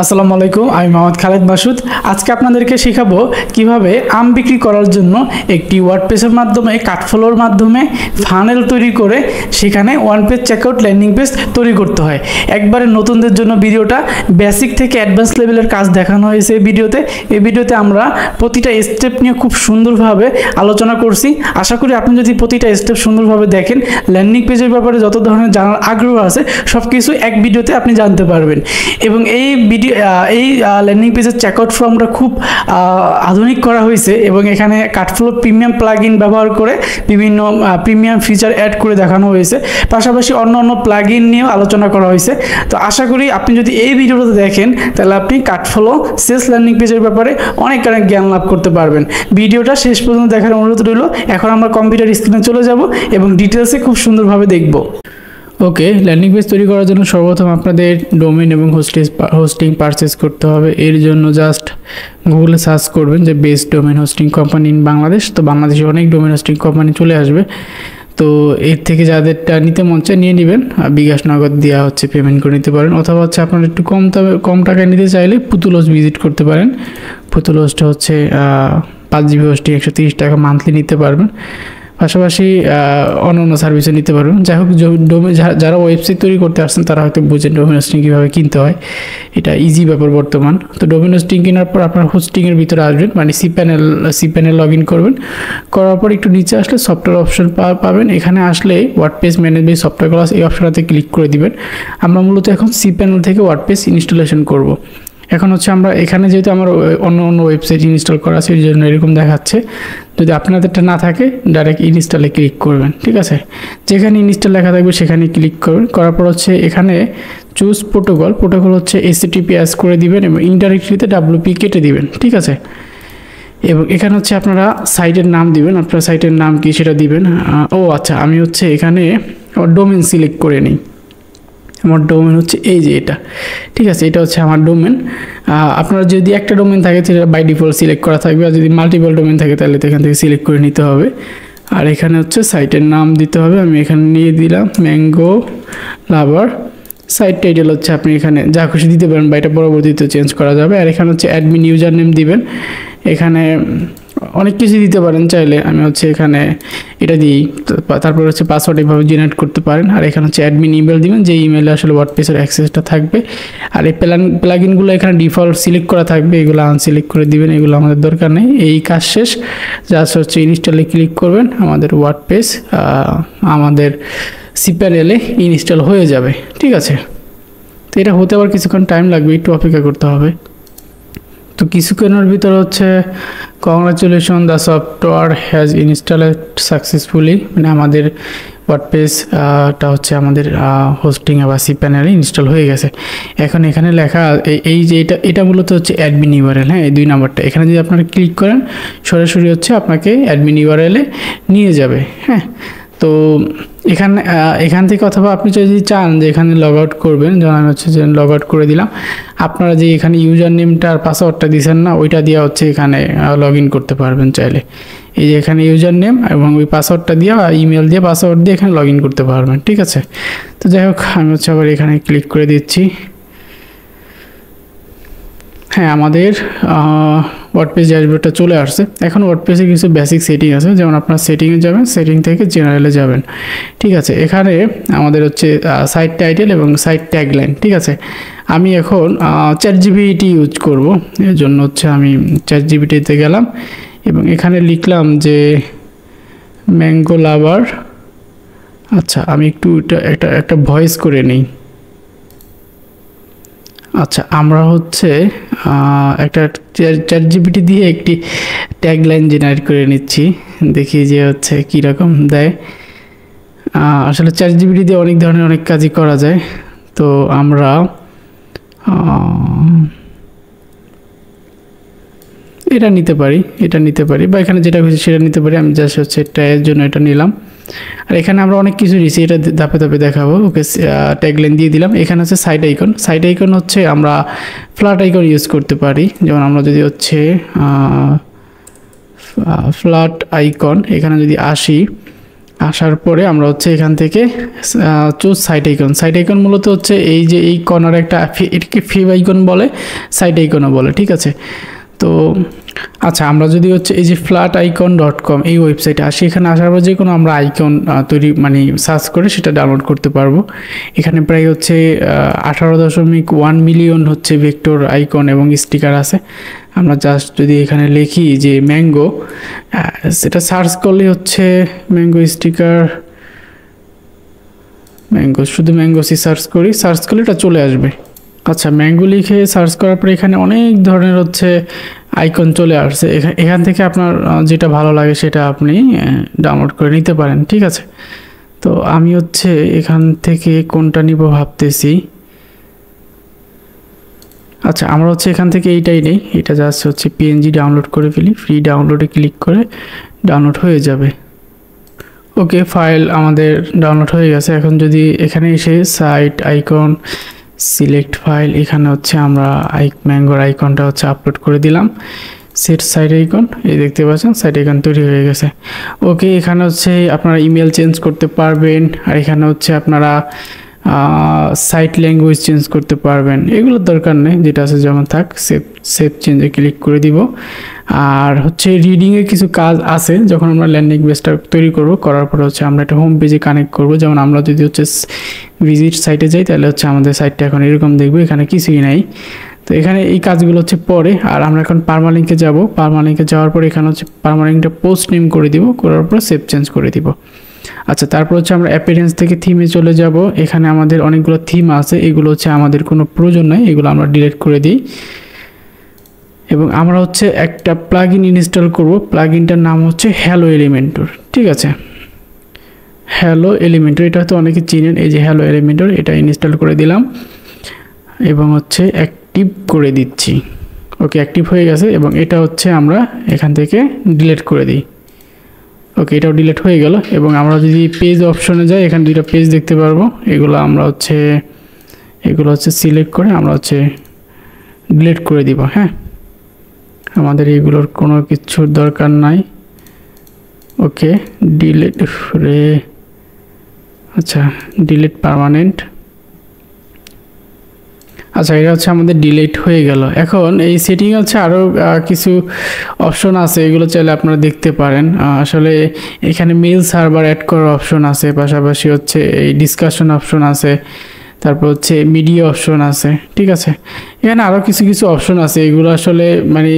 আসসালামু আলাইকুম, আমি মোহাম্মদ খালেদ মাসুদ। আজকে আপনাদেরকে শেখাবো কিভাবে আম বিক্রি করার জন্য একটি ওয়ার্ডপ্রেসের মাধ্যমে কাটফ্লোর মাধ্যমে ফানেল তৈরি করে সেখানে one page checkout landing page তৈরি করতে হয়। একবারে নতুনদের জন্য ভিডিওটা বেসিক থেকে অ্যাডভান্স লেভেলের কাজ দেখানো হয়েছে এই ভিডিওতে আমরা প্রতিটা স্টেপ নিয়ে খুব সুন্দরভাবে আলোচনা করছি। আশা করি আপনি যদি প্রতিটা স্টেপ সুন্দরভাবে দেখেন, ল্যান্ডিং পেজের ব্যাপারে যত ধরনের জানার আগ্রহ আছে সব কিছু এক ভিডিওতে আপনি জানতে পারবেন। এবং এই ল্যান্ডিং পেজের চেকআউট ফর্মটা খুব আধুনিক করা হয়েছে এবং এখানে কাটফ্লো প্রিমিয়াম প্লাগইন ব্যবহার করে বিভিন্ন প্রিমিয়াম ফিচার অ্যাড করে দেখানো হয়েছে। পাশাপাশি অন্য প্লাগইন নিয়েও আলোচনা করা হয়েছে। তো আশা করি আপনি যদি এই ভিডিওটা দেখেন তাহলে আপনি কাটফ্লো সেলস ল্যান্ডিং পেজের ব্যাপারে অনেক জ্ঞান লাভ করতে পারবেন। ভিডিওটা শেষ পর্যন্ত দেখার অনুরোধ রইল। এখন আমরা কম্পিউটার স্ক্রিনে চলে যাব এবং ডিটেলসে খুব সুন্দরভাবে দেখব। ওকে, ল্যান্ডিং পেজ তৈরি করার জন্য সর্বপ্রথম আপনাদের ডোমেইন এবং হোস্টিং পারচেস করতে হবে। এর জন্য জাস্ট গুগলে সার্চ করবেন যে best domain hosting company in Bangladesh. তো বাংলাদেশে অনেক ডোমেইন হোস্টিং কোম্পানি চলে আসবে। তো এর থেকে যাদেরটা নিতে মন চায় নিয়ে নেবেন। বিকাশ নগদ দেওয়া হচ্ছে, পেমেন্ট করে নিতে পারেন। অথবা হচ্ছে আপনারা একটু কম টাকায় নিতে চাইলে পুতুল হোস্ট ভিজিট করতে পারেন। পুতুল হোস্টটা হচ্ছে 5 GB হোস্টিং 130 টাকা মান্থলি নিতে পারবেন। পাশাপাশি অন্য সার্ভিসও নিতে পারবেন। যাই হোক, যারা ওয়েবসাইট তৈরি করতে আসছেন তারা হয়তো বুঝেন ডোমেইন হোস্টিং কীভাবে কিনতে হয়। এটা ইজি ব্যাপার বর্তমান। তো ডোমেইন হোস্টিং কেনার পর আপনার হোস্টিংয়ের ভিতরে আসবেন, মানে সিপ্যানেল লগ ইন করবেন। করার পর একটু নিচে আসলে সফটওয়্যার অপশন পাবেন। এখানে আসলে ওয়ার্ডপ্রেস ম্যানেজমেন্ট সফটওয়্যার ক্লাস এই অপশনটাতে ক্লিক করে দিবেন। আমরা মূলত এখন সিপ্যানেল থেকে ওয়ার্ডপ্রেস ইনস্টলেশন করব। এখন হচ্ছে আমরা এখানে যেহেতু আমার অন্য ওয়েবসাইট ইনস্টল করা আছে, এই জন্য এরকম দেখাচ্ছে। যদি আপনাদেরটা না থাকে ডাইরেক্ট ইনস্টলে ক্লিক করবেন। ঠিক আছে, যেখানে ইনস্টল লেখা থাকবে সেখানে ক্লিক করবেন। করার পর হচ্ছে এখানে চুজ প্রোটোকল হচ্ছে HTTPS করে দিবেন এবং ইনডাইরেক্টলিতে WP কেটে দিবেন। ঠিক আছে, এবং এখানে হচ্ছে আপনারা সাইটের নাম দিবেন। আপনার সাইটের নাম কি সেটা দিবেন। আচ্ছা, আমি হচ্ছে এখানে ডোমেইন সিলেক্ট করে নিই। আমার ডোমেন হচ্ছে এই যে এটা। ঠিক আছে, এটা হচ্ছে আমার ডোমেন। আপনার যদি একটা ডোমেন থাকে সেটা বাই ডিফল্ট সিলেক্ট করা থাকবে, আর যদি মাল্টিপল ডোমেন থাকে তাহলে তো এখান থেকে সিলেক্ট করে নিতে হবে। আর এখানে হচ্ছে সাইটের নাম দিতে হবে। আমি এখানে নিয়ে দিলাম ম্যাঙ্গো লাভার। সাইট টাইটেল হচ্ছে আপনি এখানে যা খুশি দিতে পারেন বা এটা পরবর্তীতে চেঞ্জ করা যাবে। আর এখানে হচ্ছে অ্যাডমিন ইউজার নেম দিবেন। এখানে অনেক কিছু দিতে পারেন চাইলে, আমি হচ্ছে এখানে এটা দিই। তারপর হচ্ছে পাসওয়ার্ড এভাবে জেনারেট করতে পারেন। আর এখানে হচ্ছে অ্যাডমিন ইমেল দিবেন, যে ইমেলে আসলে ওয়ার্ডপ্রেসের অ্যাক্সেসটা থাকবে। আর এই প্লাগইনগুলো এখানে ডিফল্ট সিলেক্ট করা থাকবে, এগুলো আনসিলেক্ট করে দিবেন, এগুলো আমাদের দরকার নেই। এই কাজ শেষ। জাস্ট হচ্ছে ইনস্টলে ক্লিক করবেন, আমাদের ওয়ার্ডপ্রেস আমাদের সিপ্যানেলে ইনস্টল হয়ে যাবে। ঠিক আছে, তো এটা হতে আবার কিছুক্ষণ টাইম লাগবে, একটু অপেক্ষা করতে হবে। তো কিছুক্ষণের ভিতরে হচ্ছে congratulation, the software has installed successfully, মানে আমাদের ওয়ার্ডপ্রেসটা হচ্ছে আমাদের হোস্টিং বা সিপ্যানেলে ইনস্টল হয়ে গেছে। এখন এখানে লেখা এই যে এটা মূলত হচ্ছে অ্যাডমিন ইউআরএল। হ্যাঁ, এই 2 নাম্বারটা এখানে যদি আপনারা ক্লিক করেন সরাসরি হচ্ছে আপনাকে অ্যাডমিন ইউআরএলে নিয়ে যাবে। হ্যাঁ, তো এখান থেকে অথবা আপনি যদি চান যে এখানে লগ আউট করবেন, যেমন আমি হচ্ছে যে লগ আউট করে দিলাম। আপনারা যে এখানে ইউজার নেমটা আর পাসওয়ার্ডটা দিয়েছেন না, ওইটা দিয়ে হচ্ছে এখানে লগ ইন করতে পারবেন চাইলে। এই যে এখানে ইউজার নেম এবং ওই পাসওয়ার্ডটা দিয়ে বা ইমেল দিয়ে পাসওয়ার্ড দিয়ে এখানে লগ ইন করতে পারবেন। ঠিক আছে, তো যাই হোক আমি হচ্ছে আবার এখানে ক্লিক করে দিচ্ছি। হ্যাঁ, আমাদের ওয়ার্ডপ্রেস ড্যাশবোর্ডটা চলে আসছে। এখন ওয়ার্ডপ্রেসের কিছু বেসিক সেটিং আছে, যেমন আপনার সেটিংয়ে যাবেন, সেটিং থেকে জেনারেলে যাবেন। ঠিক আছে, এখানে আমাদের হচ্ছে সাইট টাইটেল এবং সাইট ট্যাগলাইন। ঠিক আছে, আমি এখন ChatGPT ইউজ করব, এর জন্য হচ্ছে আমি ChatGPTতে গেলাম এবং এখানে লিখলাম যে ম্যাঙ্গো লাভার। আচ্ছা, আমি একটু একটা ভয়েস করে নিই। আচ্ছা, আমরা হচ্ছে একটা ChatGPT দিয়ে একটি ট্যাগলাইন জেনারেট করে নিচ্ছি, দেখি যে হচ্ছে কীরকম দেয়। আসলে ChatGPT দিয়ে অনেক ধরনের অনেক কাজই করা যায়। তো আমরা এটা নিতে পারি বা এখানে যেটা হয়েছে সেটা নিতে পারি। আমি জাস্ট হচ্ছে এর জন্য এটা নিলাম। আর এখানে আমরা অনেক কিছু দিয়েছি, এটা ধাপে ধাপে দেখাবো। ওকে, ট্যাগলাইন দিয়ে দিলাম। এখানে হচ্ছে সাইড আইকন হচ্ছে আমরা ফ্ল্যাট আইকন ইউজ করতে পারি। যেমন আমরা যদি হচ্ছে ফ্ল্যাট আইকন এখানে যদি আসি, আসার পরে আমরা হচ্ছে এখান থেকে choose site icon. Site icon মূলত হচ্ছে এই যে এই কর্নারে একটা এটাকে ফেভ আইকন বলে, সাইট আইকনও বলে, ঠিক আছে। তো আচ্ছা, আমরা যদি হচ্ছে এই যে flaticon.com এই ওয়েবসাইটে আসি, এখানে আসার পর যে কোনো আমরা আইকন তৈরি মানে সার্চ করে সেটা ডাউনলোড করতে পারবো। এখানে প্রায় হচ্ছে 18.1 মিলিয়ন হচ্ছে ভেক্টর আইকন এবং স্টিকার আছে। আমরা জাস্ট যদি এখানে লিখি যে ম্যাঙ্গো, সেটা সার্চ করলে হচ্ছে ম্যাঙ্গো স্টিকার, ম্যাঙ্গো, শুধু ম্যাঙ্গোসি সার্চ করি, সার্চ করলে এটা চলে আসবে। আচ্ছা, ম্যাঙ্গো লিখে সার্চ করার পরে এখানে অনেক ধরনের হচ্ছে আইকন চলে আসছে। এখান থেকে আপনার যেটা ভালো লাগে সেটা আপনি ডাউনলোড করে নিতে পারেন, ঠিক আছে। তো আমি হচ্ছে এখান থেকে কোনটা নিব ভাবতেছি। আচ্ছা, আমরা হচ্ছে এখান থেকে এইটাই নেই, এটা জাস্ট হচ্ছে পিএনজি ডাউনলোড করে ফেলি। ফ্রি ডাউনলোডে ক্লিক করে ডাউনলোড হয়ে যাবে। ওকে, ফাইল আমাদের ডাউনলোড হয়ে গেছে। এখন যদি এখানে এসে সাইট আইকন সিলেক্ট ফাইল, এখানে হচ্ছে আমরা ম্যাঙ্গোর আইকনটা হচ্ছে আপলোড করে দিলাম। সেট সাইট আইকন, এই দেখতে পাচ্ছেন সাইট আইকন তৈরি হয়ে গেছে। ওকে, এখানে হচ্ছে আপনারা ইমেল চেঞ্জ করতে পারবেন, আর এখানে হচ্ছে আপনারা সাইট ল্যাঙ্গুয়েজ চেঞ্জ করতে পারবেন। এগুলোর দরকার নেই, যেটা আছে যেমন থাক। সেভ চেঞ্জে ক্লিক করে দিব। আর হচ্ছে রিডিংয়ে কিছু কাজ আছে, যখন আমরা ল্যান্ডিং পেজটা তৈরি করব, করার পরে হচ্ছে আমরা একটা হোম পেজে কানেক্ট করব। যেমন আমরা যদি হচ্ছে ভিজিট সাইটে যাই, তাহলে হচ্ছে আমাদের সাইটটা এখন এরকম দেখবো, এখানে কিছুই নাই। তো এখানে এই কাজগুলো হচ্ছে পরে। আর আমরা এখন পারমালিঙ্কে যাব। পারমালিঙ্কে যাওয়ার পর এখানে হচ্ছে পারমালিঙ্কটা পোস্ট নেম করে দিব, করার পর সেভ চেঞ্জ করে দিব। আচ্ছা, তারপর হচ্ছে আমরা অ্যাপিয়ারেন্স থেকে থিমে চলে যাব। এখানে আমাদের অনেকগুলো থিম আছে, এগুলো হচ্ছে আমাদের কোনো প্রয়োজন নাই, এগুলো আমরা ডিলিট করে দিই। এবং আমরা হচ্ছে একটা প্লাগইন ইনস্টল করব। প্লাগইনটার নাম হচ্ছে হ্যালো এলিমেন্টর, ঠিক আছে। হ্যালো এলিমেন্টর, এটা হয়তো অনেকে চিনেন। এই যে হ্যালো এলিমেন্টর, এটা ইনস্টল করে দিলাম এবং হচ্ছে অ্যাক্টিভ করে দিচ্ছি। ওকে, অ্যাক্টিভ হয়ে গেছে। এবং এটা হচ্ছে আমরা এখান থেকে ডিলিট করে দিই। ওকে, এটাও ডিলিট হয়ে গেল। এবং আমরা যদি পেজ অপশনে যাই, এখানে দুইটা পেজ দেখতে পারবো। এগুলো হচ্ছে সিলেক্ট করে আমরা হচ্ছে ডিলিট করে দিব। হ্যাঁ, আমাদের এগুলোর কোনো কিছুর দরকার নাই। ওকে, ডিলিট আচ্ছা, ডিলিট পার্মানেন্ট। আচ্ছা, এটা হচ্ছে আমাদের ডিলিট হয়ে গেল। এখন এই সেটিং হচ্ছে আরও কিছু অপশন আছে, এগুলো চাইলে আপনারা দেখতে পারেন। আসলে এখানে মেল সার্ভার অ্যাড করার অপশন আছে, পাশাপাশি হচ্ছে এই ডিসকাশন অপশন আছে, তারপর হচ্ছে মিডিয়া অপশন আছে, ঠিক আছে। এখানে আরও কিছু অপশন আছে, এগুলো আসলে মানে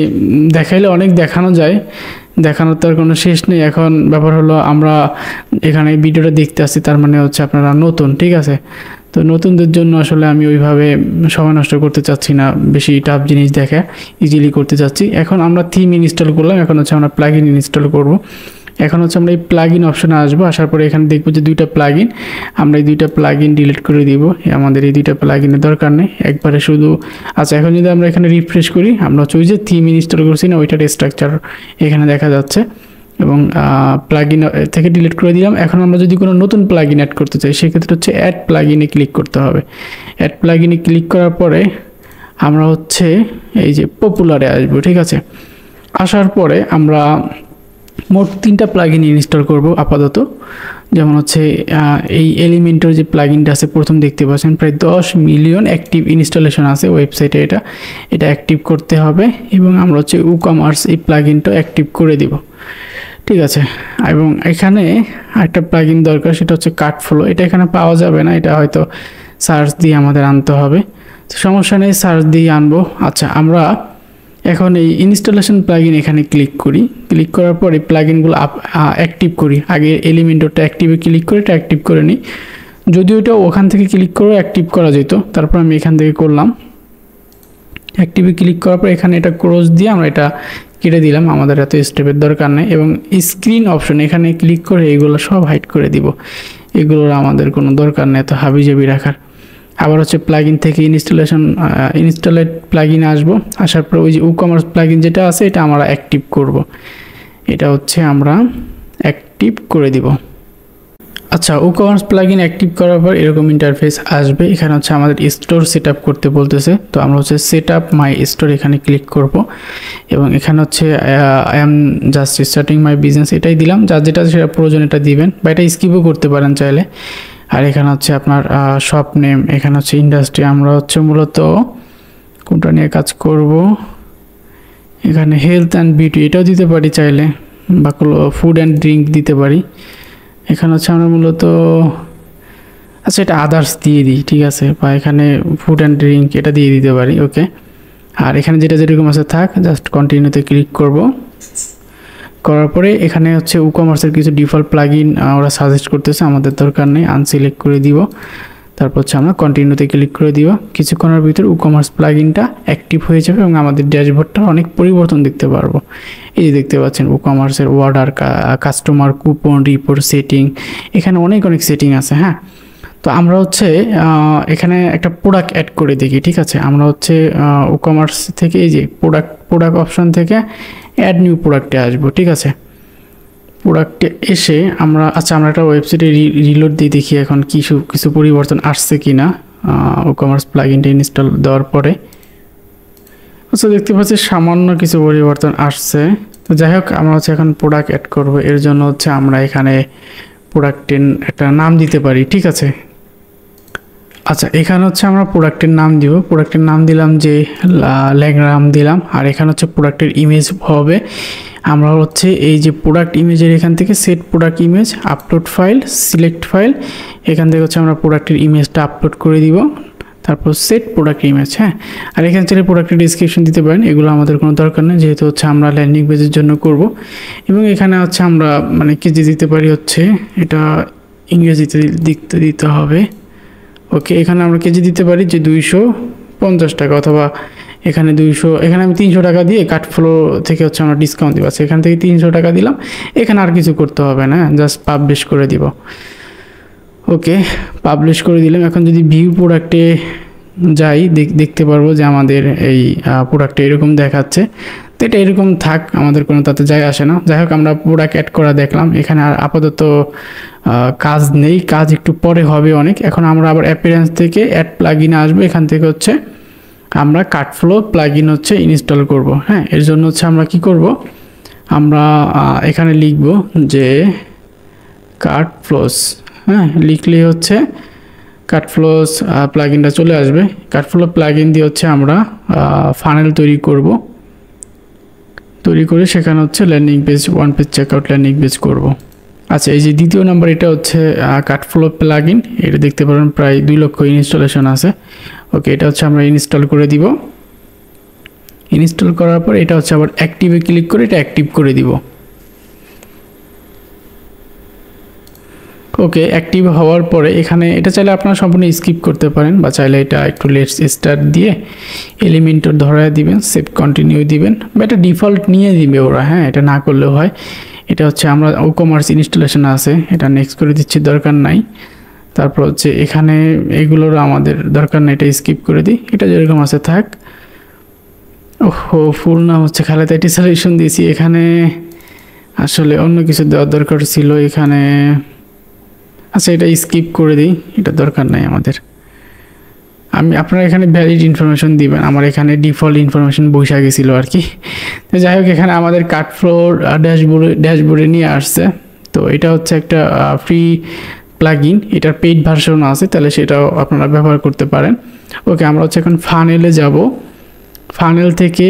দেখাইলে অনেক দেখানো যায়, দেখানোর তো আর কোনো শেষ নেই। এখন ব্যাপার হলো আমরা এখানে ভিডিওটা দেখতে আসছি, তার মানে হচ্ছে আপনারা নতুন, ঠিক আছে। তো নতুনদের জন্য আসলে আমি ওইভাবে সময় নষ্ট করতে চাচ্ছি না, বেশি টাফ জিনিস দেখে ইজিলি করতে চাচ্ছি। এখন আমরা থিম ইনস্টল করলাম, এখন হচ্ছে আমরা প্লাগইন ইনস্টল করব। এখন হচ্ছে আমরা এই প্লাগইন অপশনে আসবো। আসার পরে এখানে দেখবো যে দুইটা প্লাগইন, আমরা এই দুইটা প্লাগইন ডিলিট করে দিব। আমাদের এই দুইটা প্লাগইনের দরকার নেই, একবারে শুধু। আচ্ছা, এখন যদি আমরা এখানে রিফ্রেশ করি, আমরা হচ্ছে ওই যে থিম ইনস্টল করছি না, ওইটার স্ট্রাকচার এখানে দেখা যাচ্ছে। এবং প্লাগইন থেকে ডিলিট করে দিলাম। এখন আমরা যদি কোনো নতুন প্লাগইন অ্যাড করতে চাই, সেক্ষেত্রে হচ্ছে অ্যাড প্লাগইনে ক্লিক করতে হবে। অ্যাড প্লাগইনে ক্লিক করার পরে আমরা হচ্ছে এই যে পপুলারে আসবো, ঠিক আছে। আসার পরে আমরা মোট 3টা প্লাগইন ইনস্টল করব আপাতত। যেমন হচ্ছে এই এলিমেন্টর যে প্লাগইনটা আছে, প্রথম দেখতে পাচ্ছেন প্রায় 10 মিলিয়ন অ্যাক্টিভ ইনস্টলেশন আছে ওয়েবসাইটে। এটা অ্যাক্টিভ করতে হবে। এবং আমরা হচ্ছে WooCommerce এই প্লাগইনটা অ্যাক্টিভ করে দিব, ঠিক আছে। এবং এখানে একটা প্লাগইন দরকার, সেটা হচ্ছে কার্টফ্লো। এটা এখানে পাওয়া যাবে না, এটা হয়তো সার্চ দিয়ে আমাদের আনতে হবে। তো সমস্যা নেই, সার্চ দিয়ে আনবো। আচ্ছা, আমরা এখন এই ইনস্টলেশন প্লাগইন এখানে ক্লিক করি। ক্লিক করার পরে প্লাগইনগুলো অ্যাক্টিভ করি। আগে এলিমেন্টরটা অ্যাক্টিভে ক্লিক করে এটা অ্যাক্টিভ করে নিই। যদিও এটা ওখান থেকে ক্লিক করে অ্যাক্টিভ করা যেত, তারপর আমি এখান থেকে করলাম। অ্যাক্টিভে ক্লিক করার পর এখানে এটা ক্রস দিয়ে আমরা এটা কেটে দিলাম, আমাদের এত স্টেপের দরকার নেই। এবং স্ক্রিন অপশন এখানে ক্লিক করে এগুলো সব হাইড করে দিব, এগুলোর আমাদের কোনো দরকার নেই এত হাবিজাবি রাখার। আবার হচ্ছে প্লাগইন থেকে ইনস্টলেড প্লাগইন আসবো। আসার পর ওই যে WooCommerce প্লাগইন যেটা আছে, এটা আমরা অ্যাক্টিভ করব। এটা হচ্ছে আমরা অ্যাক্টিভ করে দিব। আচ্ছা, WooCommerce প্লাগইন অ্যাক্টিভ করার পর এরকম ইন্টারফেস আসবে। এখানে হচ্ছে আমাদের স্টোর সেট আপ করতে বলতেছে, তো আমরা হচ্ছে সেট আপ মাই স্টোর এখানে ক্লিক করব এবং এখানে হচ্ছে I am just starting my business এটাই দিলাম, যার যেটা সেটা প্রয়োজন এটা দিবেন বা এটা স্কিপও করতে পারেন চাইলে। আর এখানে হচ্ছে আপনার শপ নেম, এখানে হচ্ছে ইন্ডাস্ট্রি, আমরা হচ্ছে মূলত কোনটা নিয়ে কাজ করব, এখানে হেলথ অ্যান্ড বিউটি এটাও দিতে পারি চাইলে, বা ফুড অ্যান্ড ড্রিঙ্ক দিতে পারি। এখানে হচ্ছে আমরা মূলত আচ্ছা এটা আদার্স দিয়ে দিই, ঠিক আছে, বা এখানে ফুড অ্যান্ড ড্রিঙ্ক এটা দিয়ে দিতে পারি। ওকে, আর এখানে যেটা যেরকম আছে থাক, জাস্ট কন্টিনিউতে ক্লিক করব। করার পরে এখানে হচ্ছে WooCommerceর কিছু ডিফল্ট প্লাগইন ওরা সাজেস্ট করতেছে, আমাদের দরকার নেই, আনসিলেক্ট করে দিব। তারপর হচ্ছে আমরা কন্টিনিউতে ক্লিক করে দিব। কিছুক্ষণের ভিতর WooCommerce প্লাগইনটা অ্যাক্টিভ হয়ে যাবে এবং আমাদের ড্যাশবোর্ডটা অনেক পরিবর্তন দেখতে পারবো। এই যে দেখতে পাচ্ছেন WooCommerceের order, customer, coupon, report, setting, এখানে অনেক সেটিং আছে। হ্যাঁ, তো আমরা হচ্ছে এখানে একটা প্রোডাক্ট অ্যাড করে দেখি, ঠিক আছে। আমরা হচ্ছে WooCommerce থেকে এই যে প্রোডাক্ট অপশন থেকে অ্যাড নিউ প্রোডাক্টে আসবো, ঠিক আছে। প্রোডাক্টে এসে আমরা আমরা একটা ওয়েবসাইটে রিলোড দিয়ে দেখি এখন কিছু পরিবর্তন আসছে কি না WooCommerce প্লাগইনটা ইনস্টল দেওয়ার পরে। আচ্ছা, দেখতে পাচ্ছি সামান্য কিছু পরিবর্তন আসছে। তো যাই হোক, আমরা হচ্ছে এখন প্রোডাক্ট অ্যাড করব, এর জন্য হচ্ছে আমরা এখানে প্রোডাক্টের একটা নাম দিতে পারি, ঠিক আছে। আচ্ছা, এখানে হচ্ছে আমরা প্রোডাক্টের নাম দিব, প্রোডাক্টের নাম দিলাম যে ল্যাংরাম দিলাম। আর এখানে হচ্ছে প্রোডাক্টের ইমেজ হবে, আমরা হচ্ছে এই যে প্রোডাক্ট ইমেজের এখান থেকে set product image, upload file, select file, এখান থেকে হচ্ছে আমরা প্রোডাক্টের ইমেজটা আপলোড করে দিব। তারপর সেট প্রোডাক্ট ইমেজ। হ্যাঁ, আর এখান থেকে প্রোডাক্টের ডিসক্রিপশন দিতে পারেন, এগুলো আমাদের কোনো দরকার নেই যেহেতু হচ্ছে আমরা ল্যান্ডিং পেজের জন্য করব। এবং এখানে হচ্ছে আমরা কেজি দিতে পারি, হচ্ছে এটা ইংরেজিতে দিতে হবে। ওকে, এখানে আমরা কেজি দিতে পারি যে 250 টাকা, অথবা এখানে 200, এখানে আমি 300 টাকা দিয়ে কাটফ্লো থেকে হচ্ছে আমরা ডিসকাউন্ট দিব। এখান থেকে 300 টাকা দিলাম, এখানে আর কিছু করতে হবে না, জাস্ট পাবলিশ করে দিব। ওকে, পাবলিশ করে দিলাম। এখন যদি ভিউ প্রোডাক্টে যাই, দেখতে পারবো যে আমাদের এই প্রোডাক্টে এরকম দেখাচ্ছে। তো এটা এরকম থাক, আমাদের কোনো তাতে যায় আসে না। যাই হোক, আমরা প্রোডাক্ট অ্যাড করা দেখলাম, এখানে আর আপাতত কাজ নেই, কাজ একটু পরে হবে অনেক। এখন আমরা আবার অ্যাপিয়ারেন্স থেকে অ্যাড প্লাগইনে আসবো, এখান থেকে হচ্ছে আমরা কাটফ্লো প্লাগইন হচ্ছে ইনস্টল করব। হ্যাঁ, এর জন্য হচ্ছে আমরা কি করব, আমরা এখানে লিখব যে কাটফ্লোস। হ্যাঁ, লিখলে হচ্ছে কাটফ্লোস প্লাগইনটা চলে আসবে। কাটফ্লো প্লাগইন দিয়ে হচ্ছে আমরা ফানেল তৈরি করে সেখানে হচ্ছে landing page, one page checkout landing page করব। আচ্ছা, এই যে দ্বিতীয় নাম্বার, এটা হচ্ছে কাটফ্লো প্লাগইন, এটা দেখতে পারেন প্রায় 2 লক্ষ ইনস্টলেশন আছে। ওকে, এটা হচ্ছে আমরা ইনস্টল করে দিব। ইনস্টল করার পর এটা হচ্ছে আবার অ্যাক্টিভে ক্লিক করে এটা অ্যাক্টিভ করে দিব। ওকে, অ্যাক্টিভ হওয়ার পরে এখানে এটা চাইলে আপনারা সম্পূর্ণ স্কিপ করতে পারেন, বা চাইলে এটা একটু লেটস স্টার্ট দিয়ে এলিমেন্টর ধরায় দিবেন, সেভ কন্টিনিউ দিবেন, বা এটা ডিফল্ট নিয়ে দিবে ওরা। হ্যাঁ, এটা না করলেও হয়। এটা হচ্ছে আমরা WooCommerce ইনস্টলেশন আছে, এটা নেক্সট করে দিচ্ছি, দরকার নাই। তারপর হচ্ছে এখানে এগুলোর আমাদের দরকার নেই, এটা স্কিপ করে দিই, এটা যেরকম আছে থাক। ওহো, ফুল নাম হচ্ছে খালেদা আইটি সলিউশন দিয়েছি, এখানে আসলে অন্য কিছু দেওয়ার দরকার ছিল এখানে। আচ্ছা, এটা স্কিপ করে দিই, এটা দরকার নাই আমাদের। আপনারা এখানে ভ্যালিড ইনফরমেশন দিবেন, আমার এখানে ডিফল্ট ইনফরমেশন বসে গেছিলো আর কি। তো যাই হোক, এখানে আমাদের কাটফ্লোর ড্যাশবোর্ডে নিয়ে আসছে। তো এটা হচ্ছে একটা ফ্রি প্লাগইন, এটার পেইড ভার্সন আছে, তাহলে সেটাও আপনারা ব্যবহার করতে পারেন। ওকে, আমরা হচ্ছে এখন ফানেলে যাব। ফানেল থেকে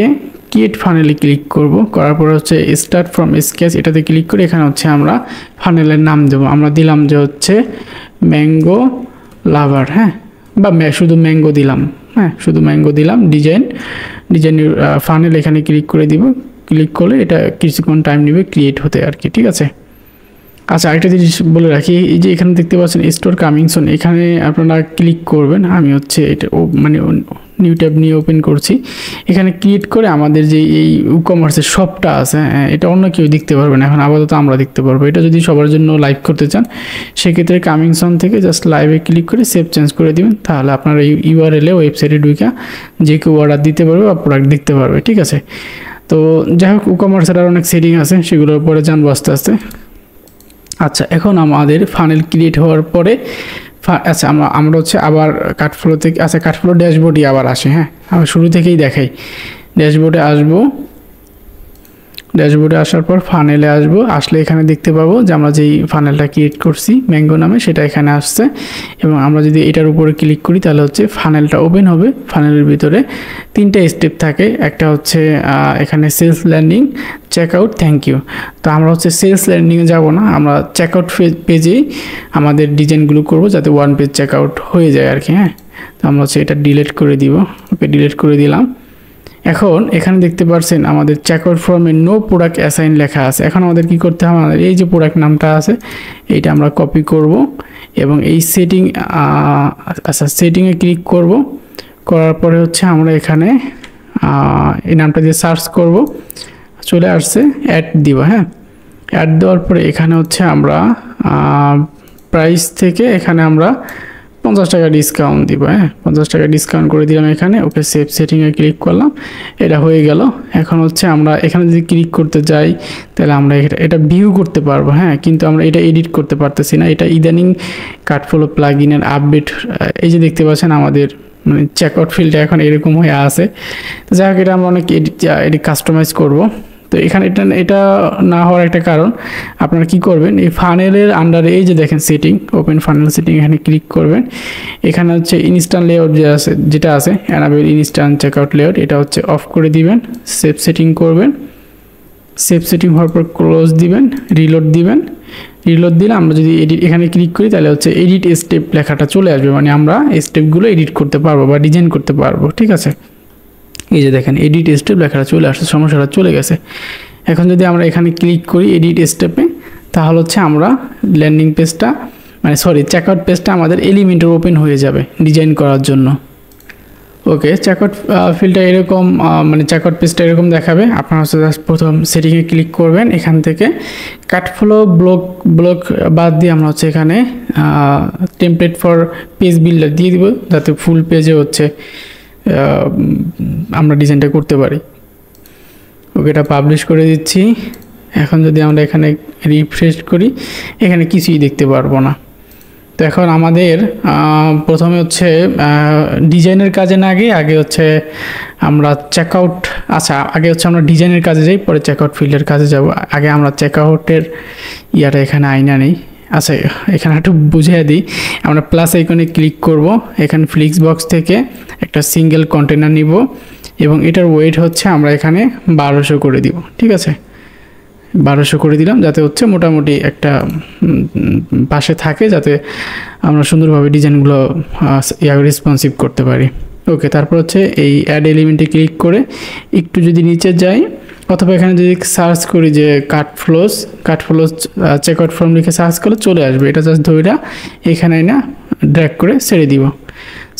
ক্রিয়েট ফানেলে ক্লিক করব, করার পর হচ্ছে স্টার্ট ফ্রম স্কেচ এটাতে ক্লিক করে এখানে হচ্ছে আমরা ফানেলের নাম দেব। আমরা দিলাম যে হচ্ছে ম্যাঙ্গো লাভার। হ্যাঁ, বা শুধু ম্যাঙ্গো দিলাম। হ্যাঁ, শুধু ম্যাঙ্গো দিলাম। ডিজাইন ফানেল এখানে ক্লিক করে দিব। ক্লিক করলে এটা কিছুক্ষণ টাইম নেবে ক্রিয়েট হতে আর কি, ঠিক আছে। আচ্ছা, আরেকটা জিনিস বলে রাখি, এই যে এখানে দেখতে পাচ্ছেন স্টোর কামিং সুন, এখানে আপনারা ক্লিক করবেন। আমি হচ্ছে এটা নিউ ট্যাব নিয়ে ওপেন করছি। এখানে ক্রিয়েট করে আমাদের যে এই WooCommerceের শপটা আছে, এটা অন্য কেউ দেখতে পারবে না, এখন আপাতত আমরা দেখতে পারবো। এটা যদি সবার জন্য লাইভ করতে চান, সেক্ষেত্রে কামিং সুন থেকে জাস্ট লাইভে ক্লিক করে সেভ চেঞ্জ করে দিবেন, তাহলে আপনারা এই ইউআরএলে ওয়েবসাইটে ঢুকে যে কেউ অর্ডার দিতে পারবে বা প্রোডাক্ট দেখতে পারবে, ঠিক আছে। তো যাই হোক, WooCommerceের আর অনেক সেটিং আছে, সেগুলোর পরে জানবো আস্তে আস্তে। আচ্ছা, এখন আমাদের ফানেল ক্রিয়েট হওয়ার পরে আচ্ছা আমরা হচ্ছে আবার কাটফ্লো থেকে, আচ্ছা কাটফ্লো ড্যাশবোর্ডই আবার আসে। হ্যাঁ, আমরা শুরু থেকেই দেখাই। ড্যাশবোর্ডে আসবো, ড্যাশবোর্ডে আসার পর ফানেলে আসবো। আসলে এখানে দেখতে পাবো যে আমরা যেই ফানেলটা ক্রিয়েট করছি ম্যাঙ্গো নামে, সেটা এখানে আসছে। এবং আমরা যদি এটার উপরে ক্লিক করি তাহলে হচ্ছে ফানেলটা ওপেন হবে। ফানেলের ভিতরে 3টা স্টেপ থাকে। একটা হচ্ছে এখানে sales landing, check out, thank you. তো আমরা হচ্ছে সেলস ল্যান্ডিংয়ে যাব না, আমরা চেক আউট পেজেই আমাদের ডিজাইনগুলো করব, যাতে ওয়ান পেজ চেক আউট হয়ে যায় আর কি। হ্যাঁ, তো আমরা হচ্ছে এটা ডিলিট করে দিব। ওকে, ডিলিট করে দিলাম। এখন এখানে দেখতে পাচ্ছেন আমাদের চেকআউট ফর্মে নো প্রোডাক্ট অ্যাসাইন লেখা আছে। এখন আমাদের কি করতে হবে, আমাদের এই যে প্রোডাক্ট নামটা আছে এইটা আমরা কপি করব এবং এই সেটিং, আচ্ছা সেটিংয়ে ক্লিক করব। করার পরে হচ্ছে আমরা এখানে এই নামটা দিয়ে সার্চ করব, চলে আসছে, অ্যাড দিব। হ্যাঁ, অ্যাড দেওয়ার পরে এখানে হচ্ছে আমরা প্রাইস থেকে এখানে আমরা 50 টাকা ডিসকাউন্ট দিব। হ্যাঁ, 50 টাকা ডিসকাউন্ট করে দিলাম এখানে। ওকে, সেভ সেটিংয়ে ক্লিক করলাম, এটা হয়ে গেল। এখন হচ্ছে আমরা এখানে যদি ক্লিক করতে যাই তাহলে আমরা এটা ভিউ করতে পারবো। হ্যাঁ, কিন্তু আমরা এটা এডিট করতে পারতেছি না। এটা ইদানিং কাটফ্লো প্লাগইনের আপডেট, এই যে দেখতে পাচ্ছেন আমাদের মানে চেকআউট ফিল্ডটা এখন এরকম হয়ে আছে। যাই হোক, এটা আমরা অনেক এডিট কাস্টমাইজ করব। তো এখানে এটা না হওয়ার একটা কারণ, আপনারা কি করবেন, এই ফানেলের আন্ডারে এই যে দেখেন সেটিং, ওপেন ফানেল সেটিং, এখানে ক্লিক করবেন। এখানে হচ্ছে ইনস্ট্যান্ট লেআউট যেটা আছে এনাবেল ইনস্ট্যান্ট চেকআউট লেআউট, এটা হচ্ছে অফ করে দিবেন। সেভ সেটিং করবেন। সেভ সেটিং হওয়ার পর ক্লোজ দিবেন, রিলোড দিবেন। রিলোড দিলে আমরা যদি এখানে ক্লিক করি তাহলে হচ্ছে এডিট স্টেপ লেখাটা চলে আসবে, মানে আমরা স্টেপগুলো এডিট করতে পারবো বা ডিজাইন করতে পারবো। ঠিক আছে, এই যে দেখেন এডিট স্টেপ লেখাটা চলে আসছে, সমস্যাটা চলে গেছে। এখন যদি আমরা এখানে ক্লিক করি এডিট স্টেপে, তাহলে হচ্ছে আমরা ল্যান্ডিং পেজটা, মানে সরি চেকআউট পেজটা আমাদের এলিমেন্টের ওপেন হয়ে যাবে ডিজাইন করার জন্য। ওকে, চেকআউট ফিল্ডটা এরকম, মানে চেকআউট পেজটা এরকম দেখাবে। আপনারা হচ্ছে প্রথম সেটিংয়ে ক্লিক করবেন। এখান থেকে কাটফ্লো ব্লক বাদ দিয়ে আমরা হচ্ছে এখানে টেমপ্লেট ফর পেজ বিল্ডার দিয়ে দিব, যাতে ফুল পেজে হচ্ছে আমরা ডিজাইনটা করতে পারি। ওকে, এটা পাবলিশ করে দিচ্ছি। এখন যদি আমরা এখানে রিফ্রেশ করি, এখানে কিছুই দেখতে পারবো না। তো এখন আমাদের প্রথমে হচ্ছে ডিজাইনের কাজে না গিয়ে আগে হচ্ছে আমরা চেকআউট, আচ্ছা আগে হচ্ছে আমরা ডিজাইনের কাজে যাই, পরে চেকআউট ফিল্ডের কাজে যাব। আগে আমরা চেকআউটের ইয়াটা এখানে আইনা নেই। আচ্ছা, এখানে একটু বুঝিয়ে দিই। আমরা প্লাস আইকনে ক্লিক করব, এখানে ফ্লিক্স বক্স থেকে একটা সিঙ্গেল কন্টেনার নিব এবং এটার ওয়েট হচ্ছে আমরা এখানে 1200 করে দিব। ঠিক আছে, 1200 করে দিলাম, যাতে হচ্ছে মোটামুটি একটা পাশে থাকে, যাতে আমরা সুন্দরভাবে ডিজাইনগুলো রেসপন্সিভ করতে পারি। ওকে, তারপর হচ্ছে এই অ্যাড এলিমেন্টে ক্লিক করে একটু যদি নিচে যাই, অথবা এখানে যদি সার্চ করি যে কাটফ্লোজ চেকআউট ফর্ম লিখে সার্চ করলে চলে আসবে। এটা জাস্ট ধইরা এখানে না ড্র্যাগ করে ছেড়ে দিব।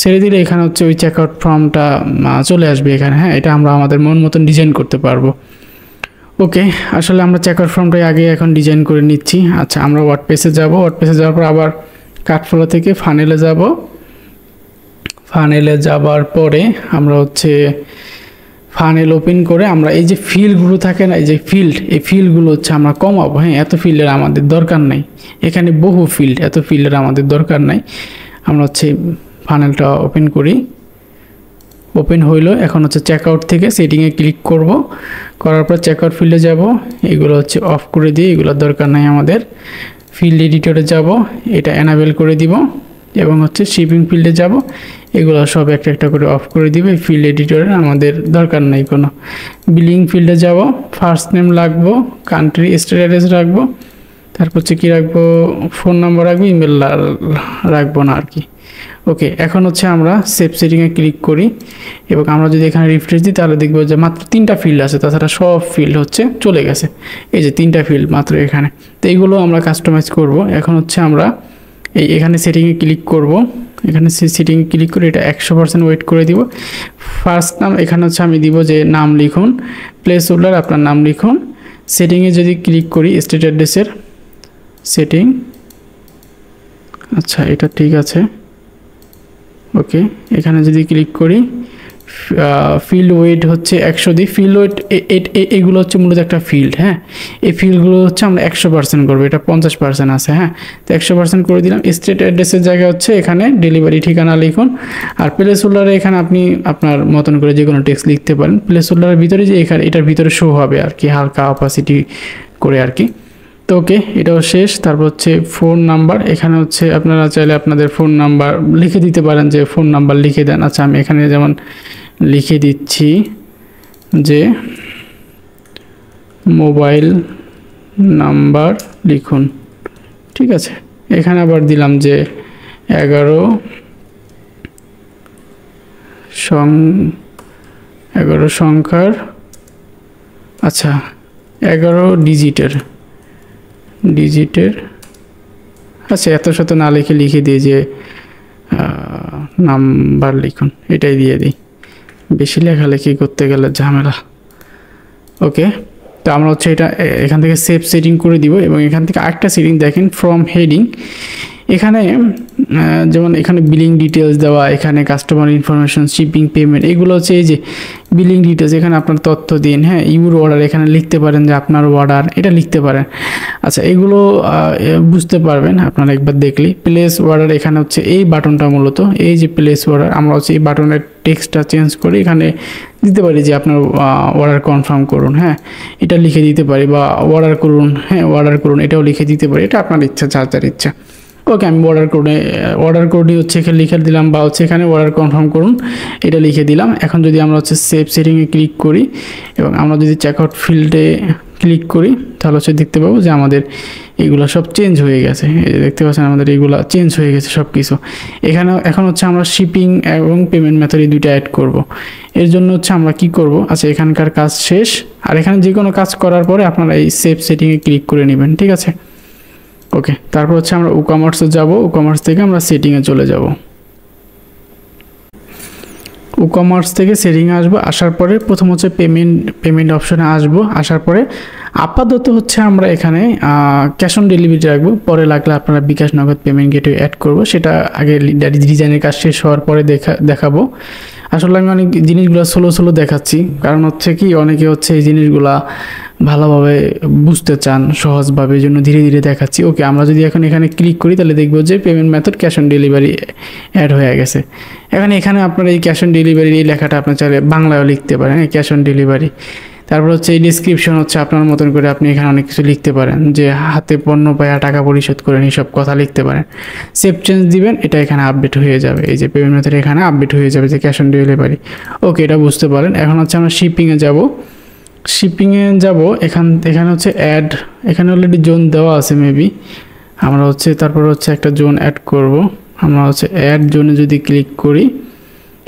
ছেড়ে দিলে এখানে হচ্ছে ওই চেকআউট ফর্মটা চলে আসবে এখানে। হ্যাঁ, এটা আমরা আমাদের মন মতন ডিজাইন করতে পারবো। ওকে, আসলে আমরা চেকআউট ফর্মটাই আগে এখন ডিজাইন করে নিচ্ছি। আচ্ছা, আমরা ওয়ার্ডপ্রেসে যাব। ওয়ার্ডপ্রেসে যাওয়ার পর আবার কাটফ্লো থেকে ফানেলে যাব। ফানেলে যাবার পরে আমরা হচ্ছে ফানেল ওপেন করে আমরা এই যে ফিল্ডগুলো থাকে না, এই যে এই ফিল্ডগুলো হচ্ছে আমরা কমাবো। হ্যাঁ, এত ফিল্ডের আমাদের দরকার নাই, এখানে বহু ফিল্ড, এত ফিল্ডের আমাদের দরকার নাই। আমরা হচ্ছে ফানেলটা ওপেন করি। ওপেন হইলো। এখন হচ্ছে চেকআউট থেকে সেটিংয়ে ক্লিক করব। করার পর চেকআউট ফিল্ডে যাব। এগুলো হচ্ছে অফ করে দিই, এগুলোর দরকার নাই আমাদের। ফিল্ড এডিটরে যাব, এটা এনাবেল করে দিব এবং হচ্ছে শিপিং ফিল্ডে যাব। এগুলো সব একটা একটা করে অফ করে দিবে। ফিল্ড এডিটরের আমাদের দরকার নাই কোনো। বিলিং ফিল্ডে যাব, ফার্স্ট নেম রাখবো, কান্ট্রি স্টেট অ্যাড্রেস রাখবো, তারপর হচ্ছে কী রাখবো, ফোন নাম্বার রাখবো, ইমেল রাখবো না আর কি। ওকে, এখন হচ্ছে আমরা সেভ সেটিংয়ে ক্লিক করি এবং আমরা যদি এখানে রিফ্রেশ দিই তাহলে দেখবো যে মাত্র 3টা ফিল্ড আছে, তাছাড়া সব ফিল্ড হচ্ছে চলে গেছে। এই যে 3টা ফিল্ড মাত্র এখানে। তো এইগুলো আমরা কাস্টমাইজ করব। এখন হচ্ছে আমরা এখানে সেটিংয়ে ক্লিক করব। এখানে সেটিংয়ে ক্লিক করে এটা 100% ওয়েট করে দিব। ফার্স্ট নাম এখানে হচ্ছে আমি দিব যে নাম লিখুন, প্লেস হোল্ডার আপনার নাম লিখুন। সেটিংয়ে যদি ক্লিক করি স্টেট অ্যাড্রেসের সেটিং, আচ্ছা এটা ঠিক আছে। ওকে, এখানে যদি ক্লিক করি ফিল্ড ওয়েট হচ্ছে 100 দিই। ফিল্ড ওয়েট এগুলো হচ্ছে মূলত একটা ফিল্ড, হ্যাঁ। এই ফিল্ডগুলো হচ্ছে আমরা 100% করবো, এটা 50% আছে, হ্যাঁ। তো 100% করে দিলাম। স্টেট অ্যাড্রেসের জায়গা হচ্ছে এখানে ডেলিভারি ঠিকানা লিখুন। আর প্লেস হোল্ডারে এখানে আপনি আপনার মতন করে যে কোনো টেক্সট লিখতে পারেন। প্লেস হোল্ডারের ভিতরে যে এখানে এটার ভিতরে শো হবে আর কি, হালকা অপাসিটি করে আর কি। তো ওকে, এটাও শেষ। তারপর হচ্ছে ফোন নাম্বার, এখানে হচ্ছে আপনারা চাইলে আপনাদের ফোন নাম্বার লিখে দিতে পারেন, যে ফোন নাম্বার লিখে দেন। আচ্ছা, আমি এখানে যেমন লিখে দিচ্ছি যে মোবাইল নাম্বার লিখুন, ঠিক আছে। এখানে আবার দিলাম যে 11 সংখ্যার, আচ্ছা 11 ডিজিটের, আচ্ছা এত শত না লিখে দিই যে নাম্বার লিখুন, এটাই দিয়ে দিই। বেশি লেখালেখি করতে গেলে ঝামেলা। ওকে, তো আমরা হচ্ছে এটা এখান থেকে সেভ সেটিং করে দিব। এবং এখান থেকে আরেকটা সেটিং দেখেন, ফ্রম হেডিং, এখানে যেমন এখানে বিলিং ডিটেলস দেওয়া, এখানে কাস্টমার ইনফরমেশন, শিপিং, পেমেন্ট, এগুলো হচ্ছে এই যে বিলিং ডিটেলস, এখানে আপনার তথ্য দিন, হ্যাঁ। ইউর অর্ডার এখানে লিখতে পারেন যে আপনার অর্ডার, এটা লিখতে পারেন। আচ্ছা, এগুলো বুঝতে পারবেন আপনারা একবার দেখলেই। প্লেস অর্ডার, এখানে হচ্ছে এই বাটনটা মূলত, এই যে প্লেস অর্ডার, আমরা হচ্ছে এই বাটনের টেক্সটটা চেঞ্জ করে এখানে দিতে পারি যে আপনার অর্ডার কনফার্ম করুন, হ্যাঁ, এটা লিখে দিতে পারি। বা অর্ডার করুন, হ্যাঁ অর্ডার করুন, এটাও লিখে দিতে পারি। এটা আপনার ইচ্ছা, যার ইচ্ছা। ওকে, আমি অর্ডার কোডই হচ্ছে এখানে লিখে দিলাম, বা হচ্ছে এখানে অর্ডার কনফার্ম করুন এটা লিখে দিলাম। এখন যদি আমরা হচ্ছে সেভ সেটিংয়ে ক্লিক করি এবং আমরা যদি চেকআউট ফিল্ডে ক্লিক করি, তাহলে হচ্ছে দেখতে পাবো যে আমাদের এগুলো সব চেঞ্জ হয়ে গেছে। দেখতে পাচ্ছেন আমাদের এগুলো চেঞ্জ হয়ে গেছে সব কিছু। এখানে এখন হচ্ছে আমরা শিপিং এবং পেমেন্ট মেথড এই দুইটা অ্যাড করব। এর জন্য হচ্ছে আমরা কি করব, আচ্ছা এখানকার কাজ শেষ। আর এখানে যে কোনো কাজ করার পরে আপনারা এই সেভ সেটিংয়ে ক্লিক করে নেবেন, ঠিক আছে। ওকে, তারপর হচ্ছে আমরা ই-কমার্সে যাব। ই-কমার্স থেকে আমরা সেটিংয়ে চলে যাব। ই-কমার্স থেকে সেটিংয়ে আসবো। আসার পরে প্রথম হচ্ছে পেমেন্ট অপশনে আসবো। আসার পরে আপাতত হচ্ছে আমরা এখানে ক্যাশ অন ডেলিভারি রাখবো। পরে লাগলে আপনারা বিকাশ নগদ পেমেন্ট গেটওয়ে অ্যাড করব, সেটা আগে ডিজাইনের কাজ শেষ হওয়ার পরে দেখাবো। আসলে আমি অনেক জিনিসগুলো স্লো দেখাচ্ছি, কারণ হচ্ছে কি অনেকে হচ্ছে এই জিনিসগুলা ভালোভাবে বুঝতে চান সহজভাবে, এই জন্য ধীরে ধীরে দেখাচ্ছি। ওকে, আমরা যদি এখন এখানে ক্লিক করি তাহলে দেখবো যে payment method cash on delivery add হয়ে গেছে। এখানে আপনার এই ক্যাশ অন ডেলিভারির এই লেখাটা আপনার চাইলে বাংলায়ও লিখতে পারেন, ক্যাশ অন ডেলিভারি। তারপর হচ্ছে এই ডিসক্রিপশন হচ্ছে আপনার মতন করে আপনি এখানে অনেক কিছু লিখতে পারেন, যে হাতে পণ্য পায়া টাকা পরিশোধ করেন, এইসব কথা লিখতে পারেন। সেভ চেঞ্জ দিবেন, এটা এখানে আপডেট হয়ে যাবে। এই যে পেমেন্ট মেথড এখানে আপডেট হয়ে যাবে যে ক্যাশ অন ডেলিভারি। ওকে, এটা বুঝতে পারেন। এখন হচ্ছে আমরা শিপিংয়ে যাব। এখানে হচ্ছে অ্যাড, এখানে অলরেডি জোন দেওয়া আছে মেবি। আমরা হচ্ছে তারপর হচ্ছে একটা জোন অ্যাড করব। আমরা হচ্ছে অ্যাড জোনে যদি ক্লিক করি,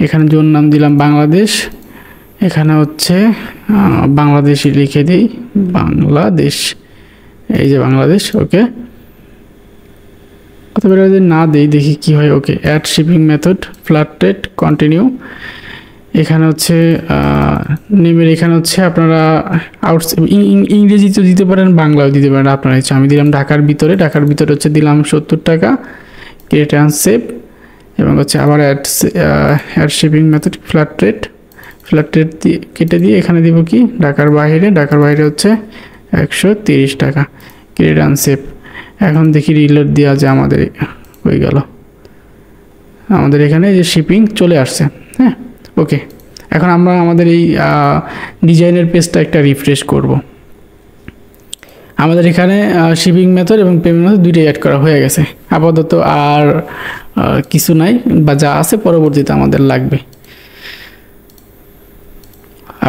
এখানে জোন নাম দিলাম বাংলাদেশ। এখানে হচ্ছে বাংলাদেশি লিখে দিই, বাংলাদেশ, এই যে বাংলাদেশ। ওকে, অথবা যদি না দিই দেখি কি হয়। Okay, add shipping method, flat rate, continue. এখানে হচ্ছে নেমের, এখানে হচ্ছে আপনারা ইংরেজিতে দিতে পারেন, বাংলাও দিতে পারেন, আপনারা ইচ্ছা। আমি দিলাম ঢাকার ভিতরে হচ্ছে দিলাম 70 টাকা, ক্রিয়েট অ্যান্ড সেভ। এবং হচ্ছে আবার add shipping method, flat rate দিয়ে কেটে দিয়ে এখানে দিব কি ঢাকার বাইরে হচ্ছে 130 টাকা, ক্রিয়েট অ্যান্ড সেভ। এখন দেখি রিলোড দেওয়া যে আমাদের হয়ে গেল, আমাদের এখানে যে শিপিং চলে আসছে, হ্যাঁ। ওকে, এখন আমরা আমাদের এই ডিজাইনের পেজটা একটা রিফ্রেশ করব। আমাদের এখানে শিপিং মেথড এবং পেমেন্ট মেথড দুইটাই অ্যাড করা হয়ে গেছে। আপাতত আর কিছু নাই, বা যা আছে পরবর্তীতে আমাদের লাগবে।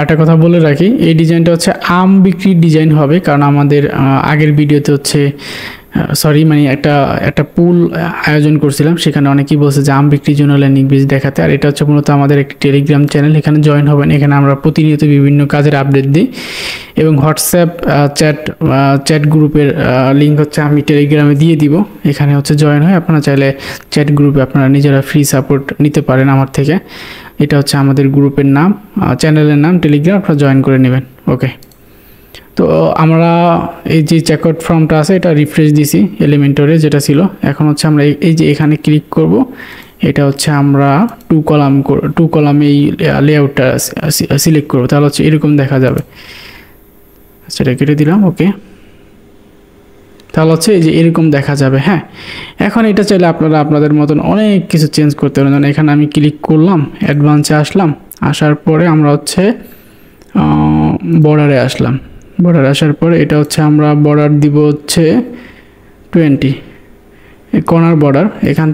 একটা কথা বলে রাখি, এই ডিজাইনটা হচ্ছে আম বিক্রির ডিজাইন হবে, কারণ আমাদের আগের ভিডিওতে হচ্ছে মানে একটা পুল আয়োজন করছিলাম, সেখানে অনেকেই বলছে যে আম বিক্রির জন্য ল্যান্ডিং পেজ দেখাতে। আর এটা হচ্ছে মূলত আমাদের একটি টেলিগ্রাম চ্যানেল, এখানে জয়েন হবেন। এখানে আমরা প্রতিনিয়ত বিভিন্ন কাজের আপডেট দিই, এবং হোয়াটসঅ্যাপ চ্যাট গ্রুপের লিঙ্ক হচ্ছে আমি টেলিগ্রামে দিয়ে দিব। এখানে হচ্ছে জয়েন হয়ে আপনারা চাইলে চ্যাট গ্রুপে আপনারা নিজেরা ফ্রি সাপোর্ট নিতে পারেন আমার থেকে। এটা হচ্ছে আমাদের গ্রুপের নাম, চ্যানেলের নাম টেলিগ্রাম, আপনারা জয়েন করে নেবেন। ওকে, তো আমরা এই যে চেকআউট ফর্মটা আছে এটা রিফ্রেশ দিছি এলিমেন্টরে যেটা ছিল। এখন হচ্ছে আমরা এই যে এখানে ক্লিক করব, এটা হচ্ছে আমরা টু কলাম এই লেআউটটা সিলেক্ট করবো, তাহলে হচ্ছে এরকম দেখা যাবে। সেটা কেটে দিলাম, ওকে। তাহলে হচ্ছে এই যে এরকম দেখা যাবে। হ্যাঁ, এখন এটা চাইলে আপনারা আপনাদের মতন অনেক কিছু চেঞ্জ করতে পারেন। এখানে আমি ক্লিক করলাম, অ্যাডভান্সে আসলাম, আসার পরে আমরা হচ্ছে বর্ডারে আসলাম। বর্ডারে আসার পরে এটা হচ্ছে আমরা বর্ডার দিব হচ্ছে 20 কর্নার বর্ডার। এখান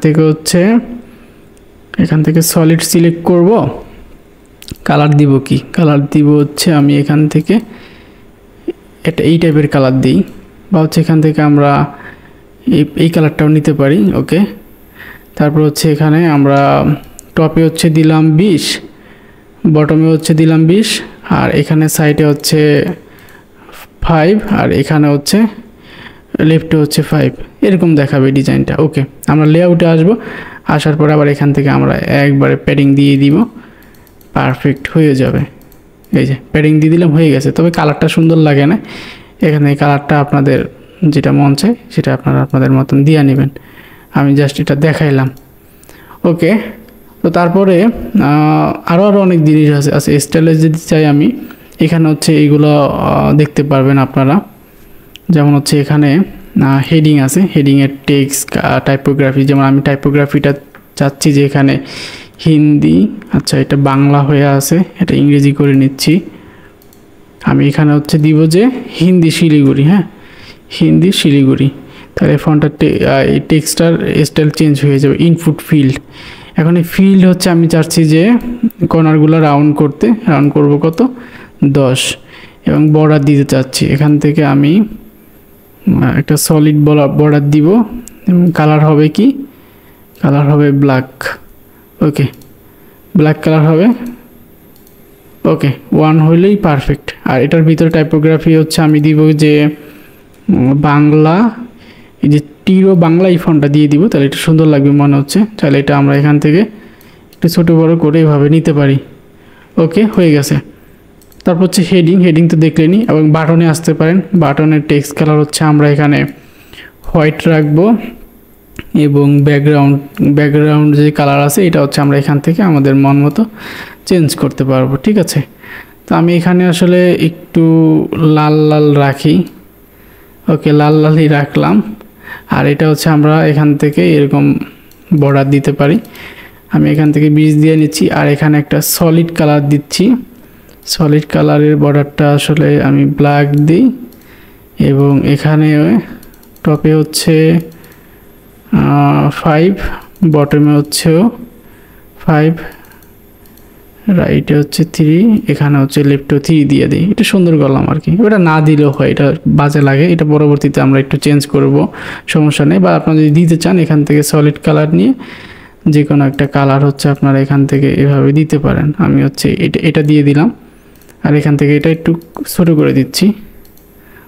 থেকে সলিড সিলেক্ট করব। কালার দিব কি? কালার দিব হচ্ছে আমি এখান থেকে এটা এই টাইপের কালার দিই, বা হচ্ছে এখান থেকে আমরা এই কালারটাও নিতে পারি, ওকে। তারপর হচ্ছে এখানে আমরা টপে হচ্ছে দিলাম 20, বটমে হচ্ছে দিলাম 20, আর এখানে সাইডে হচ্ছে 5, আর এখানে হচ্ছে লেফটে হচ্ছে 5। এরকম দেখাবে ডিজাইনটা, ওকে। আমরা লেআউটে আসবো, আসার পর আবার এখান থেকে আমরা একবারে প্যাডিং দিয়ে দিব, পারফেক্ট হয়ে যাবে। এই যে প্যাডিং দিয়ে দিলাম, হয়ে গেছে। তবে কালারটা সুন্দর লাগে না, এখানে কালারটা আপনাদের যেটা মন চায় সেটা আপনারা আপনাদের মতন দিয়ে নেবেন। আমি জাস্ট এটা দেখাইলাম, ওকে। তো তারপরে আরও অনেক জিনিস আছে স্টাইলে যদি চাই আমি, এখানে হচ্ছে এইগুলো দেখতে পারবেন আপনারা। যেমন হচ্ছে এখানে হেডিং আছে, হেডিংয়ের টেক্সট টাইপোগ্রাফি। যেমন আমি টাইপোগ্রাফিটা চাচ্ছি যে এখানে হিন্দি, আচ্ছা এটা বাংলা হয়ে আছে, এটা ইংরেজি করে নিচ্ছি। আমি এখানে হচ্ছে দিব যে হিন্দি শিলিগুড়ি, হ্যাঁ হিন্দি শিলিগুড়ি। তাহলে ফন্টটা এই টেক্সটার স্টাইল চেঞ্জ হয়ে যাবে। ইনপুট ফিল্ড, এখন এই ফিল্ড হচ্ছে আমি চাচ্ছি যে কর্নারগুলো রাউন্ড করতে, রাউন্ড করব কত 10, এবং বর্ডার দিতে চাচ্ছি। এখান থেকে আমি একটা সলিড বর্ডার দিব, এবং কালার হবে কি? কালার হবে ব্ল্যাক, ওকে, ব্ল্যাক কালার হবে, ওকে। 1 হইলেই পারফেক্ট। আর এটার ভিতরে টাইপোগ্রাফি হচ্ছে আমি দিব যে বাংলা, এই যে টিরো বাংলা এই ফন্টটা দিয়ে দিব, তাহলে এটা সুন্দর লাগবে মনে হচ্ছে। তাহলে এটা আমরা এখান থেকে একটু ছোটো বড়ো করে এভাবে নিতে পারি, ওকে, হয়ে গেছে। তারপর হচ্ছে হেডিং, হেডিং তো দেখলেনি। এবং বাটনে আসতে পারেন, বাটনের টেক্সট কালার হচ্ছে আমরা এখানে হোয়াইট রাখবো, এবং ব্যাকগ্রাউন্ড যে কালার আছে এটা হচ্ছে আমরা এখান থেকে আমাদের মন মতো চেঞ্জ করতে পারবো, ঠিক আছে। তো আমি এখানে আসলে একটু লাল লাল রাখি, ওকে, লাল লালই রাখলাম। আর এটা হচ্ছে আমরা এখান থেকে এরকম বর্ডার দিতে পারি। আমি এখান থেকে 20 দিয়ে নিচ্ছি, আর এখানে একটা সলিড কালার দিচ্ছি। সলিড কালারের বর্ডারটা আসলে আমি ব্ল্যাক দিই, এবং এখানে টপে হচ্ছে 5, বটমে হচ্ছেও 5, রাইটে হচ্ছে 3, এখানে হচ্ছে লেফটে 3 দিয়ে দিই। এটা সুন্দর করলাম আর কি। এটা না দিলেও হয়, এটা বাজে লাগে, এটা পরবর্তীতে আমরা একটু চেঞ্জ করব, সমস্যা নেই। বা আপনারা যদি দিতে চান এখান থেকে সলিড কালার নিয়ে যে কোনো একটা কালার হচ্ছে আপনারা এখান থেকে এভাবে দিতে পারেন। আমি হচ্ছে এটা দিয়ে দিলাম, আর এখান থেকে এটা একটু ছোটো করে দিচ্ছি,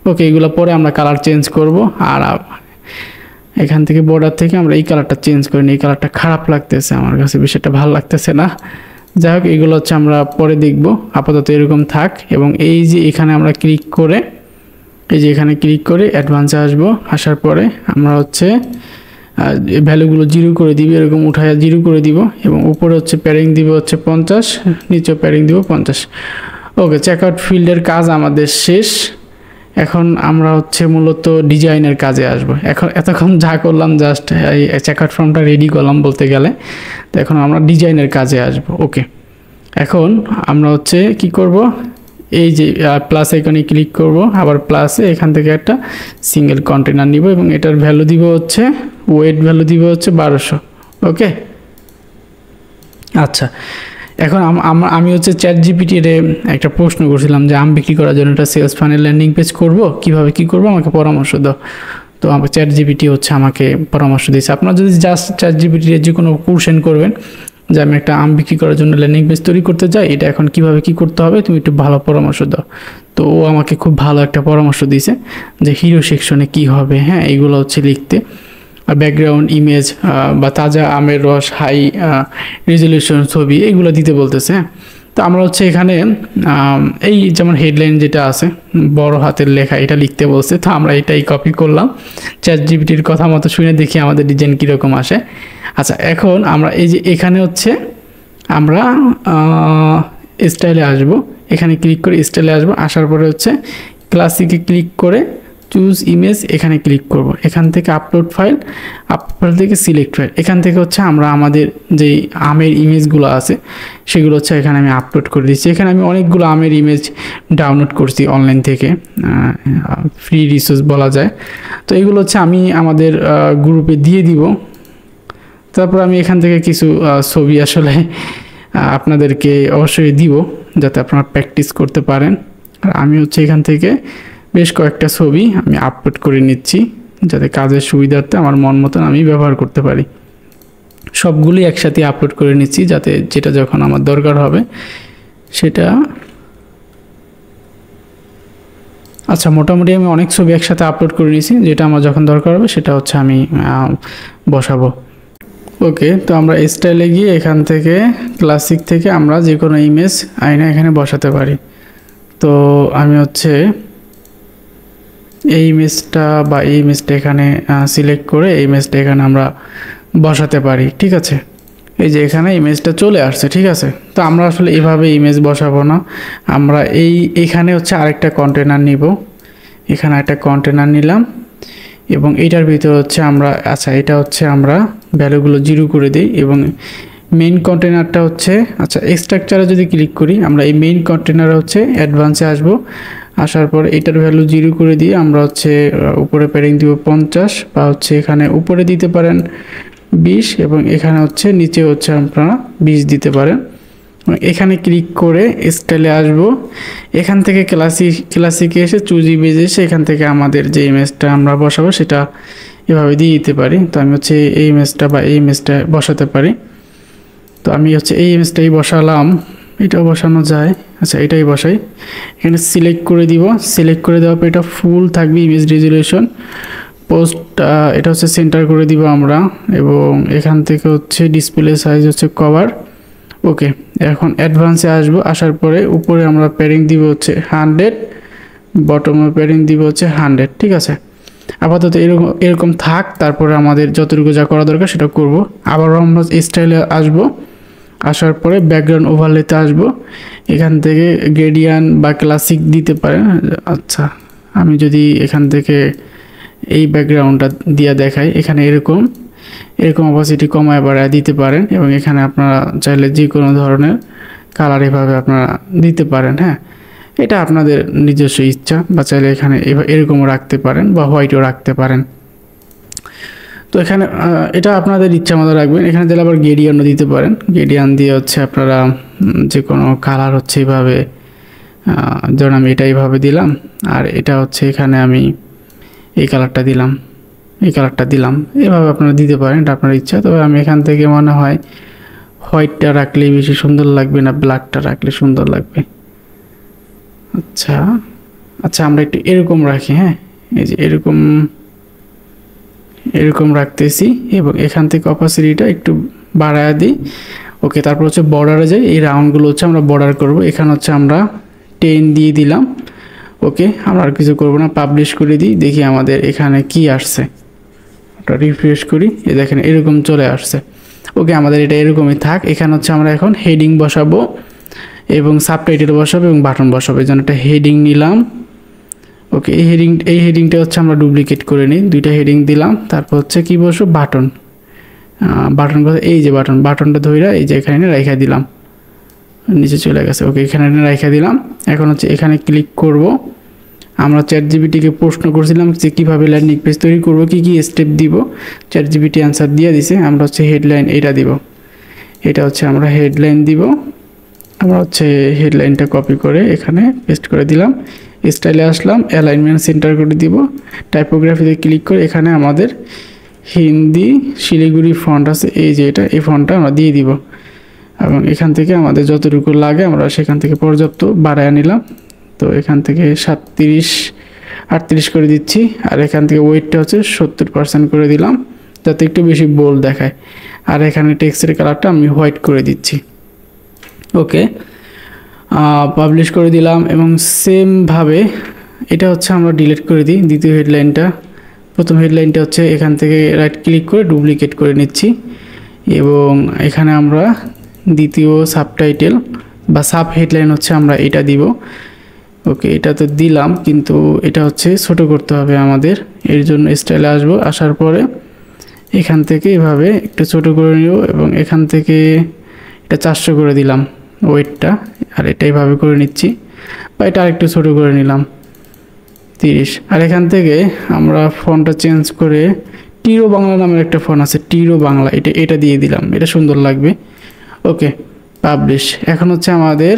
ওকে। এগুলো পরে আমরা কালার চেঞ্জ করব। আর এখান থেকে বর্ডার থেকে আমরা এই কালারটা চেঞ্জ করি না, এই কালারটা খারাপ লাগতেছে আমার কাছে, বিষয়টা ভালো লাগতেছে না। যাই হোক, এগুলো হচ্ছে আমরা পরে দেখব, আপাতত এরকম থাক। এবং এই যে এখানে আমরা ক্লিক করে, এই যে এখানে ক্লিক করে অ্যাডভান্সে আসবো, আসার পরে আমরা হচ্ছে ভ্যালুগুলো 0 করে দিব, এরকম উঠায় 0 করে দিব, এবং উপরে হচ্ছে প্যাডিং দিব হচ্ছে 50, নিচে প্যাডিং দিব 50, ওকে। চেকআউট ফিল্ডের কাজ আমাদের শেষ। এখন আমরা হচ্ছে মূলত ডিজাইনের কাজে আসব। এখন এতক্ষণ যা করলাম জাস্ট এই চেকআউট ফর্মটা রেডি করলাম বলতে গেলে, তো এখন আমরা ডিজাইনের কাজে আসব, ওকে। এখন আমরা হচ্ছে কি করব, এই যে প্লাস আইকনে ক্লিক করব, আবার প্লাসে এখান থেকে একটা সিঙ্গেল কন্টেনার নিব, এবং এটার ভ্যালু দিব হচ্ছে ওয়েট ভ্যালু দিব হচ্ছে 1200, ওকে। আচ্ছা, এখন আমি হচ্ছে চ্যাট জিপিটির একটা প্রশ্ন করছিলাম যে আম বিক্রি করার জন্য একটা সেলস ফানেল ল্যান্ডিং পেজ করব, কিভাবে কি করব, আমাকে পরামর্শ দাও। তো আমার চ্যাট জিপিটি হচ্ছে আমাকে পরামর্শ দিয়েছে। আপনারা যদি জাস্ট চ্যাট জিপিটির যে কোনো কোশ্চেন করবেন যে আমি একটা আম বিক্রি করার জন্য ল্যান্ডিং পেজ তৈরি করতে চাই, এটা এখন কিভাবে কি করতে হবে, তুমি একটু ভালো পরামর্শ দাও। তো ও আমাকে খুব ভালো একটা পরামর্শ দিয়েছে যে হিরো সেকশনে কি হবে, হ্যাঁ এইগুলো হচ্ছে লিখতে, ব্যাকগ্রাউন্ড ইমেজ বা তাজা আমের রস, হাই রেজলিউশন ছবি, এগুলো দিতে বলতেছে। তো আমরা হচ্ছে এখানে এই যেমন হেডলাইন যেটা আছে বড় হাতের লেখা এটা লিখতে বলছে, তো আমরা এটাই কপি করলাম। চ্যাটজিপিটির কথা মতো শুনে দেখি আমাদের ডিজাইন কীরকম আসে। আচ্ছা, এখন আমরা এই যে এখানে হচ্ছে আমরা স্টাইলে আসব, এখানে ক্লিক করে স্টাইলে আসব, আসার পরে হচ্ছে ক্লাসিকে ক্লিক করে চুজ ইমেজ এখানে ক্লিক করব। এখান থেকে আপলোড ফাইল, আপলোড থেকে সিলেক্ট ফাইল, এখান থেকে হচ্ছে আমরা আমাদের যেই আমের ইমেজগুলো আছে সেগুলো হচ্ছে এখানে আমি আপলোড করে দিচ্ছি। এখানে আমি অনেকগুলো আমের ইমেজ ডাউনলোড করছি অনলাইন থেকে, ফ্রি রিসোর্স বলা যায়। তো এগুলো হচ্ছে আমি আমাদের গ্রুপে দিয়ে দিব। তারপর আমি এখান থেকে কিছু ছবি আসলে আপনাদেরকে অবশ্যই দিব যাতে আপনারা প্র্যাকটিস করতে পারেন। আর আমি হচ্ছে এখান থেকে বেশ কয়েকটা ছবি আমি আপলোড করে নিচ্ছি যাতে কাজের সুবিধার্থে আমার মন মতন আমি ব্যবহার করতে পারি। সবগুলি একসাথে আপলোড করে নিচ্ছি যাতে যেটা যখন আমার দরকার হবে সেটা। আচ্ছা, মোটামুটি আমি অনেক ছবি একসাথে আপলোড করে নিয়েছি, যেটা আমার যখন দরকার হবে সেটা হচ্ছে আমি বসাবো। ওকে, তো আমরা স্টাইলে গিয়ে এখান থেকে ক্লাসিক থেকে আমরা যে কোনো ইমেজ আইনা এখানে বসাতে পারি। তো আমি হচ্ছে এই ইমেজটা বা এই ইমেজটা এখানে সিলেক্ট করে এই ইমেজটা এখানে আমরা বসাতে পারি। ঠিক আছে, এই যে এখানে ইমেজটা চলে আসছে। ঠিক আছে, তো আমরা আসলে এভাবে ইমেজ বসাবো না, আমরা এখানে হচ্ছে আরেকটা কন্টেনার নিব। এখানে একটা কন্টেনার নিলাম এবং এইটার ভিতরে হচ্ছে আমরা, আচ্ছা এটা হচ্ছে আমরা ভ্যালুগুলো 0 করে দিই এবং মেইন কন্টেনারটা হচ্ছে, আচ্ছা স্ট্রাকচারে যদি ক্লিক করি আমরা এই মেইন কন্টেনারে হচ্ছে অ্যাডভান্সে আসব। আসার পর এটার ভ্যালু 0 করে দিয়ে আমরা হচ্ছে উপরে প্যাডিং দিব 50 বা হচ্ছে এখানে উপরে দিতে পারেন 20 এবং এখানে হচ্ছে নিচে হচ্ছে আপনারা 20 দিতে পারেন। এখানে ক্লিক করে স্টাইলে আসব, এখান থেকে ক্লাসিকে এসে চুজ ইমেজ এসে এখান থেকে আমাদের যে ইমেজটা আমরা বসাবো সেটা এভাবে দিয়ে দিতে পারি। তো আমি হচ্ছে এই ইমেজটা বা এই ইমেজটা বসাতে পারি। তো আমি হচ্ছে এই ইমেজটাই বসালাম, এটাও বসানো যায়। আচ্ছা, এটাই বসাই, এখানে সিলেক্ট করে দিব। সিলেক্ট করে দেওয়ার পর এটা ফুল থাকবে ইমেজ রেজুলেশন, পোস্ট এটা হচ্ছে সেন্টার করে দিব আমরা এবং এখান থেকে হচ্ছে ডিসপ্লে সাইজ হচ্ছে কভার। ওকে, এখন অ্যাডভান্সে আসবো, আসার পরে উপরে আমরা প্যাডিং দিব হচ্ছে 100, বটমে প্যাডিং দিব হচ্ছে 100। ঠিক আছে, আপাতত এরকম থাক, তারপরে আমাদের যতটুকু যা করা দরকার সেটা করব। আবার আমরা স্টাইলে আসব, আসার পরে ব্যাকগ্রাউন্ড ওভারলেতে আসব, এখান থেকে গ্রেডিয়ান্ট বা ক্লাসিক দিতে পারেন। আচ্ছা, আমি যদি এখান থেকে এই ব্যাকগ্রাউন্ডটা দিয়ে দেখাই, এখানে এরকম অপাসিটি কমায় বাড়ায় দিতে পারেন এবং এখানে আপনারা চাইলে যে কোনো ধরনের কালার এভাবে আপনারা দিতে পারেন। হ্যাঁ, এটা আপনাদের নিজস্ব ইচ্ছা, বা চাইলে এখানে এরকমও রাখতে পারেন বা হোয়াইটও রাখতে পারেন। তো এখানে এটা আপনাদের ইচ্ছা মতো রাখবেন। এখানে দিলে আবার গ্রেডিয়ান্টও দিতে পারেন, গ্রেডিয়ান্ট দিয়ে হচ্ছে আপনারা যে কোনো কালার হচ্ছে এইভাবে, ধরুন আমি এটা এইভাবে দিলাম আর এটা হচ্ছে এখানে আমি এই কালারটা দিলাম, এই কালারটা দিলাম, এভাবে আপনারা দিতে পারেন, এটা আপনার ইচ্ছা। তবে আমি এখান থেকে মনে হয় হোয়াইটটা রাখলেই বেশি সুন্দর লাগবে না ব্ল্যাকটা রাখলে সুন্দর লাগবে। আচ্ছা আমরা একটু এরকম রাখি। হ্যাঁ, এই যে এরকম রাখতেছি এবং এখান থেকে অপাসিটিটা একটু বাড়ায় দিই। ওকে, তারপর হচ্ছে বর্ডারে যাই, এই রাউন্ডগুলো হচ্ছে আমরা বর্ডার করব। এখানে হচ্ছে আমরা 10 দিয়ে দিলাম। ওকে, আমরা আর কিছু করবো না, পাবলিশ করে দিই, দেখি আমাদের এখানে কি আসছে। ওটা রিফ্রেশ করি, এই দেখেন এরকম চলে আসছে। ওকে, আমাদের এটা এরকমই থাক। এখানে হচ্ছে আমরা এখন হেডিং বসাবো এবং সাবটাইটেল বসাবো এবং বাটন বসাবো। এই জন্য একটা হেডিং নিলাম। ওকে, এই হেডিংটা হচ্ছে আমরা ডুপ্লিকেট করে নিই, 2টা হেডিং দিলাম। তারপর হচ্ছে কি বসবো, বাটন এই যে বাটনটা ধরে এই যে এখানে রাইখা দিলাম, নিচে চলে গেছে। ওকে, এখানে রাইখা দিলাম। এখন হচ্ছে এখানে ক্লিক করব। আমরা চ্যাটজিপিটিকে প্রশ্ন করছিলাম যে কীভাবে ল্যান্ডিং পেজ তৈরি করব, কি স্টেপ দিব, চ্যাটজিপিটি অ্যান্সার দিয়ে দিছে। আমরা হচ্ছে হেডলাইন এটা দিব, এটা হচ্ছে আমরা হেডলাইন দিব। আমরা হচ্ছে হেডলাইনটা কপি করে এখানে পেস্ট করে দিলাম। স্টাইলে আসলাম, অ্যালাইনমেন্ট সেন্টার করে দিব, টাইপোগ্রাফিতে ক্লিক করে এখানে আমাদের হিন্দি শিলিগুড়ি ফন্ট আছে, এই যে এই ফন্টটা আমরা দিয়ে দিব এবং এখান থেকে আমাদের যতটুকু লাগে আমরা সেখান থেকে পর্যাপ্ত বাড়ায় নিলাম। তো এখান থেকে 37-38 করে দিচ্ছি আর এখান থেকে ওয়েটটা হচ্ছে 70% করে দিলাম যাতে একটু বেশি বোল্ড দেখায়। আর এখানে টেক্সটের কালারটা আমি হোয়াইট করে দিচ্ছি। ওকে, পাবলিশ করে দিলাম এবং সেমভাবে এটা হচ্ছে আমরা ডিলিট করে দিই। দ্বিতীয় হেডলাইনটা, প্রথম হেডলাইনটা হচ্ছে এখান থেকে রাইট ক্লিক করে ডুপ্লিকেট করে নিচ্ছি এবং এখানে আমরা দ্বিতীয় সাবটাইটেল বা সাব হেডলাইন হচ্ছে আমরা এটা দিব। ওকে, এটা তো দিলাম, কিন্তু এটা হচ্ছে ছোট করতে হবে আমাদের। এর জন্য স্টাইলে আসবো, আসার পরে এখান থেকে এভাবে একটু ছোট করে নিব এবং এখান থেকে এটা 400 করে দিলাম ওয়েটটা, আর এটা এইভাবে করে নিচ্ছি, বা এটা আরেকটু ছোট করে নিলাম 30। আর এখান থেকে আমরা ফন্টটা চেঞ্জ করে টিরো বাংলা নামের একটা ফন্ট আছে, টিরো বাংলা, এটা দিয়ে দিলাম, এটা সুন্দর লাগবে। ওকে, পাবলিশ। এখন হচ্ছে আমাদের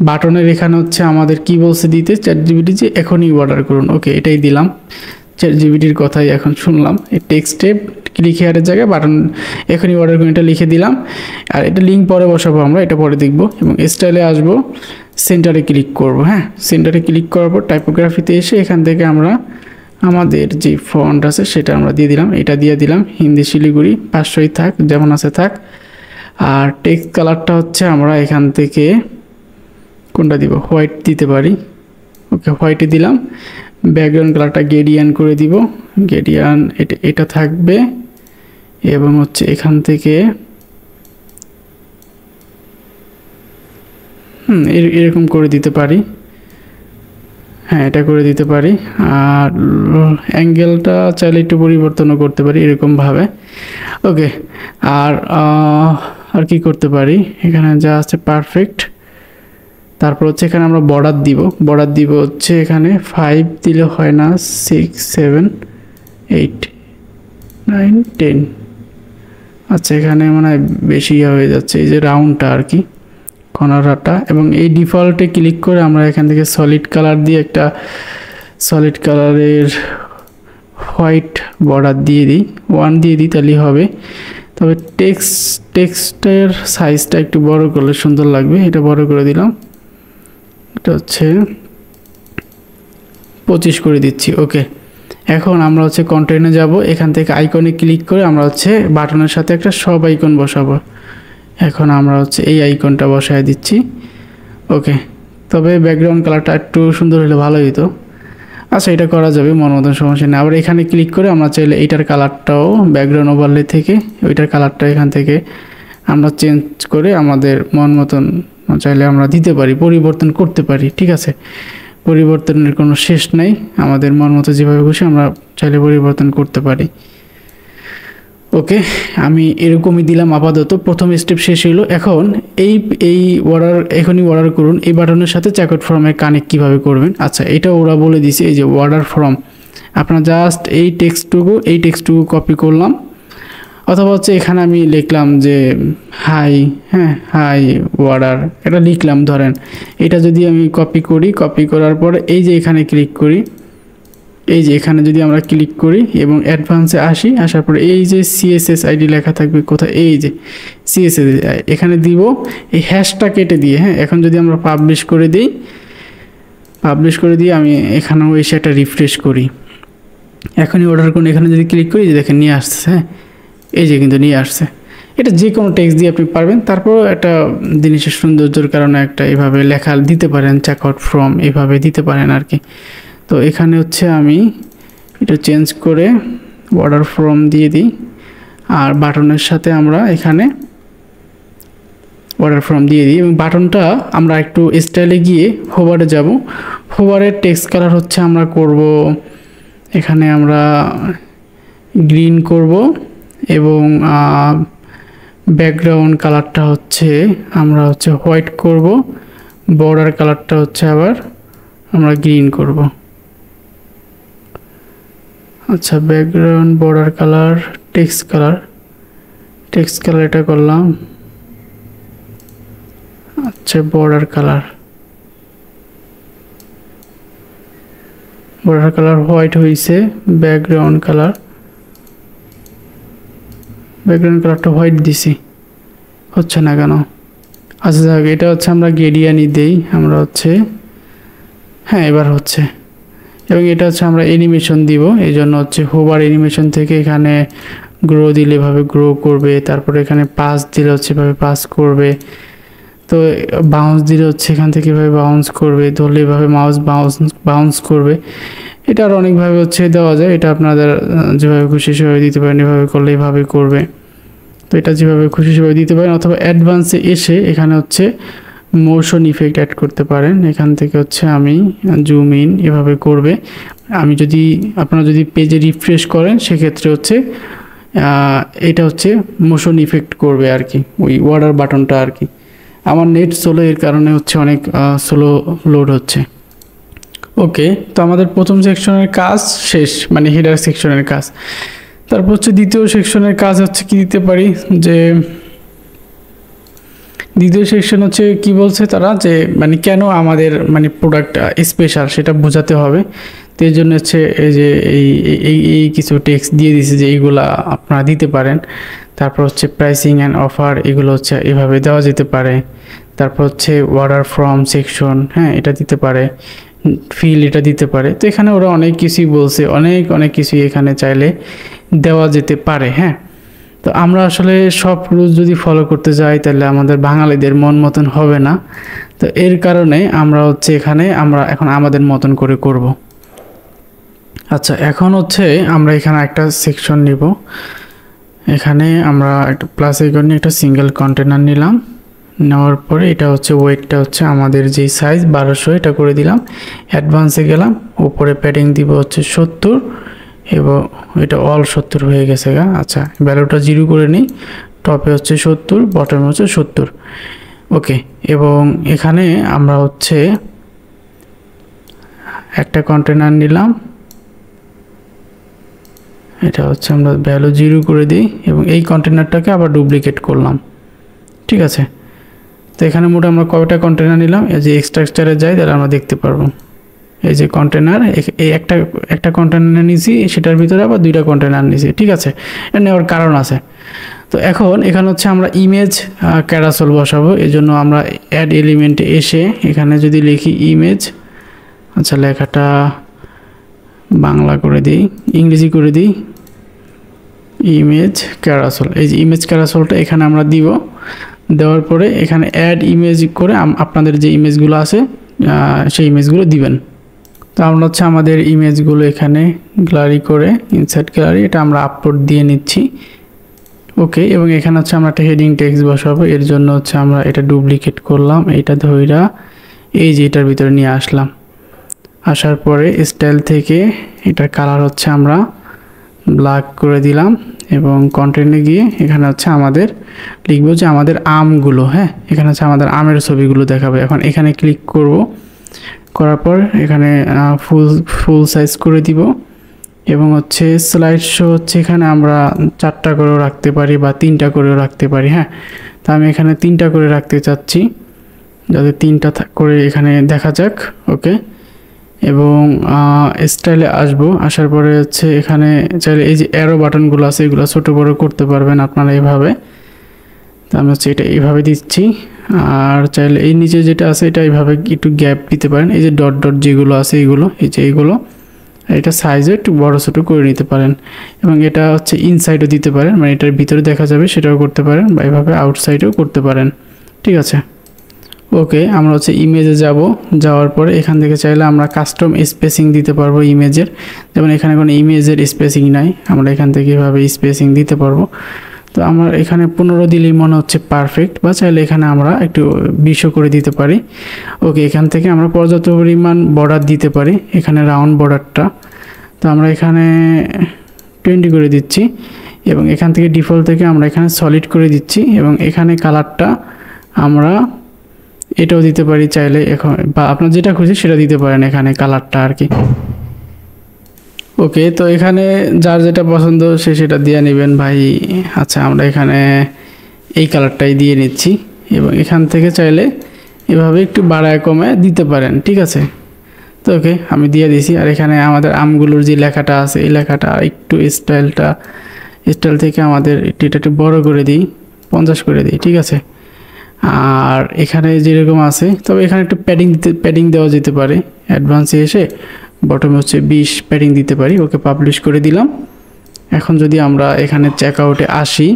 বাটনের এখানে হচ্ছে আমাদের কি বলছে দিতে, ChatGPT যে এখনই অর্ডার করুন। ওকে, এটাই দিলাম, ChatGPTর কথাই এখন শুনলাম। এই টেক্সটে ক্লিক হেয়ারের জায়গায় বাটন এখনই অর্ডার করুন এটা লিখে দিলাম। আর এটা লিঙ্ক পরে বসাবো আমরা, এটা পরে দেখব। এবং স্টাইলে আসবো, সেন্টারে ক্লিক করব। হ্যাঁ, সেন্টারে ক্লিক করার পর টাইপোগ্রাফিতে এসে এখান থেকে আমরা আমাদের যে ফন্ট আছে সেটা আমরা দিয়ে দিলাম, এটা দিয়ে দিলাম হিন্দি শিলিগুড়ি, 500ই থাক, যেমন আছে থাক। আর টেক্সট কালারটা হচ্ছে আমরা এখান থেকে কোনটা দিব, হোয়াইট দিতে পারি। ওকে, হোয়াইটে দিলাম। ব্যাকগ্রাউন্ড কালারটা গ্রেডিয়ান করে দিব, গ্রেডিয়ান এটা থাকবে। এবং হচ্ছে এখান থেকে এরকম করে দিতে পারি। হ্যাঁ, এটা করে দিতে পারি। আর অ্যাঙ্গেলটা চাইলে একটু পরিবর্তনও করতে পারি এরকমভাবে। ওকে, আর কি করতে পারি, এখানে যা আছে পারফেক্ট। তারপর হচ্ছে এখানে আমরা বর্ডার দিব হচ্ছে এখানে 5 দিলে হয় না, 6, 7, 8, 9, 10। আচ্ছা, এখানে মানে বেশি হয়ে যাচ্ছে, এই যে রাউন্ডটা আর কি, কর্নারটা। এবং এই ডিফল্টে ক্লিক করে আমরা এখান থেকে সলিড কালার দিয়ে একটা সলিড কালারের হোয়াইট বর্ডার দিয়ে দিই, 1 দিয়ে দিই, তাহলেই হবে। তবে টেক্সটের সাইজটা একটু বড় করলে সুন্দর লাগবে, এটা বড় করে দিলাম, এটা হচ্ছে 25 করে দিচ্ছি। ওকে, এখন আমরা হচ্ছে কন্টেন্টে যাব, এখান থেকে আইকনে ক্লিক করে আমরা হচ্ছে বাটনের সাথে একটা সব আইকন বসাবো। এখন আমরা হচ্ছে এই আইকনটা বসায় দিচ্ছি। ওকে, তবে ব্যাকগ্রাউন্ড কালারটা একটু সুন্দর হলে ভালো হতো। আচ্ছা, এটা করা যাবে, মন মতন, সমস্যা নেই। আবার এখানে ক্লিক করে আমরা চাইলে এইটার কালারটাও ব্যাকগ্রাউন্ড ওভারলে থেকে ওইটার কালারটা এখান থেকে আমরা চেঞ্জ করে আমাদের মন মতন চাইলে আমরা দিতে পারি, পরিবর্তন করতে পারি। ঠিক আছে, পরিবর্তনের কোনো শেষ নাই, আমাদের মন মতো যেভাবে খুশি আমরা চাইলে পরিবর্তন করতে পারি। ওকে, আমি এরকমই দিলাম আপাতত। প্রথম স্টেপ শেষ হলো। এখন এই এখনই অর্ডার করুন এই বাটনের সাথে চেকআউট ফর্মে কানেক্ট কীভাবে করবেন। আচ্ছা, এটা ওরা বলে দিছে, এই যে অর্ডার ফর্ম, আপনার জাস্ট এই টেক্সটটুকু কপি করলাম, অথবা হচ্ছে এখানে আমি লিখলাম যে হাই অর্ডার, এটা লিখলাম। ধরেন এটা যদি আমি কপি করার পরে এই যে এখানে ক্লিক করি, এই যে এখানে যদি আমরা ক্লিক করি এবং অ্যাডভান্সে আসার পরে এই যে CSS আইডি লেখা থাকবে কোথায়, এই যে CSS এখানে দিব, এই হ্যাশটা কেটে দিয়ে। হ্যাঁ, এখন যদি আমরা পাবলিশ করে দিই, আমি এখানেও এসে একটা রিফ্রেশ করি, এখনই অর্ডার করুন, এখানে যদি ক্লিক করি, দেখেন নিয়ে আসছে। হ্যাঁ, এই যে কিন্তু নিয়ে আসছে। এটা যে কোনো টেক্সট দিয়ে আপনি পারবেন। তারপর একটা জিনিসের সৌন্দর্যের কারণে একটা এভাবে লেখা দিতে পারেন, চেকআউট ফর্ম এভাবে দিতে পারেন আর কি। তো এখানে হচ্ছে আমি এটা চেঞ্জ করে অর্ডার ফর্ম দিয়ে দিই, আর বাটনের সাথে আমরা এখানে অর্ডার ফর্ম দিয়ে দিই। এবং বাটনটা আমরা একটু স্টাইলে গিয়ে হোভারে যাব। হোভারের টেক্সট কালার হচ্ছে আমরা করব, এখানে আমরা গ্রিন করব এবং ব্যাকগ্রাউন্ড কালারটা হচ্ছে আমরা হচ্ছে হোয়াইট করব, বর্ডার কালারটা হচ্ছে আবার আমরা গ্রিন করব। আচ্ছা, background, border colour, text colour এটা করলাম। আচ্ছা, বর্ডার কালার হোয়াইট হয়েছে, ব্যাকগ্রাউন্ড কালারটা হোয়াইট দিছি, হচ্ছে না কেন? আচ্ছা যাক, এটা হচ্ছে আমরা গ্রেডিয়ানই দেই, আমরা হচ্ছে হ্যাঁ এবার হচ্ছে। এবং এটা হচ্ছে আমরা অ্যানিমেশন দিব, এই জন্য হচ্ছে হোভার অ্যানিমেশন থেকে এখানে গ্রো দিলে এভাবে গ্রো করবে, তারপরে এখানে পাস দিলে হচ্ছে এভাবে পাস করবে। তো বাউন্স দিলে হচ্ছে এখান থেকে এভাবে বাউন্স করবে, ধরলে এভাবে মাউস বাউন্স করবে। এটা আর অনেকভাবে হচ্ছে দেওয়া যায়, এটা আপনাদের যেভাবে খুশি সেভাবে দিতে পারেন, এভাবে করলে এভাবে করবে। তো এটা যেভাবে খুশি সেভাবে দিতে পারেন, অথবা অ্যাডভান্সে এসে এখানে হচ্ছে মোশন ইফেক্ট অ্যাড করতে পারেন। এখান থেকে হচ্ছে আমি জুম ইন এভাবে করবে। আমি যদি আপনারা যদি পেজে রিফ্রেশ করেন সেক্ষেত্রে হচ্ছে এটা হচ্ছে মোশন ইফেক্ট করবে আর কি, ওই অর্ডার বাটনটা আর কি। আমার নেট স্লো, এর কারণে হচ্ছে অনেক স্লো লোড হচ্ছে। ওকে, তো আমাদের প্রথম সেকশনের কাজ শেষ, মানে হেডার সেকশনের কাজ। তারপর হচ্ছে দ্বিতীয় সেকশনের কাজ হচ্ছে কি দিতে পারি, যে দ্বিতীয় সেকশন হচ্ছে কি বলছে তারা, যে মানে কেন আমাদের মানে প্রোডাক্ট স্পেশাল সেটা বোঝাতে হবে। তো এই জন্য হচ্ছে এই যে এই কিছু টেক্সট দিয়ে দিছে যে এইগুলা আপনারা দিতে পারেন। তারপর হচ্ছে প্রাইসিং অ্যান্ড অফার, এগুলো হচ্ছে এভাবে দেওয়া যেতে পারে। তারপর হচ্ছে অর্ডার ফ্রম সেকশন, হ্যাঁ এটা দিতে পারে। ফিল এটা দিতে পারে। তো এখানে ওরা অনেক কিছুই বলছে, অনেক কিছুই এখানে চাইলে দেওয়া যেতে পারে। হ্যাঁ, তো আমরা আসলে সব রুলস যদি ফলো করতে যাই তাহলে আমাদের বাঙালিদের মন মতন হবে না। তো এর কারণে আমরা হচ্ছে এখানে আমরা এখন আমাদের মতন করে করব। আচ্ছা, এখন হচ্ছে আমরা এখানে একটা সেকশন নিব। এখানে আমরা একটা প্লাস আইকন নিয়ে একটা সিঙ্গেল কন্টেনার নিলাম। নেওয়ার পরে এটা হচ্ছে ওয়েটটা হচ্ছে আমাদের যেই সাইজ 1200 এটা করে দিলাম। অ্যাডভান্সে গেলাম, উপরে প্যাডিং দিব হচ্ছে 70 এবং এটা অল 70 হয়ে গেছে গা। আচ্ছা, ভ্যালুটা 0 করে নিই। টপে হচ্ছে 70, বটমে হচ্ছে 70। ওকে, এবং এখানে আমরা হচ্ছে একটা কন্টেনার নিলাম, এটা হচ্ছে আমরা ভ্যালু 0 করে দিই এবং এই কন্টেনারটাকে আবার ডুপ্লিকেট করলাম। ঠিক আছে, তো এখানে মোট আমরা কয়টা কন্টেনার নিলাম, এই যে এক্সট্রাকচারে যাই তাহলে আমরা দেখতে পারবো। এই যে কন্টেনার, এই একটা কন্টেনার নিয়েছি, সেটার ভিতরে আবার 2টা কন্টেনার নিয়েছি। ঠিক আছে, এটা নেওয়ার কারণ আছে। তো এখন এখানে হচ্ছে আমরা ইমেজ ক্যারাসল বসাবো। এই জন্য আমরা অ্যাড এলিমেন্টে এসে এখানে যদি লিখি ইমেজ, আচ্ছা লেখাটা বাংলা করে দিই, ইংরেজি করে দিই, ইমেজ ক্যারাসল। এই যে ইমেজ ক্যারাসলটা এখানে আমরা দিব। দেওয়ার পরে এখানে অ্যাড ইমেজ করে আপনাদের যে ইমেজগুলো আছে সেই ইমেজগুলো দিবেন। তো আমরা হচ্ছে আমাদের ইমেজগুলো এখানে গ্যালারি করে ইনসার্ট গ্যালারি, এটা আমরা আপলোড দিয়ে নিচ্ছি। ওকে, এবং এখানে হচ্ছে আমরা একটা হেডিং টেক্সট বসাবো। এর জন্য হচ্ছে আমরা এটা ডুপ্লিকেট করলাম, এটা ধইরা এই যে এটার ভিতরে নিয়ে আসলাম। আসার পরে স্টাইল থেকে এটার কালার হচ্ছে আমরা ব্ল্যাক করে দিলাম এবং কন্টেন্টে গিয়ে এখানে হচ্ছে আমাদের লিখবো যে আমাদের আমগুলো, হ্যাঁ এখানে হচ্ছে আমাদের আমের ছবিগুলো দেখাবে। এখন এখানে ক্লিক করব, করার পর এখানে ফুল সাইজ করে দিব এবং হচ্ছে স্লাইড শো হচ্ছে এখানে আমরা 4টা করেও রাখতে পারি বা 3টা করেও রাখতে পারি। হ্যাঁ, তো আমি এখানে 3টা করে রাখতে চাচ্ছি, যাতে 3টা করে এখানে দেখা যাক। ওকে, এবং স্টাইলে আসবো। আসার পরে হচ্ছে এখানে চাইলে এই যে অ্যারো বাটনগুলো আছে এগুলো ছোটো বড়ো করতে পারবেন আপনারা এইভাবে। তো আমি হচ্ছে এটা এইভাবে দিচ্ছি। আর চাইলে এই নিচে যেটা আছে এটা এইভাবে একটু গ্যাপ দিতে পারেন। এই যে ডট ডট যেগুলো আছে এইগুলো, এই যে এইগুলো, এটা সাইজে একটু বড়ো ছোটো করে নিতে পারেন। এবং এটা হচ্ছে ইনসাইডও দিতে পারেন, মানে এটার ভিতরে দেখা যাবে সেটাও করতে পারেন, বা এইভাবে আউটসাইডেও করতে পারেন। ঠিক আছে, ওকে, আমরা হচ্ছে ইমেজে যাব। যাওয়ার পরে এখান থেকে চাইলে আমরা কাস্টম স্পেসিং দিতে পারবো ইমেজের। যেমন এখানে কোনো ইমেজের স্পেসিং নাই, আমরা এখান থেকে এভাবে স্পেসিং দিতে পারবো। তো আমরা এখানে 15 দিলেই মনে হচ্ছে পারফেক্ট, বা চাইলে এখানে আমরা একটু 20 করে দিতে পারি। ওকে, এখান থেকে আমরা পর্যাপ্ত পরিমাণ বর্ডার দিতে পারি, এখানে রাউন্ড বর্ডারটা। তো আমরা এখানে 20 করে দিচ্ছি এবং এখান থেকে ডিফল্ট থেকে আমরা এখানে সলিড করে দিচ্ছি এবং এখানে কালারটা আমরা এটাও দিতে পারি চাইলে, এখন বা আপনার যেটা খুশি সেটা দিতে পারেন এখানে কালারটা আর কি। ওকে, তো এখানে যার যেটা পছন্দ সে সেটা দিয়ে নেবেন ভাই। আচ্ছা, আমরা এখানে এই কালারটাই দিয়ে নিচ্ছি এবং এখান থেকে চাইলে এভাবে একটু বাড়ায় কমায় দিতে পারেন। ঠিক আছে, তো ওকে আমি দিয়ে দিছি। আর এখানে আমাদের আমগুলোর যে লেখাটা আছে এই লেখাটা একটু স্টাইল থেকে আমাদের এটা একটু বড় করে দিই, 50 করে দিই। ঠিক আছে, আর এখানে যেরকম আছে, তবে এখানে একটু প্যাডিং দেওয়া যেতে পারে। অ্যাডভান্সে এসে বটমে হচ্ছে 20 প্যাডিং দিতে পারি। ওকে, পাবলিশ করে দিলাম। এখন যদি আমরা এখানে চেক আউটে আসি,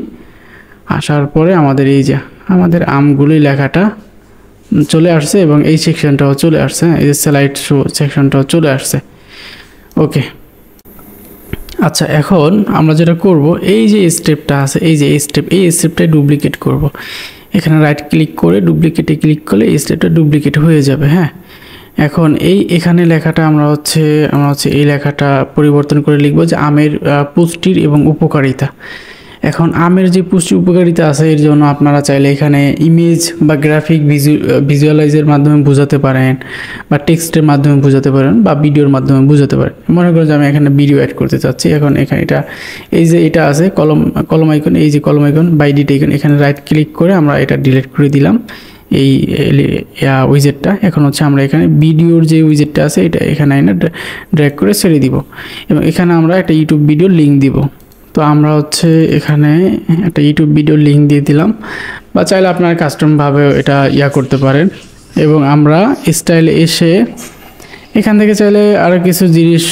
আসার পরে আমাদের এই যে আমাদের আমগুলি লেখাটা চলে আসছে এবং এই সেকশনটাও চলে আসছে, এই যে স্লাইড শো সেকশনটাও চলে আসছে। ওকে, আচ্ছা এখন আমরা যেটা করব, এই যে স্টেপটা আছে, এই যে এই স্টেপটাই ডুপ্লিকেট করব। এখানে রাইট ক্লিক করে ডুপ্লিকেটে ক্লিক করলে এই স্টেপটা ডুপ্লিকেট হয়ে যাবে। হ্যাঁ, এখন এখানে লেখাটা আমরা হচ্ছে এই লেখাটা পরিবর্তন করে লিখব যে আমের পুষ্টির এবং উপকারিতা। এখন আমের যে পুষ্টি উপকারিতা আছে এর জন্য আপনারা চাইলে এখানে ইমেজ বা গ্রাফিক ভিজুয়ালাইজের মাধ্যমে বোঝাতে পারেন, বা টেক্সটের মাধ্যমে বোঝাতে পারেন, বা ভিডিওর মাধ্যমে বোঝাতে পারেন। মনে করুন যে আমি এখানে ভিডিও অ্যাড করতে চাচ্ছি। এখন এখানে এই যে এটা আছে কলম আইকন, এই যে কলম আইকন বা এডিট আইকন, এখানে রাইট ক্লিক করে আমরা এটা ডিলিট করে দিলাম এই উইজেটটা। এখন হচ্ছে আমরা এখানে ভিডিওর যে উইজেটটা আছে এটা এখানে এনে ড্র্যাগ করে ছেড়ে দিব, এবং এখানে আমরা একটা ইউটিউব ভিডিও লিঙ্ক দিব। তো আমরা হচ্ছে এখানে একটা ইউটিউব ভিডিও লিঙ্ক দিয়ে দিলাম, বা চাইলে আপনার কাস্টমভাবে এটা করতে পারেন। এবং আমরা স্টাইলে এসে এখান থেকে চাইলে আরও কিছু জিনিস,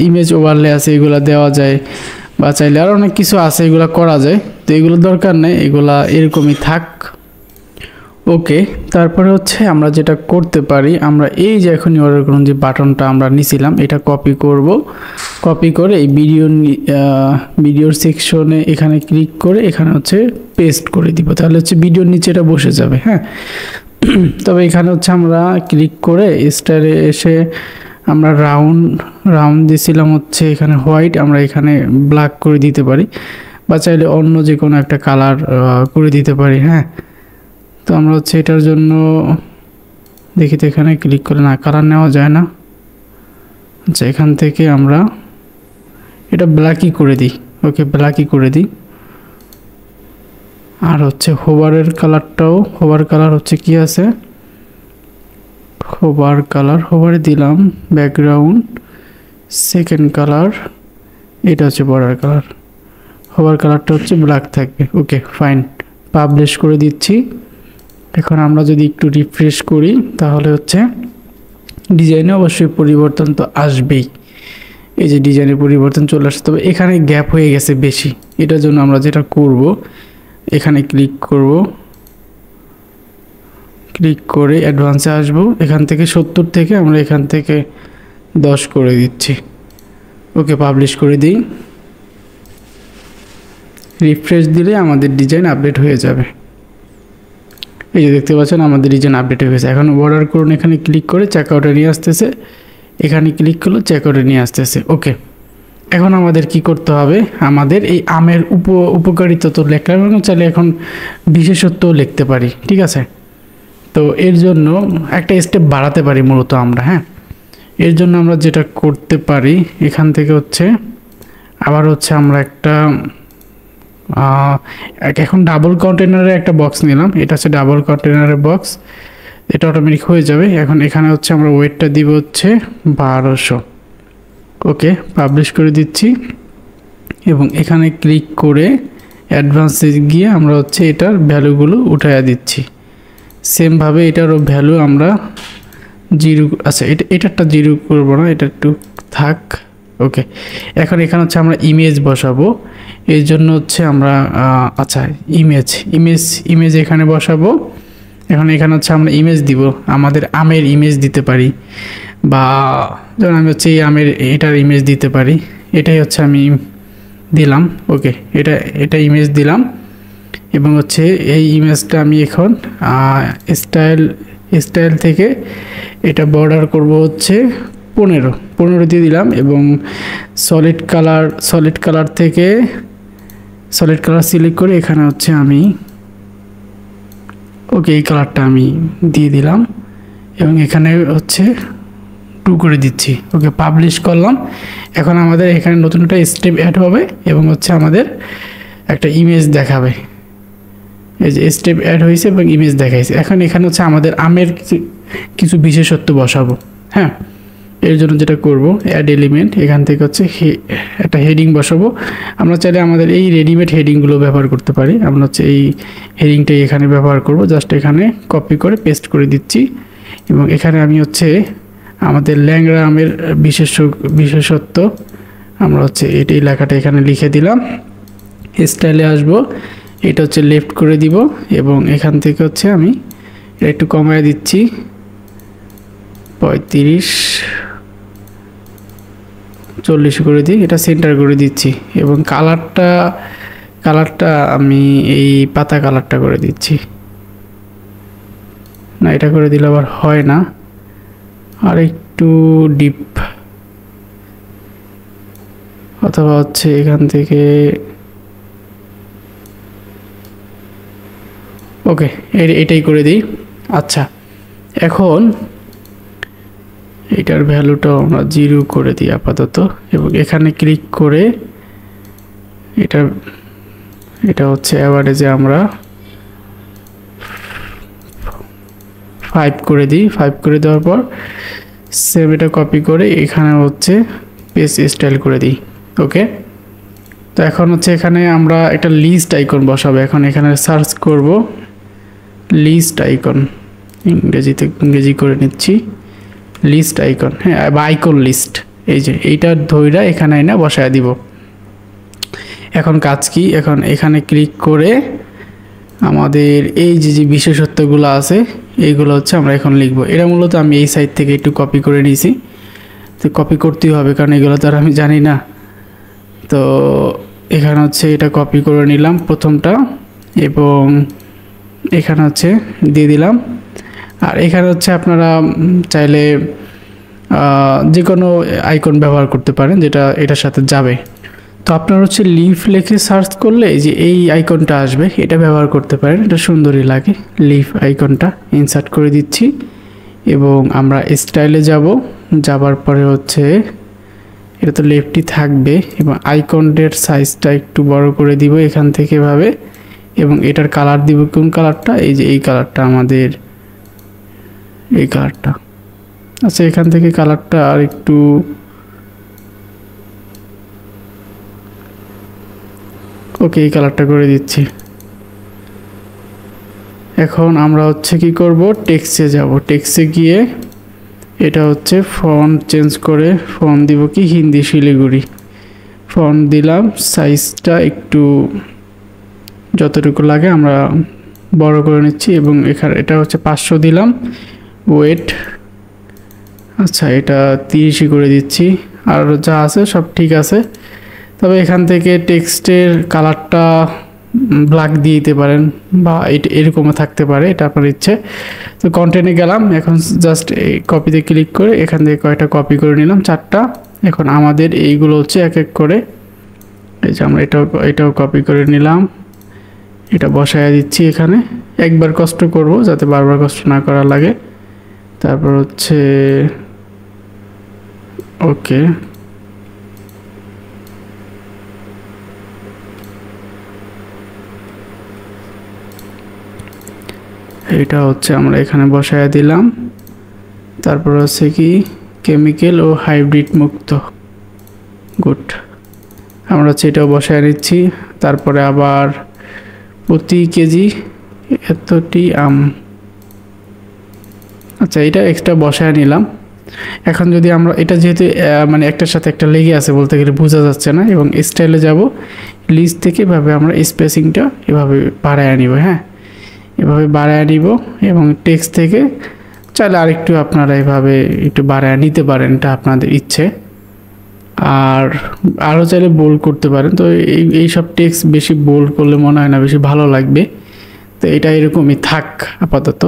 ইমেজ ওভারলে আছে এগুলো দেওয়া যায়, বা চাইলে আরও অনেক কিছু আছে এগুলো করা যায়। তো এগুলো দরকার নেই, এগুলা এরকমই থাক। ওকে, তারপরে হচ্ছে আমরা যেটা করতে পারি, আমরা এই যে এখনই অর্ডার করুন যে বাটনটা আমরা নিছিলাম এটা কপি করব। কপি করে এই ভিডিওর সেকশনে এখানে ক্লিক করে এখানে হচ্ছে পেস্ট করে দিব, তাহলে হচ্ছে ভিডিওর নিচে এটা বসে যাবে। হ্যাঁ, তবে এখানে হচ্ছে আমরা ক্লিক করে স্টাইলে এসে আমরা রাউন্ড দিয়েছিলাম হচ্ছে এখানে হোয়াইট, আমরা এখানে ব্ল্যাক করে দিতে পারি, বা চাইলে অন্য যে কোনো একটা কালার করে দিতে পারি। হ্যাঁ, তো আমরা হচ্ছে এটার জন্য দেখি, তো এখানে ক্লিক করে না কালার নেওয়া যায় না। আচ্ছা, এখান থেকে আমরা এটা ব্ল্যাকই করে দিই। ওকে, ব্ল্যাকই করে দিই। আর হচ্ছে হোভারের কালারটাও, হোভার কালার হচ্ছে কি আছে, হোভারে দিলাম ব্যাকগ্রাউন্ড, সেকেন্ড কালার এটা হচ্ছে বর্ডার কালার, হোভার কালারটা হচ্ছে ব্ল্যাক থাকবে। ওকে ফাইন, পাবলিশ করে দিচ্ছি। এখন আমরা যদি একটু রিফ্রেশ করি তাহলে হচ্ছে ডিজাইনে অবশ্যই পরিবর্তন তো আসবেই। এই যে ডিজাইনের পরিবর্তন চলে আসছে, তবে এখানে গ্যাপ হয়ে গেছে বেশি। এটার জন্য আমরা যেটা করব, এখানে ক্লিক করব, ক্লিক করে অ্যাডভান্সে আসব। এখান থেকে 70 থেকে আমরা এখান থেকে 10 করে দিচ্ছি। ওকে, পাবলিশ করে দিই। রিফ্রেশ দিলে আমাদের ডিজাইন আপডেট হয়ে যাবে। এই যে দেখতে পাচ্ছেন আমাদের ডিজাইন আপডেট হয়ে গেছে। এখন অর্ডার করুন, এখানে ক্লিক করে চেকআউটে নিয়ে আসতেছে, এখানে ক্লিক করলে চেকআউটে নিয়ে আসতেছে। ওকে, এখন আমাদের কি করতে হবে, আমাদের এই আমের উপকারিতা তো লেখা, চাইলে এখন বিশেষত্বও লিখতে পারি। ঠিক আছে, তো এর জন্য একটা স্টেপ বাড়াতে পারি মূলত আমরা। হ্যাঁ, এর জন্য আমরা যেটা করতে পারি, এখান থেকে হচ্ছে আবার হচ্ছে আমরা একটা এখন ডাবল কন্টেনারের একটা বক্স নিলাম। এটা হচ্ছে ডাবল কন্টেনারের বক্স, এটা অটোমেটিক হয়ে যাবে। এখন এখানে হচ্ছে আমরা ওয়েটটা দিব হচ্ছে 1200। ওকে, পাবলিশ করে দিচ্ছি এবং এখানে ক্লিক করে অ্যাডভান্সে গিয়ে আমরা হচ্ছে এটার ভ্যালুগুলো উঠাইয়া দিচ্ছি। সেমভাবে এটারও ভ্যালু আমরা 0, আচ্ছা এটারটা 0 করবো না, এটা একটু থাক। ওকে, এখন এখানে হচ্ছে আমরা ইমেজ বসাবো, এর জন্য হচ্ছে আমরা আচ্ছা ইমেজ এখানে বসাবো। এখন এখানে হচ্ছে আমরা ইমেজ দিব, আমাদের আমের ইমেজ দিতে পারি, বা যেমন আমি হচ্ছে এই আমের এটার ইমেজ দিতে পারি। এটাই হচ্ছে আমি দিলাম। ওকে, এটা ইমেজ দিলাম, এবং হচ্ছে এই ইমেজটা আমি এখন স্টাইল থেকে এটা বর্ডার করব হচ্ছে 15 দিয়ে দিলাম, এবং সলিড কালার থেকে সলিড কালার সিলেক্ট করে এখানে হচ্ছে আমি ওকে এই কালারটা আমি দিয়ে দিলাম, এবং এখানে হচ্ছে 2 করে দিচ্ছি। ওকে, পাবলিশ করলাম। এখন আমাদের এখানে নতুন একটা স্টেপ অ্যাড হবে, এবং হচ্ছে আমাদের একটা ইমেজ দেখাবে। এই যে স্টেপ অ্যাড হয়েছে এবং ইমেজ দেখাইছে। এখন এখানে হচ্ছে আমাদের আমের কিছু বিশেষত্ব বসাবো। হ্যাঁ, এর জন্য যেটা করব, অ্যাড এলিমেন্ট, এখান থেকে হচ্ছে একটা হেডিং বসাবো। আমরা চাইলে আমাদের এই রেডিমেড হেডিংগুলো ব্যবহার করতে পারি। আমরা হচ্ছে এই হেডিংটাই এখানে ব্যবহার করব। জাস্ট এখানে কপি করে পেস্ট করে দিচ্ছি, এবং এখানে আমি হচ্ছে আমাদের ল্যাংড়া আমের বিশেষত্ব আমরা হচ্ছে এই লেখাটা এখানে লিখে দিলাম। স্টাইলে আসবো, এটা হচ্ছে লেফট করে দিব, এবং এখান থেকে হচ্ছে আমি একটু কমায় দিচ্ছি 35 40 করে দিই, এটা সেন্টার করে দিচ্ছি এবং কালারটা আমি এই পাতা কালারটা করে দিচ্ছি। না, এটা করে দিলে আবার হয় না, আর একটু ডিপ, অথবা হচ্ছে এখান থেকে ওকে এটাই করে দিই। আচ্ছা, এখন এটার ভ্যালুটা আমরা 0 করে দিই আপাতত এবং এখানে ক্লিক করে এটা হচ্ছে অ্যাভারেজে আমরা 5 করে দিই। 5 করে দেওয়ার পর সেম এটা কপি করে এখানে হচ্ছে পেজ স্টাইল করে দিই। ওকে, তো এখন হচ্ছে এখানে আমরা একটা লিস্ট আইকন বসাবো। এখন এখানে সার্চ করব লিস্ট আইকন, ইংরেজি করে নিচ্ছি, লিস্ট আইকন, হ্যাঁ, বা আইকন লিস্ট। এই যে এইটা ধইরা এখানে এনে বসায় দিব। এখন কাজ কি, এখন এখানে ক্লিক করে আমাদের এই যে বিশেষত্বগুলো আছে এইগুলো হচ্ছে আমরা এখন লিখব। এটা মূলত আমি এই সাইট থেকে একটু কপি করে নিয়েছি, তো কপি করতেই হবে কারণ এগুলো তো আর আমি জানি না। তো এখানে হচ্ছে এটা কপি করে নিলাম প্রথমটা এবং এখানে হচ্ছে দিয়ে দিলাম। আর এখানে হচ্ছে আপনারা চাইলে যে কোনো আইকন ব্যবহার করতে পারেন যেটা এটার সাথে যাবে। তো আপনার হচ্ছে লিফ লিখে সার্চ করলে যে এই আইকনটা আসবে, এটা ব্যবহার করতে পারেন, এটা সুন্দরই লাগে। লিফ আইকনটা ইনসার্ট করে দিচ্ছি এবং আমরা স্টাইলে যাবার পরে হচ্ছে এটা তো লেফটই থাকবে এবং আইকনের সাইজটা একটু বড় করে দিব এখান থেকে এভাবে এবং এটার কালার দিব কোন কালারটা, এই যে এই কালারটা, আমাদের এই কালারটা। আচ্ছা, এখান থেকে কালারটা আর একটু ওকে, এই কালারটা করে দিচ্ছি। এখন আমরা হচ্ছে কি করব, টেক্সটে যাব। টেক্সটে গিয়ে এটা হচ্ছে ফন্ট চেঞ্জ করে ফন্ট দিব কি হিন্দি শিলিগুড়ি ফন্ট দিলাম। সাইজটা একটু যতটুকু লাগে আমরা বড় করে নিচ্ছি এবং এখানে এটা হচ্ছে 500 দিলাম। ওয়েট, আচ্ছা, এটা 30 করে দিচ্ছি। আর যা আছে সব ঠিক আছে, তবে এখান থেকে টেক্সটের কালারটা ব্ল্যাক দিয়ে দিতে পারেন বা এরকমও থাকতে পারে, এটা আপনার ইচ্ছে। তো কন্টেন্টে গেলাম, এখন জাস্ট এই কপিতে ক্লিক করে এখান থেকে কয়টা কপি করে নিলাম, 4টা। এখন আমাদের এইগুলো হচ্ছে এক এক করে, এই যে আমরা এটাও কপি করে নিলাম, এটা বসায় দিচ্ছি এখানে। একবার কষ্ট করব যাতে বারবার কষ্ট না করা লাগে। তারপর হচ্ছে ওকে, এটা হচ্ছে আমরা এখানে বসায় দিলাম। তারপর হচ্ছে কি কেমিক্যাল ও হাইব্রিড মুক্ত, গুড, আমরা হচ্ছে এটাও বসায় নিচ্ছি। তারপরে আবার প্রতি কেজি এতটি আম, আচ্ছা, এটা এক্সট্রা বসায় নিলাম। এখন যদি আমরা এটা যেহেতু মানে একটার সাথে একটা লেগে আছে বলতে গেলে বোঝা যাচ্ছে না, এবং স্টাইলে যাব, লিস্ট থেকে এভাবে আমরা স্পেসিংটা এভাবে বাড়ায় নিব। হ্যাঁ, এভাবে বাড়ায় নিব এবং টেক্সট থেকে চাইলে আরেকটু আপনারা এভাবে একটু বাড়ায় নিতে পারেন, এটা আপনাদের ইচ্ছে। আর আরও চাইলে বোল্ড করতে পারেন। তো এই সব টেক্সট বেশি বোল্ড করলে মনে হয় না বেশি ভালো লাগবে, তো এটা এরকমই থাক আপাতত।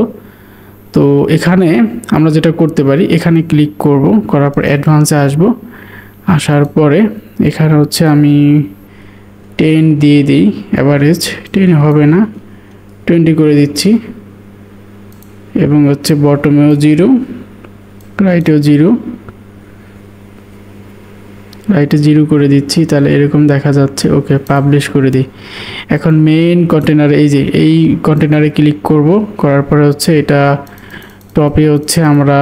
তো এখানে আমরা যেটা করতে পারি, এখানে ক্লিক করব, করার পর অ্যাডভান্সে আসব। আসার পরে এখানে হচ্ছে আমি 10 দিয়ে দিই, অ্যাভারেজ 10 হবে না, 20 করে দিচ্ছি এবং হচ্ছে বটমেও 0, রাইটেও 0, রাইটে 0 করে দিচ্ছি, তাহলে এরকম দেখা যাচ্ছে। ওকে, পাবলিশ করে দিই। এখন মেইন কন্টেনারে এই কন্টেনারে ক্লিক করব, করার পরে হচ্ছে এটা টপে হচ্ছে আমরা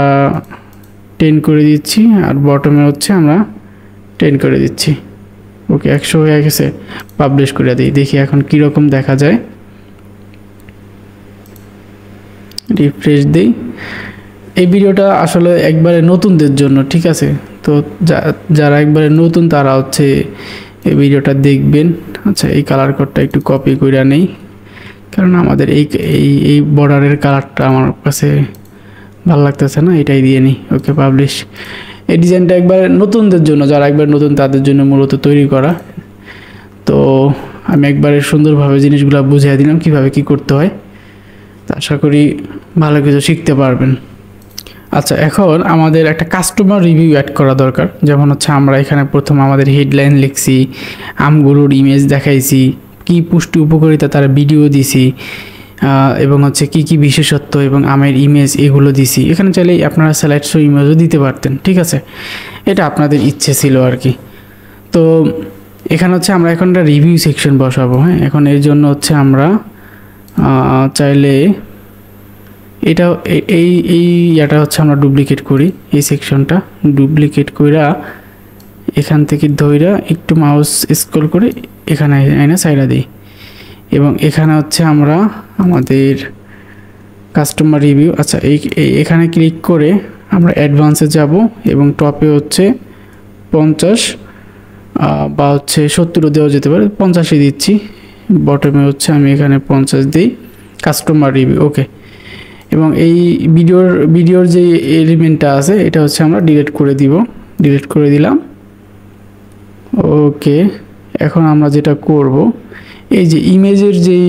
10 করে দিচ্ছি আর বটমে হচ্ছে আমরা 10 করে দিচ্ছি। ওকে, 100 হয়ে গেছে, পাবলিশ করে দিই। দেখি এখন কীরকম দেখা যায়, রিফ্রেশ দিই। এই ভিডিওটা আসলে একবারে নতুনদের জন্য, ঠিক আছে? তো যারা একবারে নতুন তারা হচ্ছে এই ভিডিওটা দেখবেন। আচ্ছা, এই কালার কোডটা একটু কপি করে নেই, কারণ আমাদের এই এই এই বর্ডারের কালারটা আমার কাছে ভালো লাগতেছে না, এটাই দিয়ে নিই। ওকে, পাবলিশ। এই ডিজাইনটা একবার নতুনদের জন্য, যারা একবার নতুন তাদের জন্য মূলত তৈরি করা। তো আমি একবারে সুন্দরভাবে জিনিসগুলো বুঝিয়ে দিলাম কীভাবে কী করতে হয়, তো আশা করি ভালো কিছু শিখতে পারবেন। আচ্ছা, এখন আমাদের একটা কাস্টমার রিভিউ অ্যাড করা দরকার। যেমন হচ্ছে আমরা এখানে প্রথম আমাদের হেডলাইন লিখছি, আমগুলোর ইমেজ দেখাইছি, কি পুষ্টি উপকারিতা তার ভিডিও দিছি, এবং হচ্ছে কি কি বিশেষত্ব এবং আমের ইমেজ এগুলো দিছি। এখানে চাইলে আপনারা স্লাইড শো ইমেজও দিতে পারতেন, ঠিক আছে, এটা আপনাদের ইচ্ছে ছিল আর কি। তো এখানে হচ্ছে আমরা এখন একটা রিভিউ সেকশন বসাবো। হ্যাঁ, এখন এর জন্য হচ্ছে আমরা চাইলে এটা এটা হচ্ছে আমরা ডুপ্লিকেট করি, এই সেকশনটা ডুপ্লিকেট কইরা এখান থেকে ধইরা একটু মাউস স্ক্রল করে এখানে এনে সাইডা দিই, এবং এখানে হচ্ছে আমরা আমাদের কাস্টমার রিভিউ, আচ্ছা এখানে ক্লিক করে আমরা অ্যাডভান্সে যাব এবং টপে হচ্ছে 50 বা হচ্ছে 70 দেওয়া যেতে পারে, 50ই দিচ্ছি। বটমে হচ্ছে আমি এখানে 50 দিই, কাস্টমার রিভিউ। ওকে, এবং এই ভিডিওর যে এলিমেন্টটা আছে এটা হচ্ছে আমরা ডিলিট করে দিব, ডিলিট করে দিলাম। ওকে, এখন আমরা যেটা করব, এই যে ইমেজের যেই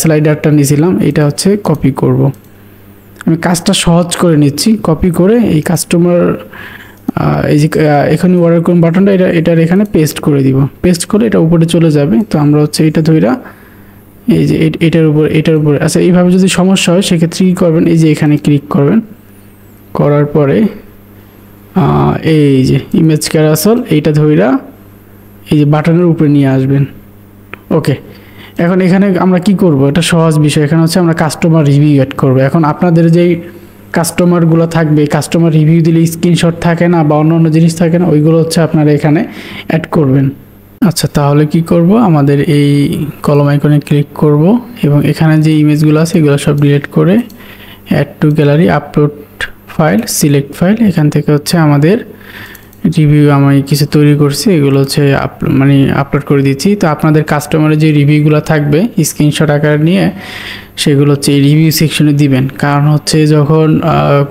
স্লাইডারটা নিয়েছিলাম এটা হচ্ছে কপি করব। আমি কাজটা সহজ করে নিচ্ছি, কপি করে এই কাস্টমার এই যে এখানে অর্ডার করুন বাটনটা এটার এখানে পেস্ট করে দিব। পেস্ট করে এটা উপরে চলে যাবে। তো আমরা হচ্ছে এটা ধইরা এই যে এটার উপরে, আচ্ছা এইভাবে যদি সমস্যা হয় সেক্ষেত্রে কী করবেন, এই যে এখানে ক্লিক করবেন, করার পরে এই যে ইমেজ ক্যারাসল এইটা ধইরা এই যে বাটনের উপরে নিয়ে আসবেন। ওকে, এখন এখানে আমরা কি করব, এটা সহজ বিষয়। এখানে হচ্ছে আমরা কাস্টমার রিভিউ অ্যাড করব। এখন আপনাদের যেই কাস্টমারগুলো থাকবে, কাস্টমার রিভিউ দিলে স্ক্রিনশট থাকে না বা অন্য জিনিস থাকে না, ওইগুলো হচ্ছে আপনারা এখানে অ্যাড করবেন। আচ্ছা, তাহলে কি করব, আমাদের এই কলম আইকনে ক্লিক করব এবং এখানে যে ইমেজগুলো আছে এগুলো সব ডিলিট করে add to gallery, upload file, select file, এখান থেকে হচ্ছে আমাদের রিভিউ আমি কিছু তৈরি করছি এগুলো হচ্ছে আপলোড করে দিচ্ছি। তো আপনাদের কাস্টমারের যে রিভিউগুলো থাকবে স্ক্রিনশট আকারে নিয়ে সেগুলো হচ্ছে এই রিভিউ সেকশনে দিবেন। কারণ হচ্ছে যখন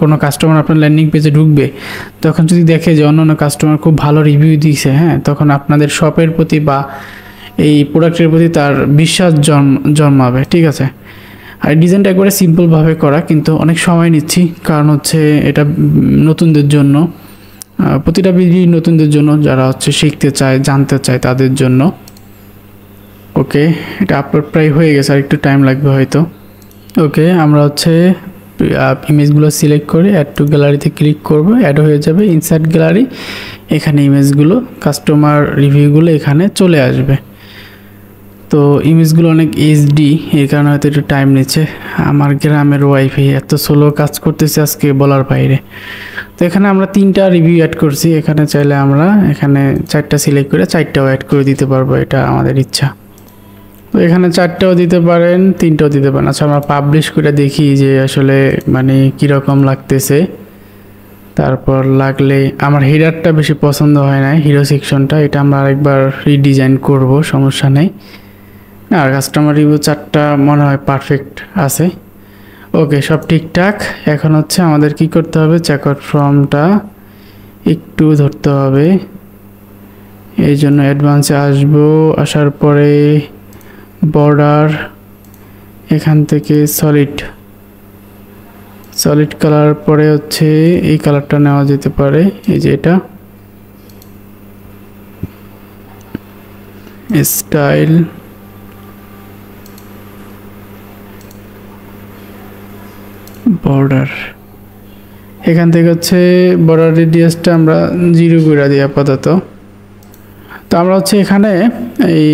কোনো কাস্টমার আপনার ল্যান্ডিং পেজে ঢুকবে তখন যদি দেখে যে অন্য কাস্টমার খুব ভালো রিভিউ দিয়েছে, হ্যাঁ, তখন আপনাদের শপের প্রতি বা এই প্রোডাক্টের প্রতি তার বিশ্বাস জন্মাবে, ঠিক আছে। আর ডিজাইনটা একবারে সিম্পলভাবে করা, কিন্তু অনেক সময় নিচ্ছি, কারণ হচ্ছে এটা নতুনদের জন্য, প্রতিটা ভিডিও নতুনদের জন্য, যারা হচ্ছে শিখতে চায় জানতে চায় তাদের জন্য। ওকে, এটা আপলোড প্রায় হয়ে গেছে, আর একটু টাইম লাগবে হয়তো। ওকে, আমরা হচ্ছে ইমেজগুলো সিলেক্ট করে অ্যাড টু গ্যালারিতে ক্লিক করব, অ্যাড হয়ে যাবে ইনসার্ট গ্যালারি। এখানে ইমেজগুলো কাস্টমার রিভিউগুলো এখানে চলে আসবে। তো ইমেজগুলো অনেক এইচডি, এই কারণে হয়তো একটু টাইম নিচ্ছে। আমার গ্রামের ওয়াইফাই এত স্লো কাজ করতেছে আজকে বলার বাইরে। তো এখানে আমরা 3টা রিভিউ অ্যাড করছি, এখানে চাইলে আমরা এখানে 4টা সিলেক্ট করে 4টাও অ্যাড করে দিতে পারবো, এটা আমাদের ইচ্ছা। তো এখানে 4টাও দিতে পারেন, 3টাও দিতে পারেন। আচ্ছা, আমরা পাবলিশ করে দেখি যে আসলে কীরকম লাগতেছে। তারপর লাগলে আমার হেডারটা বেশি পছন্দ হয় না, হিরো সেকশনটা, এটা আমরা আরেকবার রিডিজাইন করব, সমস্যা নেই। আর কাস্টমার রিভিউ 4টা মনে হয় পারফেক্ট আছে। ওকে, সব ঠিকঠাক। এখন হচ্ছে আমাদের কি করতে হবে, চেকআউট ফর্মটা একটু ধরতে হবে, এই জন্য অ্যাডভান্সে আসবো। আসার পরে বর্ডার, এখান থেকে সলিড কালার, পরে হচ্ছে এই কালারটা নেওয়া যেতে পারে, এই যে এটা স্টাইল, বর্ডার, এখান থেকে হচ্ছে বর্ডার রেডিয়াসটা আমরা 0 করে দিই আপাতত। তো আমরা হচ্ছে এখানে এই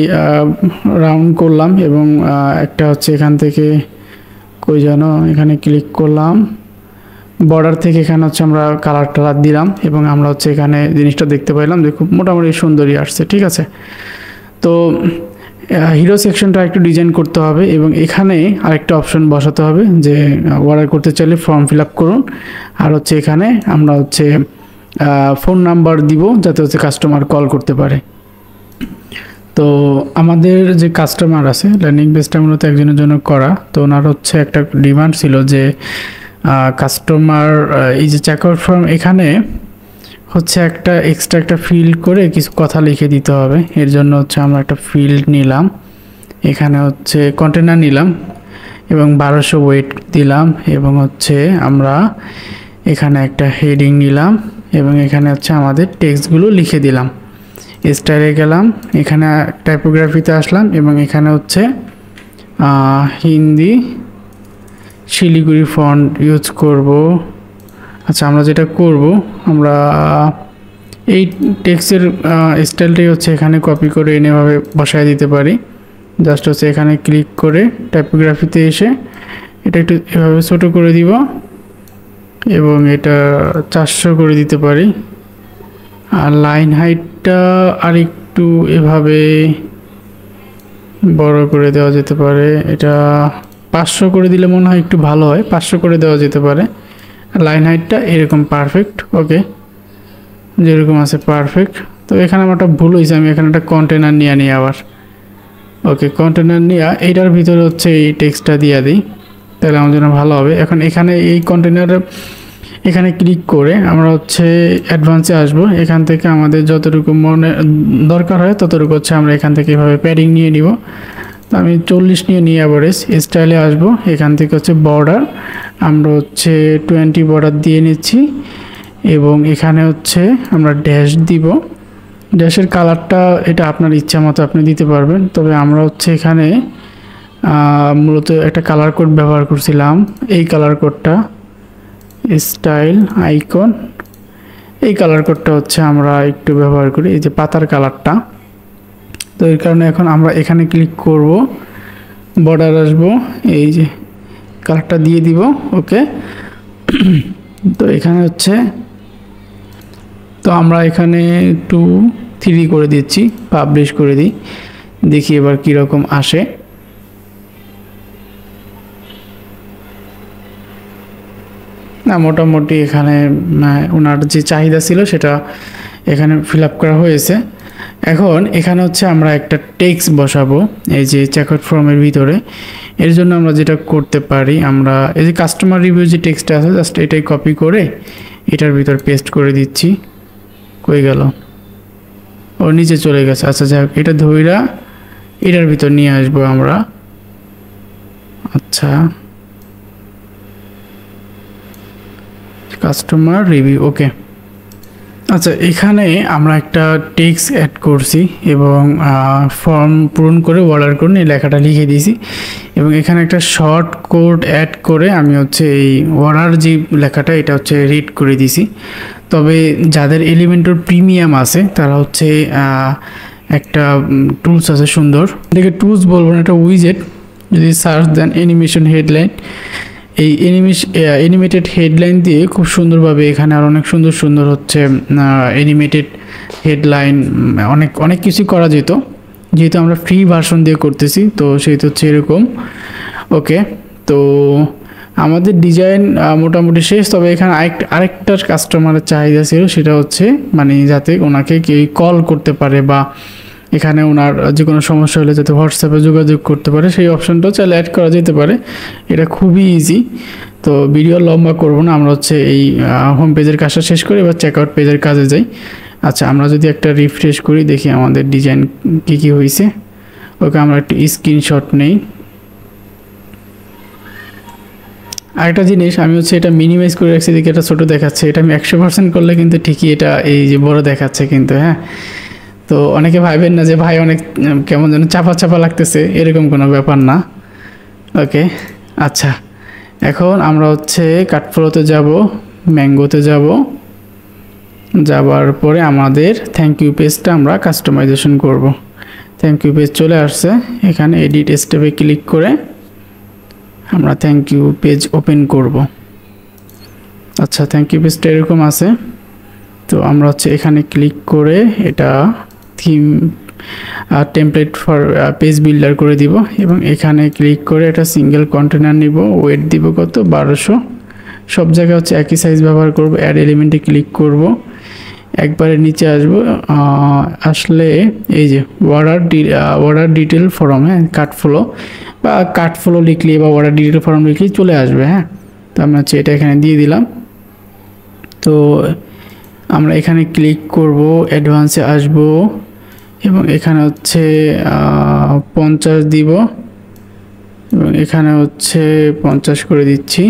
রাউন্ড করলাম এবং একটা হচ্ছে এখান থেকে কই যেন এখানে ক্লিক করলাম, বর্ডার থেকে এখানে হচ্ছে আমরা কালার দিলাম এবং আমরা হচ্ছে এখানে জিনিসটা দেখতে পাইলাম যে খুব মোটামুটি সুন্দরই আসছে, ঠিক আছে। তো হিরো সেকশনটা একটু ডিজাইন করতে হবে এবং এখানে আরেকটা অপশন বসাতে হবে যে অর্ডার করতে চাইলে ফর্ম ফিল আপ করুন, আর হচ্ছে এখানে আমরা হচ্ছে ফোন নাম্বার দিব যাতে হচ্ছে কাস্টমার কল করতে পারে। তো আমাদের যে কাস্টমার আছে লার্নিং বেসটা মূলত একজনের জন্য করা, তো ওনার হচ্ছে একটা ডিমান্ড ছিল যে কাস্টমার এই যে চেকআউট ফর্ম এখানে হচ্ছে একটা এক্সট্রা একটা ফিল্ড করে কিছু কথা লিখে দিতে হবে। এর জন্য হচ্ছে আমরা একটা ফিল্ড নিলাম, এখানে হচ্ছে কন্টেনার নিলাম এবং 1200 ওয়েট দিলাম এবং হচ্ছে আমরা এখানে একটা হেডিং নিলাম এবং এখানে হচ্ছে আমাদের টেক্সটগুলো লিখে দিলাম। স্টাইলে গেলাম, এখানে টাইপোগ্রাফিতে আসলাম এবং এখানে হচ্ছে হিন্দি শিলিগুড়ি ফন্ট ইউজ করব। আচ্ছা, আমরা যেটা করব, আমরা এই টেক্সটের স্টাইলটাই হচ্ছে এখানে কপি করে এনেভাবে বসায় দিতে পারি। জাস্ট হচ্ছে এখানে ক্লিক করে টাইপোগ্রাফিতে এসে এটা একটু এভাবে ছোটো করে দিব এবং এটা 400 করে দিতে পারি। আর লাইন হাইটটা আর একটু এভাবে বড় করে দেওয়া যেতে পারে, এটা 500 করে দিলে মনে হয় একটু ভালো হয়, 500 করে দেওয়া যেতে পারে। লাইন হাইটটা এরকম পারফেক্ট, ওকে, যেরকম আছে পারফেক্ট। তো এখানে আমার একটা ভুল হয়েছে, আমি এখানে একটা কন্টেনার নিয়ে আবার, ওকে, কন্টেনার নিয়ে এইটার ভিতরে হচ্ছে এই টেক্সটটা দিয়ে দিই, তাহলে আমার জন্য ভালো হবে। এখন এখানে এই কন্টেনারের এখানে ক্লিক করে আমরা হচ্ছে অ্যাডভান্সে আসব। এখান থেকে আমাদের যতটুকু মনে দরকার হয় ততটুকু হচ্ছে আমরা এখান থেকে এভাবে প্যাডিং নিয়ে নিব। তো আমি 40 নিয়ে অ্যাভারেজ স্টাইলে আসব। এখান থেকে হচ্ছে বর্ডার আমরা হচ্ছে 20 বর্ডার দিয়ে নিচ্ছি এবং এখানে হচ্ছে আমরা ড্যাশ দিব। ড্যাশের কালারটা এটা আপনার ইচ্ছা মতো আপনি দিতে পারবেন, তবে আমরা হচ্ছে এখানে মূলত একটা কালার কোড ব্যবহার করছিলাম, এই কালার কোডটা স্টাইল আইকন, এই কালার কোডটা হচ্ছে আমরা একটু ব্যবহার করি, এই যে পাতার কালারটা। তো এর কারণে এখন আমরা এখানে ক্লিক করব, বর্ডার আসবো, এই যে কালারটা দিয়ে দিব, ওকে। তো এখানে হচ্ছে, তো আমরা এখানে 2, 3 করে দিচ্ছি, পাবলিশ করে দিই, দেখি এবার কীরকম আসে। না, মোটামুটি এখানে ওনার যে চাহিদা ছিল সেটা এখানে ফিল আপ করা হয়েছে। এখন এখানে হচ্ছে আমরা একটা টেক্সট বসাবো এই যে চেকআউট ফর্মের ভিতরে। এর জন্য আমরা যেটা করতে পারি, আমরা এই যে কাস্টমার রিভিউ যে টেক্সটটা আছে জাস্ট এটাই কপি করে এটার ভিতর পেস্ট করে দিচ্ছি। কই গেল? ও নিচে চলে গেছে। আচ্ছা, যাই হোক, এটা ধইরা এটার ভিতর নিয়ে আসবো আমরা। আচ্ছা, কাস্টমার রিভিউ, ওকে। আচ্ছা, এখানে আমরা একটা টেক্সট অ্যাড করছি এবং ফর্ম পূরণ করে অর্ডার করে এই লেখাটা লিখে দিয়েছি এবং এখানে একটা শর্ট কোড অ্যাড করে আমি হচ্ছে এই অর্ডার যে লেখাটা এটা হচ্ছে রিড করে দিয়েছি। তবে যাদের এলিমেন্টর প্রিমিয়াম আছে তারা হচ্ছে একটা টুলস আছে সুন্দর, এটাকে টুলস বলবো না, এটা উইজেট। যদি সার্চ দেন অ্যানিমেশন হেডলাইন, এই অ্যানিমেটেড হেডলাইন দিয়ে খুব সুন্দরভাবে এখানে আর অনেক সুন্দর সুন্দর হচ্ছে অ্যানিমেটেড হেডলাইন অনেক কিছু করা যেত, যেহেতু আমরা ফ্রি ভার্সন দিয়ে করতেছি তো সেটা হচ্ছে এরকম, ওকে। তো আমাদের ডিজাইন মোটামুটি শেষ। তবে এখানে আরেকটা কাস্টমারের চাহিদা ছিল, সেটা হচ্ছে মানে যাতে ওনাকে কেউ কল করতে পারে বা এখানে ওনার যে কোনো সমস্যা হলে যাতে হোয়াটসঅ্যাপে যোগাযোগ করতে পারে, সেই অপশনটাও চাইলে অ্যাড করা যেতে পারে। এটা খুবই ইজি। তো ভিডিও লম্বা করব না, আমরা হচ্ছে এই হোম পেজের কাজটা শেষ করি, এবার চেকআউট পেজের কাজে যাই। আচ্ছা, আমরা যদি একটা রিফ্রেশ করি দেখি আমাদের ডিজাইন কী হয়েছে। ওকে, আমরা একটু স্ক্রিনশট নেই। আরেকটা জিনিস, আমি হচ্ছে এটা মিনিমাইজ করে রাখছি, দেখি এটা ছোটো দেখাচ্ছে। এটা আমি 100% করলে কিন্তু ঠিকই এটা এই যে বড় দেখাচ্ছে কিন্তু, হ্যাঁ। তো অনেকে ভাবেন না যে ভাই অনেক কেমন যেন চাপা চাপা লাগতেছে, এরকম কোনো ব্যাপার না, ওকে। আচ্ছা, এখন আমরা হচ্ছে কাঠফ্লোতে যাব, ম্যাঙ্গোতে যাবার পরে আমাদের থ্যাংক ইউ পেজটা আমরা কাস্টমাইজেশন করব। থ্যাংক ইউ পেজ চলে আসছে, এখানে এডিট স্টেপে ক্লিক করে আমরা থ্যাংক ইউ পেজ ওপেন করব। আচ্ছা, থ্যাংক ইউ পেজটা এরকম আছে। তো আমরা হচ্ছে এখানে ক্লিক করে এটা theme template for page builder করে দিব এবং এখানে ক্লিক করে এটা সিঙ্গেল কন্টেনার নিব, ওয়েট দিব কত 1200, সব জায়গায় হচ্ছে একই সাইজ ব্যবহার করব। অ্যাড এলিমেন্টে ক্লিক করব একবারে নিচে আসবো, আসলে এই যে অর্ডার ডিটেল ফর্ম, হ্যাঁ, কাট ফ্লো বা কাট ফ্লো লিখলে বা অর্ডার ডিটেল ফর্ম লিখলে চলে আসবে। হ্যাঁ, তো আমরা হচ্ছে এটা এখানে দিয়ে দিলাম। তো আমরা এখানে ক্লিক করব, অ্যাডভান্সে আসব এবং এখানে হচ্ছে 50 দিব এবং এখানে হচ্ছে 50 করে দিচ্ছি।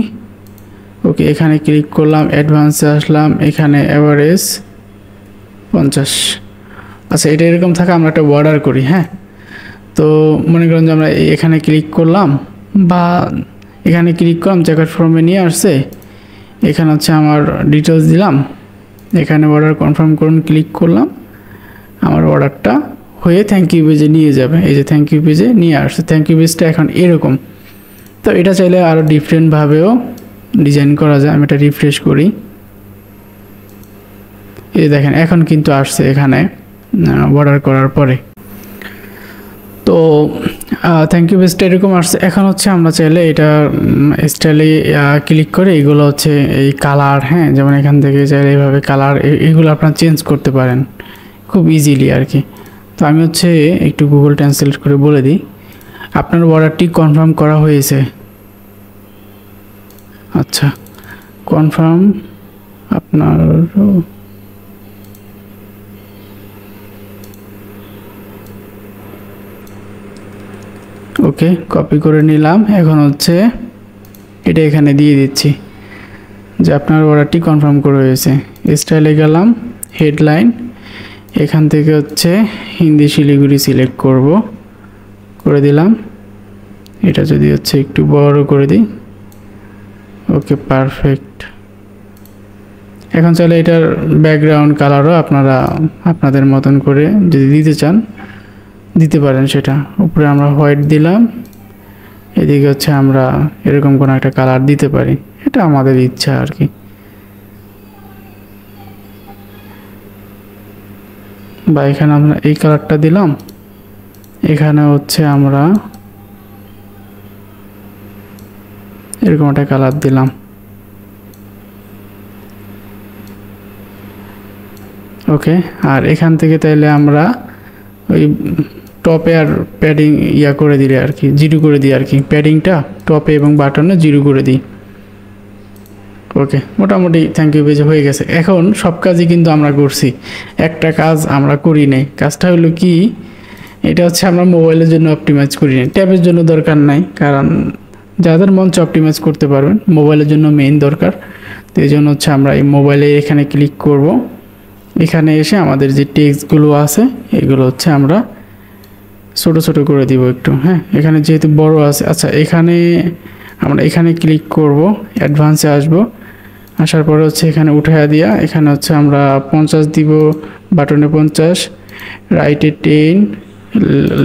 ওকে, এখানে ক্লিক করলাম, অ্যাডভান্সে আসলাম, এখানে অ্যাভারেজ 50। আচ্ছা, এটা এরকম থাকে, আমরা একটা অর্ডার করি। হ্যাঁ, তো মনে করেন যে আমরা এখানে ক্লিক করলাম বা এখানে ক্লিক করলাম, চেকআউট ফর্মে নিয়ে আসছে, এখানে হচ্ছে আমার ডিটেলস দিলাম, এখানে অর্ডার কনফার্ম করুন ক্লিক করলাম, আমার অর্ডারটা হয়ে থ্যাংক ইউ পেজে নিয়ে যাবে। এই যে থ্যাংক ইউ পেজে নিয়ে আসছে। থ্যাংক ইউ পেজটা এখন এরকম। তো এটা চাইলে আরও ডিফারেন্টভাবেও ডিজাইন করা যায়। আমি এটা রিফ্রেশ করি, এই দেখেন এখন কিন্তু আসছে এখানে অর্ডার করার পরে। তো থ্যাংক ইউ পেজটা এরকম আসছে। এখন হচ্ছে আমরা চাইলে এটা স্টাইলে ক্লিক করে এগুলো হচ্ছে এই কালার, হ্যাঁ, যেমন এখান থেকে চাইলে এইভাবে কালার এগুলো আপনারা চেঞ্জ করতে পারেন খুব ইজিলি আর কি। তো আমি হচ্ছে একটু গুগল ট্রান্সলেট করে বলে দিই, আপনার অর্ডারটি কনফার্ম করা হয়েছে। আচ্ছা, কনফার্ম আপনার, ওকে, কপি করে নিলাম। এখন হচ্ছে এটা এখানে দিয়ে দিচ্ছি যে আপনার অর্ডারটি কনফার্ম করা হয়েছে। স্টাইলে গেলাম, হেডলাইন, এখান থেকে হচ্ছে হিন্দি শিলিগুড়ি সিলেক্ট করে দিলাম। এটা যদি হচ্ছে একটু বড় করে দিই, ওকে, পারফেক্ট। এখন চাইলে এটার ব্যাকগ্রাউন্ড কালারও আপনারা আপনাদের মতন করে যদি দিতে চান দিতে পারেন। সেটা উপরে আমরা হোয়াইট দিলাম, এদিকে হচ্ছে আমরা এরকম কোনো একটা কালার দিতে পারি, এটা আমাদের ইচ্ছা আর কি। বা এখানে আমরা এই কালারটা দিলাম, এখানে হচ্ছে আমরা এরকম একটা কালার দিলাম। ওকে, আর এখান থেকে তাইলে আমরা ওই টপে আর প্যাডিং করে দিলে আর কি, 0 করে দিই আর কি, প্যাডিংটা টপে এবং বাটনে 0 করে দিই। ওকে, মোটামুটি থ্যাংক ইউ পেজে হয়ে গেছে। এখন সব কাজই কিন্তু আমরা করছি, একটা কাজ আমরা করি নাই। কাজটা হলো কি, এটা হচ্ছে আমরা মোবাইলের জন্য অপটিমাইজ করি নাই, ট্যাবের জন্য দরকার নাই, কারণ যাদের মঞ্চে অপটিমাইজ করতে পারবেন, মোবাইলের জন্য মেইন দরকার। তো এই জন্য হচ্ছে আমরা এই মোবাইলে এখানে ক্লিক করব, এখানে এসে আমাদের যে টেক্সটগুলো আছে এগুলো হচ্ছে আমরা ছোট ছোট করে দিব একটু। হ্যাঁ, এখানে যেহেতু বড় আছে, আচ্ছা এখানে আমরা এখানে ক্লিক করব, অ্যাডভান্সে আসব, আসার পরে হচ্ছে এখানে উঠাইয়া দিয়া এখানে হচ্ছে আমরা 50 দিব, বাটনে 50, রাইটে 10,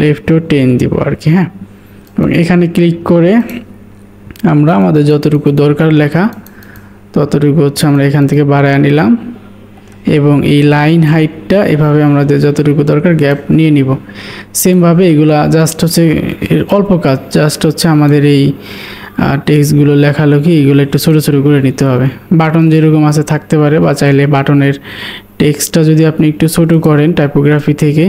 লেফটেও 10 দিব আর কি। হ্যাঁ, এবং এখানে ক্লিক করে আমরা আমাদের যতটুকু দরকার লেখা ততটুকু হচ্ছে আমরা এখান থেকে বাড়ায় নিলাম এবং এই লাইন হাইটটা এভাবে আমাদের যতটুকু দরকার গ্যাপ নিয়ে নিব। সেমভাবে এগুলা জাস্ট হচ্ছে অল্প কাজ, জাস্ট হচ্ছে আমাদের এই টেক্সটগুলো লেখালেখি এগুলো একটু ছোটো ছোটো করে নিতে হবে। বাটন যেরকম আছে থাকতে পারে, বা চাইলে বাটনের টেক্সটটা যদি আপনি একটু ছোটো করেন টাইপোগ্রাফি থেকে,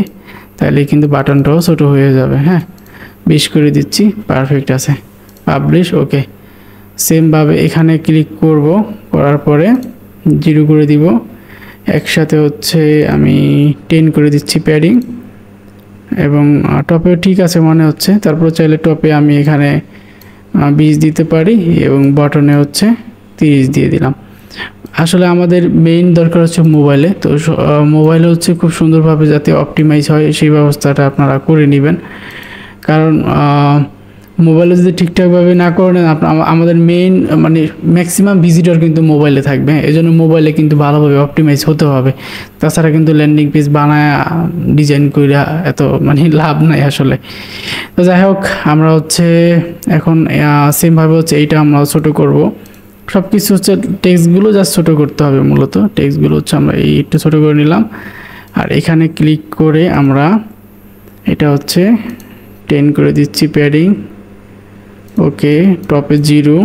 তাহলে কিন্তু বাটনটাও ছোটো হয়ে যাবে। হ্যাঁ, 20 করে দিচ্ছি, পারফেক্ট আছে। পাবলিশ, ওকে। সেমভাবে এখানে ক্লিক করব, করার পরে 0 করে দিব, একসাথে হচ্ছে আমি 10 করে দিচ্ছি প্যাডিং, এবং টপেও ঠিক আছে মনে হচ্ছে। তারপর চাইলে টপে আমি এখানে 20 দিতে পারি এবং বটনে হচ্ছে 30 দিয়ে দিলাম। আসলে আমাদের মেইন দরকার হচ্ছে মোবাইলে, তো মোবাইলে হচ্ছে খুব সুন্দরভাবে যাতে অপটিমাইজ হয় সেই ব্যবস্থাটা আপনারা করে নেবেন, কারণ মোবাইলে যদি ঠিকঠাকভাবে না করেন আমাদের মেইন মানে ম্যাক্সিমাম ভিজিটর কিন্তু মোবাইলে থাকবে, এই জন্য মোবাইলে কিন্তু ভালোভাবে অপটিমাইজ হতে হবে। তাছাড়া কিন্তু ল্যান্ডিং পেজ বানায় ডিজাইন করে এত মানে লাভ নাই আসলে। তো যাই হোক, আমরা হচ্ছে এখন সেমভাবে হচ্ছে এইটা আমরা ছোটো করব, সব কিছু হচ্ছে টেক্সটগুলো জাস্ট ছোটো করতে হবে। মূলত টেক্সটগুলো হচ্ছে আমরা এই একটু ছোটো করে নিলাম, আর এখানে ক্লিক করে আমরা এটা হচ্ছে 10 করে দিচ্ছি প্যাডিং, ওকে, টপে 0,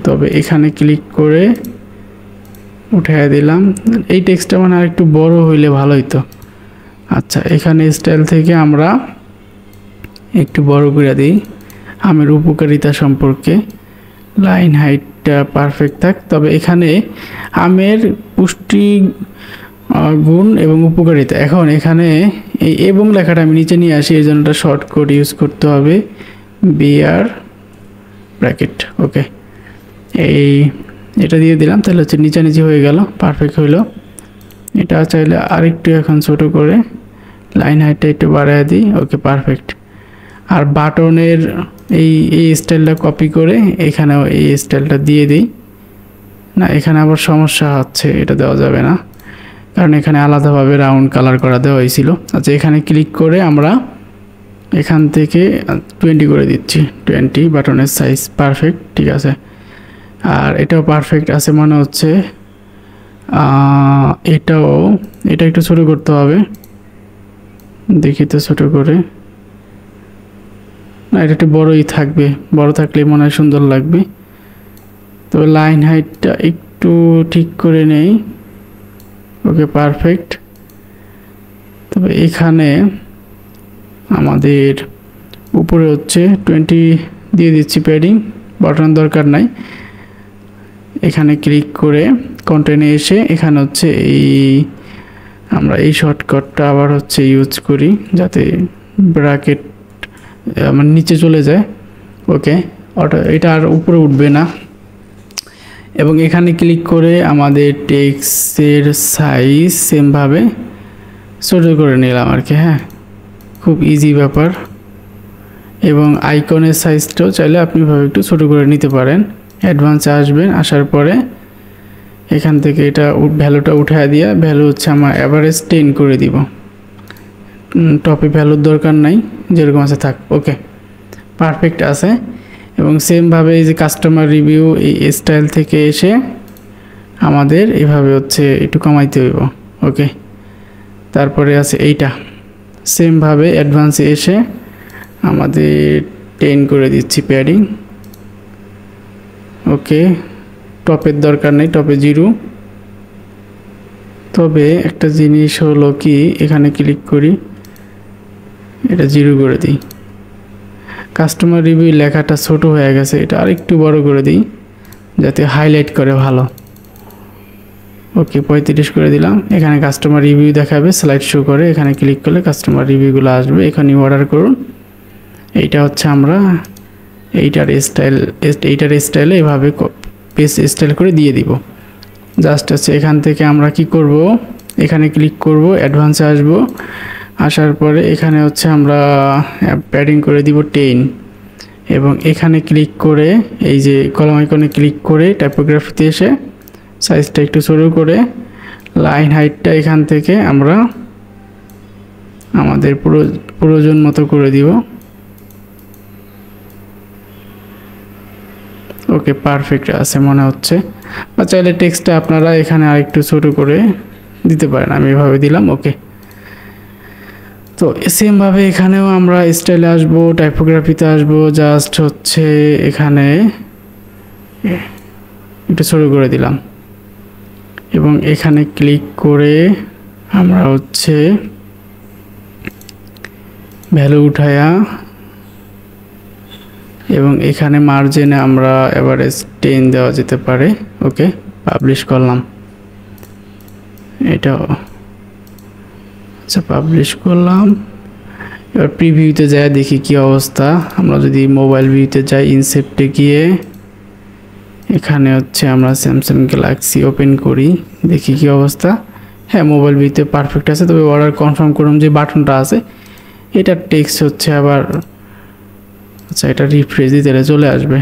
তবে এখানে ক্লিক করে উঠাইয়া দিলাম। এই টেক্সটটা মানে আর একটু বড় হইলে ভালো হইতো। আচ্ছা, এখানে স্টাইল থেকে আমরা একটু বড় করে দিই। আমের উপকারিতা সম্পর্কে লাইন হাইটটা পারফেক্ট থাক। তবে এখানে আমের পুষ্টি গুণ এবং উপকারিতা, এখন এখানে এই এবং লেখাটা আমি নিচে নিয়ে আসি, এই জন্য শর্ট কোড ইউজ করতে হবে, বিআর ব্র্যাকেট। ওকে, এটা দিয়ে দিলাম, তাহলে হচ্ছে নিচানিচি হয়ে গেল, পারফেক্ট হইল। এটা চাইলে আরেকটু এখন ছোট করে লাইন হাইটটা একটু বাড়ায় দিই। ওকে, পারফেক্ট। আর বাটনের এই স্টাইলটা কপি করে এখানেও এই স্টাইলটা দিয়ে দিই। না, এখানে আবার সমস্যা হচ্ছে, এটা দেওয়া যাবে না, কারণ এখানে আলাদাভাবে রাউন্ড কালার করা দেওয়া হয়েছিল। আচ্ছা, এখানে ক্লিক করে আমরা এখান থেকে 20 করে দিচ্ছি, 20 বাটনের সাইজ, পারফেক্ট, ঠিক আছে। আর এটাও পারফেক্ট আছে মনে হচ্ছে। এটা একটু ছোটো করতে হবে, দেখি তো ছোটো করে। না, এটা একটু বড়ই থাকবে, বড় থাকলে মনে হয় সুন্দর লাগবে। তবে লাইন হাইটটা একটু ঠিক করে নেই। ওকে, পারফেক্ট। তবে এখানে আমাদের উপরে হচ্ছে 20 দিয়ে দিচ্ছি প্যাডিং, বাটন দরকার নাই। এখানে ক্লিক করে কন্টেন্টে এসে এখানে হচ্ছে আমরা এই শর্টকাটটা আবার হচ্ছে ইউজ করি, যাতে ব্র্যাকেট আমার নিচে চলে যায়। ওকে, এটা আর উপরে উঠবে না। এবং এখানে ক্লিক করে আমাদের টেক্সটের সাইজ সেমভাবে ছোটো করে নিলাম আর কি। হ্যাঁ, খুব ইজি ব্যাপার। এবং আইকনের সাইজটাও চাইলে আপনি ভাবে একটু ছোটো করে নিতে পারেন। অ্যাডভান্সে আসবেন, আসার পরে এখান থেকে এটা ভ্যালুটা উঠায় দিয়ে, ভ্যালু হচ্ছে আমার অ্যাভারেজ 10 করে দিব। টপে ভ্যালুর দরকার নাই, যেরকম আছে থাক। ওকে, পারফেক্ট আছে। এবং সেমভাবে এই যে কাস্টমার রিভিউ, এই স্টাইল থেকে এসে আমাদের এভাবে হচ্ছে একটু কমাইতে হইব। ওকে, তারপরে আছে এইটা, সেমভাবে অ্যাডভান্সে এসে আমাদের 10 করে দিচ্ছি প্যাডিং। ওকে, টপের দরকার নেই, টপে 0। তবে একটা জিনিস হলো কি, এখানে ক্লিক করি, এটা 0 করে দিই। কাস্টমার রিভিউ লেখাটা ছোট হয়ে গেছে, এটা আরেকটু বড় করে দিই যাতে হাইলাইট করে ভালো। ওকে, 35 করে দিলাম। এখানে কাস্টমার রিভিউ দেখাবে, স্লাইড শো করে, এখানে ক্লিক করলে কাস্টমার রিভিউগুলো আসবে। এখানে অর্ডার করুন। এইটা হচ্ছে আমরা এইটার স্টাইলে এভাবে পেজ স্টাইল করে দিয়ে দিব। জাস্ট হচ্ছে এখান থেকে আমরা কি করব, এখানে ক্লিক করব, অ্যাডভান্সে আসব। আসার পরে এখানে হচ্ছে আমরা প্যাডিং করে দিব 10। এবং এখানে ক্লিক করে এই যে কলম আইকনে ক্লিক করে টাইপোগ্রাফিতে এসে সাইজটা একটু ছোটো করে লাইন হাইটটা এখান থেকে আমরা আমাদের প্রয়োজন মতো করে দিব। ওকে, পারফেক্ট আছে মনে হচ্ছে। বা চাইলে টেক্সটটা আপনারা এখানে আরেকটু ছোটো করে দিতে পারেন, আমি এভাবে দিলাম। ওকে, তো সেমভাবে এখানেও আমরা স্টাইলে আসবো, টাইপোগ্রাফিতে আসবো। জাস্ট হচ্ছে এখানে একটু ছোটো করে দিলাম এবং এখানে ক্লিক করে আমরা হচ্ছে ভ্যালু উঠায়া এবং এখানে মার্জিনে আমরা এভারেজ 10 দেওয়া যেতে পারে। ওকে, পাবলিশ করলাম এটা। আচ্ছা, পাবলিশ করলাম। এবার প্রিভিউতে যাই, দেখি কি অবস্থা। আমরা যদি মোবাইল ভিউতে যাই, ইনসেপ্টে গিয়ে এখানে হচ্ছে আমরা স্যামসাং গ্যালাক্সি ওপেন করি, দেখি কি অবস্থা। হ্যাঁ, মোবাইল ভিউতে পারফেক্ট আছে। তবে অর্ডার কনফার্ম করুন যে বাটনটা আছে, এটার টেক্সট হচ্ছে আবার, আচ্ছা এটা রিফ্রেশ দিতে চলে আসবে।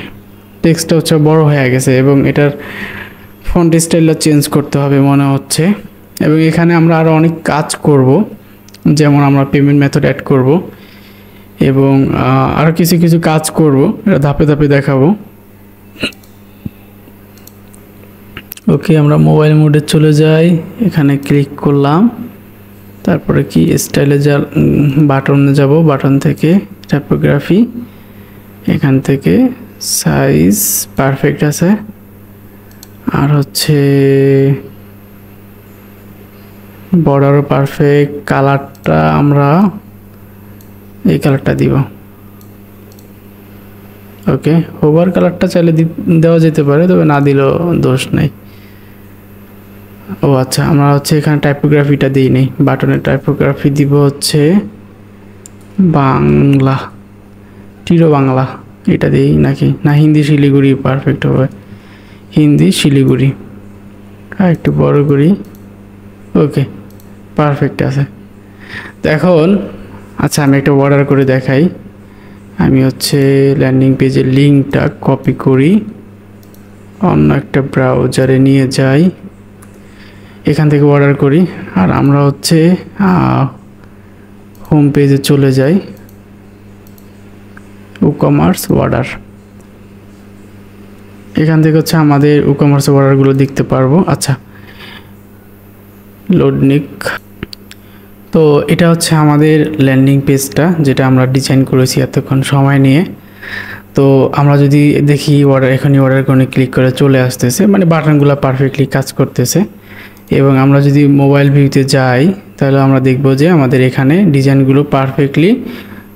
টেক্সটটা হচ্ছে বড় হয়ে গেছে এবং এটার ফন্ট স্টাইলটা চেঞ্জ করতে হবে মনে হচ্ছে। এবং এখানে আমরা আরও অনেক কাজ করব, যেমন আমরা পেমেন্ট মেথড অ্যাড করব এবং আরও কিছু কাজ করব, এটা ধাপে ধাপে দেখাবো। ওকে, আমরা মোবাইল মোডে চলে যাই, এখানে ক্লিক করলাম। তারপরে কি স্টাইলে বাটনে যাব, বাটন থেকে টাইপোগ্রাফি, এখান থেকে সাইজ পারফেক্ট আছে। আর হচ্ছে বর্ডারও পারফেক্ট, কালারটা আমরা এই কালারটা দিব। ওকে, হোভার কালারটা চাইলে দেওয়া যেতে পারে, তবে না দিলেও দোষ নেই। ও আচ্ছা, আমরা হচ্ছে এখানে টাইপোগ্রাফিটা দিই নেই, বাটনের টাইপোগ্রাফি দিব হচ্ছে বাংলা, টিরো বাংলা, এটা দিই নাকি না হিন্দি শিলিগুড়ি পারফেক্ট হবে, হিন্দি শিলিগুড়ি, হ্যাঁ একটু বড় করি। ওকে, পারফেক্ট আছে। তো এখন আচ্ছা আমি একটা অর্ডার করে দেখাই। আমি হচ্ছে ল্যান্ডিং পেজের লিঙ্কটা কপি করি, অন্য একটা ব্রাউজারে নিয়ে যাই, এখান থেকে অর্ডার করি, আর আমরা হচ্ছে হোম পেজে চলে যাই, ই-কমার্স অর্ডার। এখান থেকে হচ্ছে আমাদের ই-কমার্স অর্ডারগুলো দেখতে পারবো। আচ্ছা, লোডনিক, তো এটা হচ্ছে আমাদের ল্যান্ডিং পেজটা যেটা আমরা ডিজাইন করেছি এতক্ষণ সময় নিয়ে। তো আমরা যদি দেখি অর্ডার, এখানে অর্ডার করে ক্লিক করে চলে আসতেছে, মানে বাটনগুলো পারফেক্টলি কাজ করতেছে। এবং আমরা যদি মোবাইল ভিউতে যাই তাহলে আমরা দেখব যে আমাদের এখানে ডিজাইনগুলো পারফেক্টলি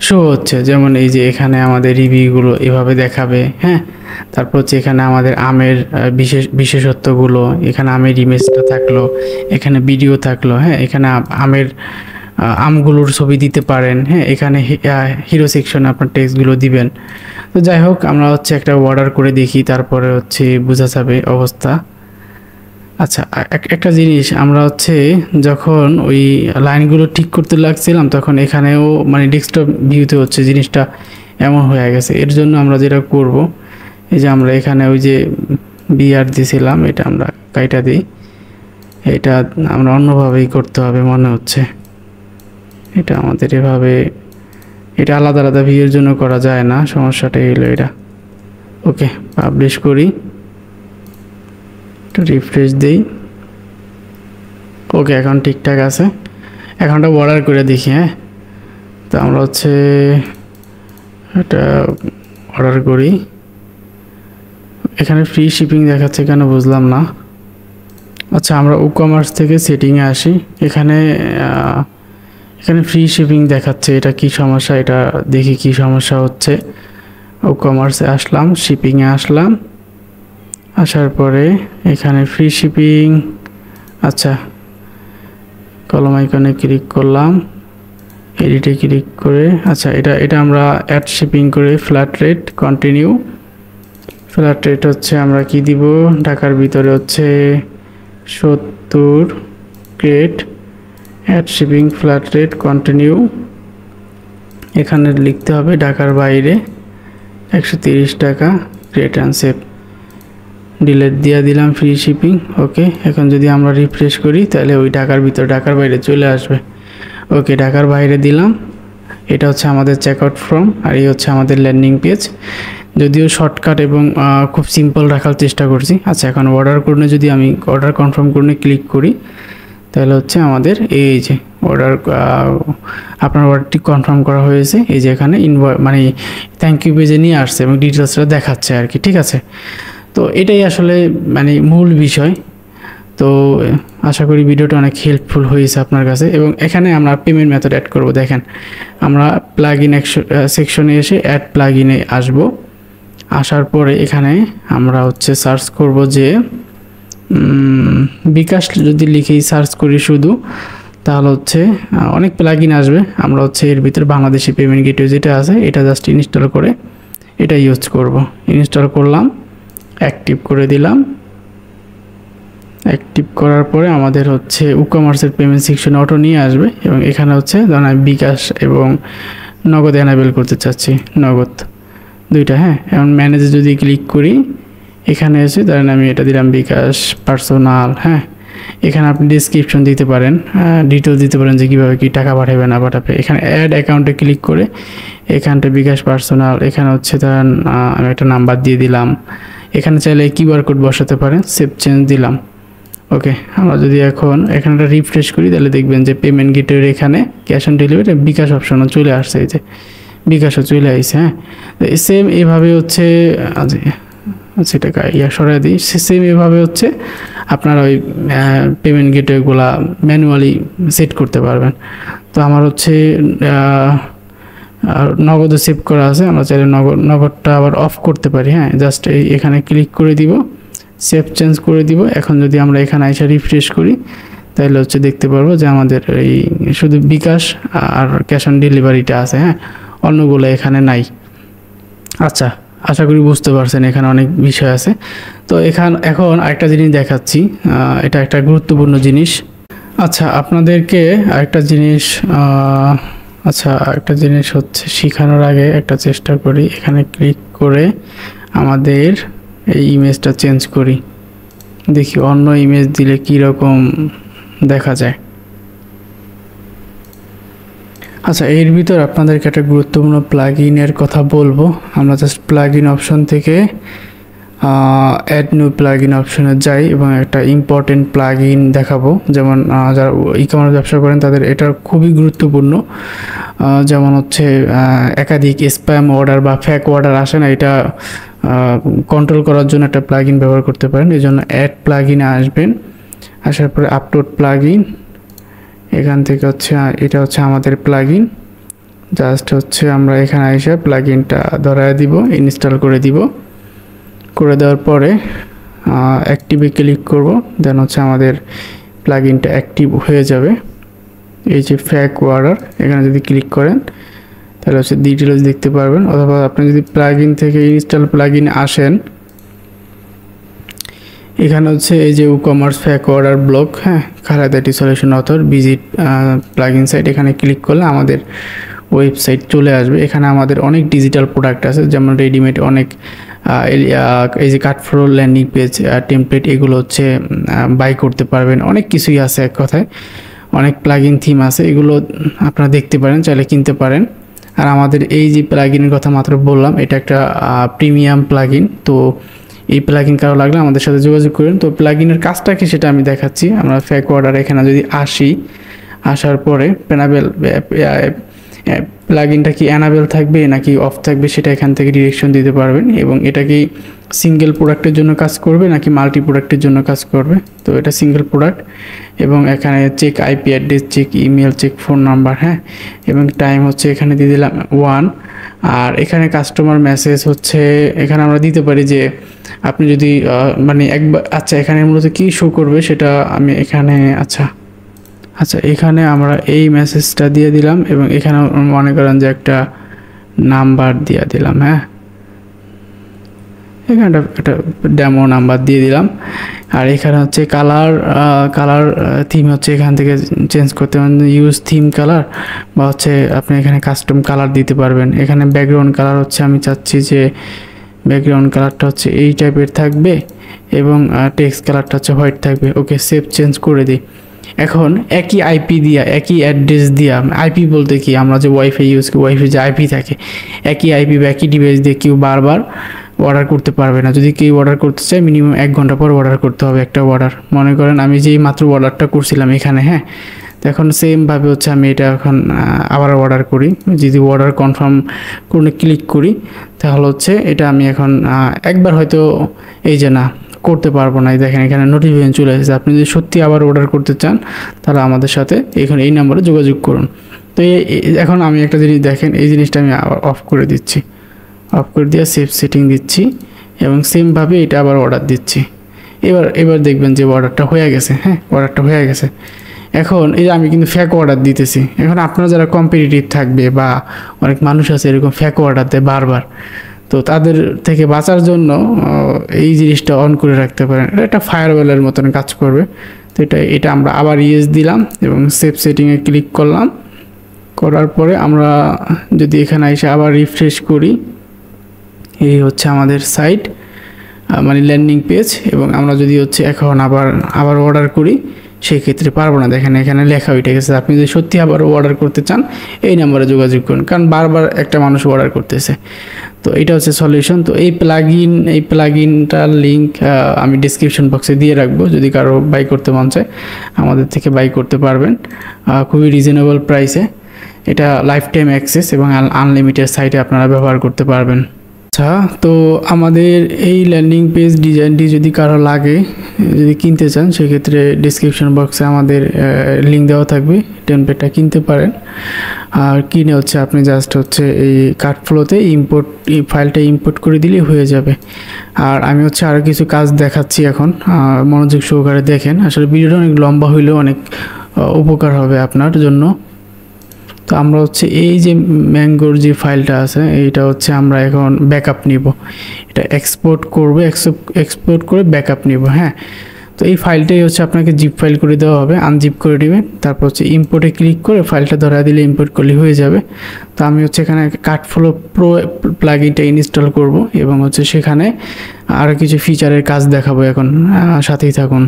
শো হচ্ছে। যেমন এই যে এখানে আমাদের রিভিউগুলো এভাবে দেখাবে, হ্যাঁ। তারপর হচ্ছে এখানে আমাদের আমের বিশেষত্বগুলো, এখানে আমের ইমেজটা থাকলো, এখানে ভিডিও থাকলো, হ্যাঁ। এখানে আমগুলোর ছবি দিতে পারেন, হ্যাঁ। এখানে হিরো সেকশনে আপনার টেক্সটগুলো দিবেন। তো যাই হোক, আমরা হচ্ছে একটা অর্ডার করে দেখি, তারপরে হচ্ছে বোঝা যাবে অবস্থা। আচ্ছা, একটা জিনিস, আমরা হচ্ছে যখন ওই লাইনগুলো ঠিক করতে লাগছিলাম তখন এখানেও মানে ডেস্কটপ ভিউতে হচ্ছে জিনিসটা এমন হয়ে গেছে। এর জন্য আমরা যেটা করব, এই যে আমরা এখানে ওই যে বিআর দিয়েছিলাম, এটা আমরা কাইটা দিই, এটা আমরা অন্যভাবেই করতে হবে মনে হচ্ছে। এটা আমাদের এভাবে, এটা আলাদা আলাদা ভিউয়ের জন্য করা যায় না, সমস্যাটাই হলো এটা। ওকে, পাবলিশ করি, একটু রিফ্রেশ দিই। ওকে, এখন ঠিকঠাক আছে। এখনটা অর্ডার করে দেখি, হ্যাঁ। তো আমরা হচ্ছে এটা অর্ডার করি, এখানে ফ্রি শিপিং দেখাচ্ছে কেন বুঝলাম না। আচ্ছা, আমরা ই-কমার্স থেকে সেটিংয়ে আসি, এখানে ফ্রি শিপিং দেখাচ্ছে, এটা কি সমস্যা, এটা দেখি কি সমস্যা হচ্ছে। ই-কমার্সে আসলাম, শিপিংয়ে আসলাম, আসার পরে এখানে ফ্রি শিপিং, আচ্ছা কলম আইকনে ক্লিক করলাম, এডিটে ক্লিক করে, আচ্ছা এটা আমরা অ্যাড শিপিং করে flat rate continue. Flat rate হচ্ছে আমরা কি দিব, ঢাকার ভিতরে হচ্ছে 70 grade, add shipping flat rate continue. এখানে লিখতে হবে ঢাকার বাইরে 130 টাকা, গ্রেড অ্যান্ড সেভ, ডিলেট দিয়ে দিলাম ফ্রি শিপিং। ওকে, এখন যদি আমরা রিফ্রেশ করি তাহলে ওই ঢাকার ভিতর ঢাকার বাইরে চলে আসবে। ওকে, ঢাকার বাইরে দিলাম। এটা হচ্ছে আমাদের চেকআউট ফর্ম, আর এই হচ্ছে আমাদের ল্যান্ডিং পেজ। যদিও শর্টকাট এবং খুব সিম্পল রাখার চেষ্টা করছি। আচ্ছা, এখন অর্ডার করলে যদি আমি অর্ডার কনফার্ম করলে ক্লিক করি তাহলে হচ্ছে আমাদের এই যে অর্ডার, আপনার অর্ডারটি কনফার্ম করা হয়েছে, এই যে এখানে মানে থ্যাংক ইউ পেজে নিয়ে আসছে এবং ডিটেলসটা দেখাচ্ছে আর কি, ঠিক আছে। তো এটাই আসলে মানে মূল বিষয়। তো আশা করি ভিডিওটা অনেক হেল্পফুল হয়েছে আপনার কাছে। এবং এখানে আমরা পেমেন্ট মেথড অ্যাড করব। দেখেন, আমরা প্লাগইন সেকশনে এসে অ্যাড প্লাগইনে আসব। আসার পরে এখানে আমরা হচ্ছে সার্চ করব যে বিকাশ, যদি লিখেই সার্চ করি শুধু, তাহলে হচ্ছে অনেক প্লাগইন আসবে। আমরা হচ্ছে এর ভিতরে বাংলাদেশি পেমেন্ট গেটওয়ে যেটা আছে এটা জাস্ট ইনস্টল করে এটা ইউজ করব। ইনস্টল করলাম, অ্যাক্টিভ করে দিলাম। অ্যাক্টিভ করার পরে আমাদের হচ্ছে ই-কমার্সের পেমেন্ট সেকশনে অটো নিয়ে আসবে এবং এখানে হচ্ছে ধরুন আমি বিকাশ এবং নগদ এনাবেল করতে চাচ্ছি, নগদ দুইটা, হ্যাঁ। এখন ম্যানেজে যদি ক্লিক করি, এখানে এসে ধরেন আমি এটা দিলাম বিকাশ পার্সোনাল, হ্যাঁ। এখানে আপনি ডিসক্রিপশন দিতে পারেন, ডিটেলস দিতে পারেন যে কীভাবে কী টাকা পাঠাবে না পাঠাবে। এখানে অ্যাড অ্যাকাউন্টে ক্লিক করে এখানটা বিকাশ পার্সোনাল, এখানে হচ্ছে ধরেন আমি একটা নাম্বার দিয়ে দিলাম। এখানে চাইলে কিউআর কোড বসাতে পারেন, সেভ চেঞ্জ দিলাম। ওকে, আমরা যদি এখন এখানটা রিফ্রেশ করি তাহলে দেখবেন যে পেমেন্ট গেটওয়ের এখানে ক্যাশ অন ডেলিভারি বিকাশ অপশনও চলে আসছে, এই যে বিকাশও চলে আসছে, হ্যাঁ। সেম এভাবে হচ্ছে আচ্ছা এটা সরাই দিই, সেম এভাবে হচ্ছে আপনারা ওই পেমেন্ট গেটওয়েগুলো ম্যানুয়ালি সেট করতে পারবেন। তো আমার হচ্ছে নগদও সেভ করা আছে, আমরা চাইলে নগদটা আবার অফ করতে পারি। হ্যাঁ, জাস্ট এখানে ক্লিক করে দিব, সেভ চেঞ্জ করে দিব। এখন যদি আমরা এখানে এসে রিফ্রেশ করি তাহলে হচ্ছে দেখতে পারবো যে আমাদের এই শুধু বিকাশ আর ক্যাশ অন ডেলিভারিটা আছে। হ্যাঁ, অন্যগুলো এখানে নাই। আচ্ছা, আশা করি বুঝতে পারছেন, এখানে অনেক বিষয় আছে। তো এখন আরেকটা জিনিস দেখাচ্ছি, এটা একটা গুরুত্বপূর্ণ জিনিস। আচ্ছা, আপনাদেরকে আরেকটা জিনিস হচ্ছে শেখানোর আগে একটা চেষ্টা করি, এখানে ক্লিক করে আমাদের এই ইমেজটা চেঞ্জ করি, দেখি অন্য ইমেজ দিলে কি রকম দেখা যায়। আচ্ছা, এর ভিতর আপনাদেরকে একটা গুরুত্বপূর্ণ প্লাগইনের কথা বলবো। আমরা জাস্ট প্লাগইন অপশন থেকে অ্যাড নিউ প্লাগইন অপশনে যাই এবং একটা ইম্পর্টেন্ট প্লাগইন দেখাবো। যেমন যারা ই-কমার্স ব্যবসা করেন তাদের এটা খুবই গুরুত্বপূর্ণ। যেমন হচ্ছে একাধিক স্প্যাম অর্ডার বা ফেক অর্ডার আসে না, এটা কন্ট্রোল করার জন্য একটা প্লাগইন ব্যবহার করতে পারেন। এই জন্য অ্যাড প্লাগইনে আসবেন, আসার পরে আপলোড প্লাগইন, এখান থেকে হচ্ছে এটা হচ্ছে আমাদের প্লাগইন। জাস্ট হচ্ছে আমরা এখানে এসে প্লাগইনটা ধরায় দিব, ইনস্টল করে দিব। করে দেওয়ার পরে অ্যাক্টিভে ক্লিক করব, দেন হচ্ছে আমাদের প্লাগইনটা অ্যাক্টিভ হয়ে যাবে। এই যে ফেক অর্ডার, এখানে যদি ক্লিক করেন তাহলে হচ্ছে ডিটেলস দেখতে পারবেন। অথবা আপনি যদি প্লাগইন থেকে ইনস্টল প্লাগইন আসেন, এখানে হচ্ছে এই যে ই-কমার্স ফেক অর্ডার ব্লক, হ্যাঁ, Khaled IT solution author visit plugin site, এখানে ক্লিক করলে আমাদের ওয়েবসাইট চলে আসবে। এখানে আমাদের অনেক ডিজিটাল প্রোডাক্ট আছে, যেমন রেডিমেড অনেক এই যে কাটফ্লো ল্যান্ডিং পেজ টেমপ্লেট, এগুলো হচ্ছে বাই করতে পারবেন। অনেক কিছুই আছে, এক কথায় অনেক প্লাগইন থিম আছে, এগুলো আপনারা দেখতে পারেন, চাইলে কিনতে পারেন। আর আমাদের এই যে প্লাগইনের কথা মাত্র বললাম, এটা একটা প্রিমিয়াম প্লাগইন। তো এই প্লাগইন কারো লাগলে আমাদের সাথে যোগাযোগ করেন। তো প্লাগইনের কাজটা কি সেটা আমি দেখাচ্ছি। আমরা ফেক অর্ডার এখানে যদি আসার পরে প্লাগইনটা কি অ্যানাবেল থাকবে নাকি অফ থাকবে সেটা এখান থেকে ডিরেকশন দিতে পারবেন। এবং এটা কি সিঙ্গেল প্রোডাক্টের জন্য কাজ করবে নাকি মাল্টি প্রোডাক্টের জন্য কাজ করবে। তো এটা সিঙ্গেল প্রোডাক্ট। এবং এখানে check IP address, check email, check phone number, হ্যাঁ, এবং টাইম হচ্ছে এখানে দিয়ে দিলাম 1। আর এখানে কাস্টমার মেসেজ হচ্ছে এখানে আমরা দিতে পারি যে আপনি যদি মানে একবার, আচ্ছা এখানে মূলত কি শো করবে সেটা আমি এখানে, আচ্ছা এখানে আমরা এই মেসেজটা দিয়ে দিলাম এবং এখানে মনে করেন যে একটা নাম্বার দিয়ে দিলাম। হ্যাঁ, এখানে একটা ডেমো নাম্বার দিয়ে দিলাম। আর এখানে হচ্ছে কালার থিম হচ্ছে এখান থেকে চেঞ্জ করতে পারেন, ইউজ থিম কালার, বা হচ্ছে আপনি এখানে কাস্টম কালার দিতে পারবেন। এখানে ব্যাকগ্রাউন্ড কালার হচ্ছে আমি চাচ্ছি যে ব্যাকগ্রাউন্ড কালারটা হচ্ছে এই টাইপের থাকবে এবং টেক্সট কালারটা হচ্ছে হোয়াইট থাকবে। ওকে, সেভ চেঞ্জ করে দিই। এখন একই আইপি দিয়া, একই অ্যাড্রেস দিয়া, আইপি বলতে কি আমরা যে ওয়াইফাই ইউজ করি, ওয়াইফাই যে আইপি থাকে, একই আইপি বা একই ডিভাইস দিয়ে কেউ বারবার অর্ডার করতে পারবে না। যদি কেউ অর্ডার করতে চায় মিনিমাম 1 ঘন্টা পর অর্ডার করতে হবে একটা অর্ডার। মনে করেন আমি যেই মাত্র অর্ডারটা করছিলাম এখানে, হ্যাঁ, তো এখন সেমভাবে হচ্ছে আমি এটা এখন আবার অর্ডার করি। যদি অর্ডার কনফার্ম করে ক্লিক করি তাহলে হচ্ছে এটা আমি এখন একবার হয়তো এই যে না করতে পারবো না, দেখেন এখানে নোটিফিকেশন চলে এসেছে। আপনি যদি সত্যি আবার অর্ডার করতে চান তাহলে আমাদের সাথে এখানে এই নাম্বারে যোগাযোগ করুন। তো এখন আমি একটা জিনিস দেখেন, এই জিনিসটা আমি আবার অফ করে দিচ্ছি, অফ করে দিয়ে সেভ সেটিং দিচ্ছি এবং সেমভাবে এটা আবার অর্ডার দিচ্ছি। এবার দেখবেন যে অর্ডারটা হয়ে গেছে। হ্যাঁ, অর্ডারটা হয়ে গেছে। এখন এই যে আমি কিন্তু ফেক অর্ডার দিতেছি। এখন আপনারা যারা কম্পিটিটিভ থাকবে বা অনেক মানুষ আছে এরকম ফেক অর্ডার দেয় বারবার, তো তাদের থেকে বাঁচার জন্য এই জিনিসটা অন করে রাখতে পারেন। এটা একটা ফায়ারওয়ালের মতন কাজ করবে। তো এটা আমরা আবার ইয়েস দিলাম এবং সেভ সেটিংয়ে ক্লিক করলাম। করার পরে আমরা যদি এখানে এসে আবার রিফ্রেশ করি, এই হচ্ছে আমাদের সাইট, মানে ল্যান্ডিং পেজ। এবং আমরা যদি হচ্ছে এখন আবার অর্ডার করি সেই ক্ষেত্রে পারবো না। দেখেন এখানে লেখা উঠে গেছে। আপনি যদি সত্যি আবার অর্ডার করতে চান এই নাম্বারে যোগাযোগ করুন, কারণ বারবার একটা মানুষ অর্ডার করতেছে। তো এটা হচ্ছে সলিউশন। তো এই প্লাগইনটার লিঙ্ক আমি ডিসক্রিপশন বক্সে দিয়ে রাখবো, যদি কারো বাই করতে মন চায় আমাদের থেকে বাই করতে পারবেন খুবই রিজনেবল প্রাইসে। এটা লাইফ টাইম অ্যাক্সেস এবং আনলিমিটেড সাইটে আপনারা ব্যবহার করতে পারবেন। আচ্ছা, তো আমাদের এই ল্যান্ডিং পেজ ডিজাইনটি যদি কারো লাগে, যদি কিনতে চান, সেক্ষেত্রে ডিসক্রিপশন বক্সে আমাদের লিঙ্ক দেওয়া থাকবে, টেমপ্লেটটা কিনতে পারেন। আর কিনে হচ্ছে আপনি জাস্ট হচ্ছে এই কার্ডফ্লোতে ইম্পোর্ট, এই ফাইলটা ইম্পোর্ট করে দিলেই হয়ে যাবে। আর আমি হচ্ছে আরও কিছু কাজ দেখাচ্ছি এখন, মনোযোগ সহকারে দেখেন। আসলে ভিডিওটা অনেক লম্বা হইলেও অনেক উপকার হবে আপনার জন্য। তো আমরা হচ্ছে এই যে ম্যাঙ্গোর যে ফাইলটা আছে, এইটা হচ্ছে আমরা এখন ব্যাকআপ নিব, এটা এক্সপোর্ট করব, এক্সপোর্ট করে ব্যাকআপ নিব। হ্যাঁ, তো এই ফাইলটাই হচ্ছে আপনাকে জিপ ফাইল করে দেওয়া হবে, আনজিপ করে নেবেন, তারপর হচ্ছে ইম্পোর্টে ক্লিক করে ফাইলটা ধরা দিলে ইম্পোর্ট করলে হয়ে যাবে। তো আমি হচ্ছে এখানে কার্ডফ্লো প্রো প্লাগইনটা ইনস্টল করব এবং হচ্ছে সেখানে আরও কিছু ফিচারের কাজ দেখাবো এখন, সাথেই থাকুন।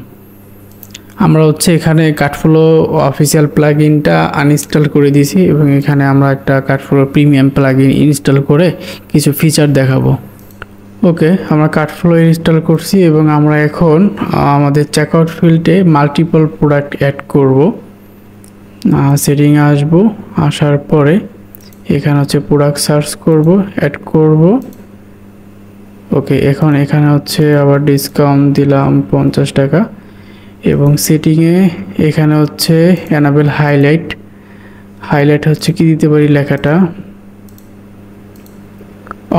আমরা হচ্ছে এখানে কার্ডফ্লো অফিসিয়াল প্লাগইনটা আনইনস্টল করে দিয়েছি এবং এখানে আমরা একটা কার্ডফ্লো প্রিমিয়াম প্লাগইন ইনস্টল করে কিছু ফিচার দেখাবো। ওকে, আমরা কার্ডফ্লো ইনস্টল করছি এবং আমরা এখন আমাদের চেকআউট ফিল্ডে মাল্টিপল প্রোডাক্ট অ্যাড করব। সেটিংয়ে আসব, আসার পরে এখানে হচ্ছে প্রোডাক্ট সার্চ করব, অ্যাড করব। ওকে, এখন এখানে হচ্ছে আবার ডিসকাউন্ট দিলাম 50 টাকা এবং সেটিংয়ে এখানে হচ্ছে এনাবেল হাইলাইট। হাইলাইট হচ্ছে কি দিতে পারি লেখাটা,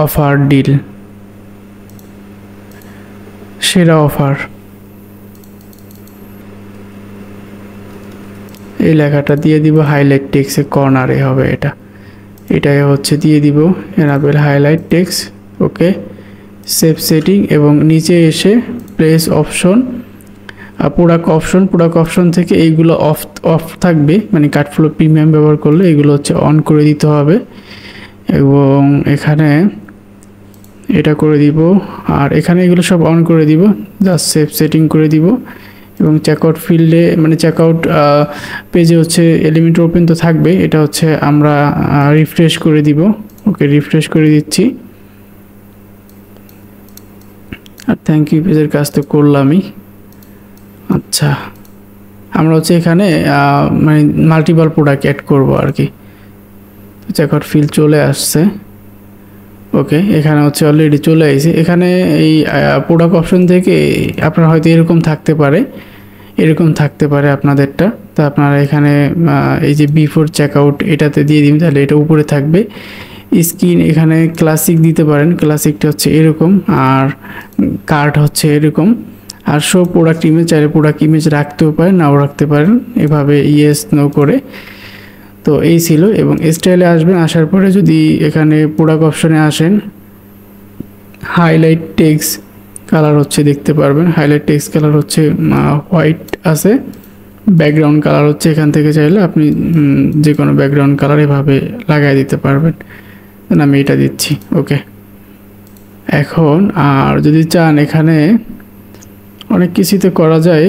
অফার ডিল, সেরা অফার, এই লেখাটা দিয়ে দিব। হাইলাইট টেক্সে কর্নারে হবে এটা, এটাই হচ্ছে দিয়ে দিব এনাবেল হাইলাইট টেক্সট। ওকে, সেভ সেটিং এবং নিচে এসে প্লেস অপশন, প্রোডাক্ট অপশন থেকে এইগুলো অফ থাকবে, মানে কার্ডফ্লো প্রিমিয়াম ব্যবহার করলে এগুলো হচ্ছে অন করে দিতে হবে এবং এখানে এটা করে দিব। আর এখানে এগুলো সব অন করে দিব, জাস্ট সেভ সেটিং করে দিব এবং চেকআউট ফিল্ডে, মানে চেকআউট পেজে হচ্ছে এলিমেন্ট ওপেন তো থাকবে, এটা হচ্ছে আমরা রিফ্রেশ করে দিব। ওকে, রিফ্রেশ করে দিচ্ছি। আর থ্যাংক ইউ পেজের কাজ তো করলামই। আচ্ছা, আমরা হচ্ছে এখানে মানে মাল্টিপল প্রোডাক্ট অ্যাড করব আর কি। চেকআউট ফিল্ড চলে আসছে। ওকে, এখানে হচ্ছে অলরেডি চলে আসছে। এখানে এই প্রোডাক্ট অপশন থেকে আপনার হয়তো এরকম থাকতে পারে আপনাদেরটা। তো আপনারা এখানে এই যে বিফোর চেকআউট এটাতে দিয়ে দিন, তাহলে এটা উপরে থাকবে। স্ক্রিন এখানে ক্লাসিক দিতে পারেন, ক্লাসিকটা হচ্ছে এরকম, আর কার্ড হচ্ছে এরকম। আর শো প্রোডাক্ট ইমেজ, চাইলে প্রোডাক্ট ইমেজ রাখতেও পারেন, নাও রাখতে পারেন, এভাবে ইয়েস নো করে। তো এই ছিল। এবং স্টাইলে আসবেন, আসার পরে যদি এখানে প্রোডাক্ট অপশনে আসেন, হাইলাইট টেক্সট কালার হচ্ছে দেখতে পারবেন। হাইলাইট টেক্সট কালার হচ্ছে হোয়াইট আছে, ব্যাকগ্রাউন্ড কালার হচ্ছে এখান থেকে চাইলে আপনি যে কোনো ব্যাকগ্রাউন্ড কালার এভাবে লাগাই দিতে পারবেন। আমি এটা দিচ্ছি। ওকে, এখন আর যদি চান এখানে অনেক কিছুতে করা যায়,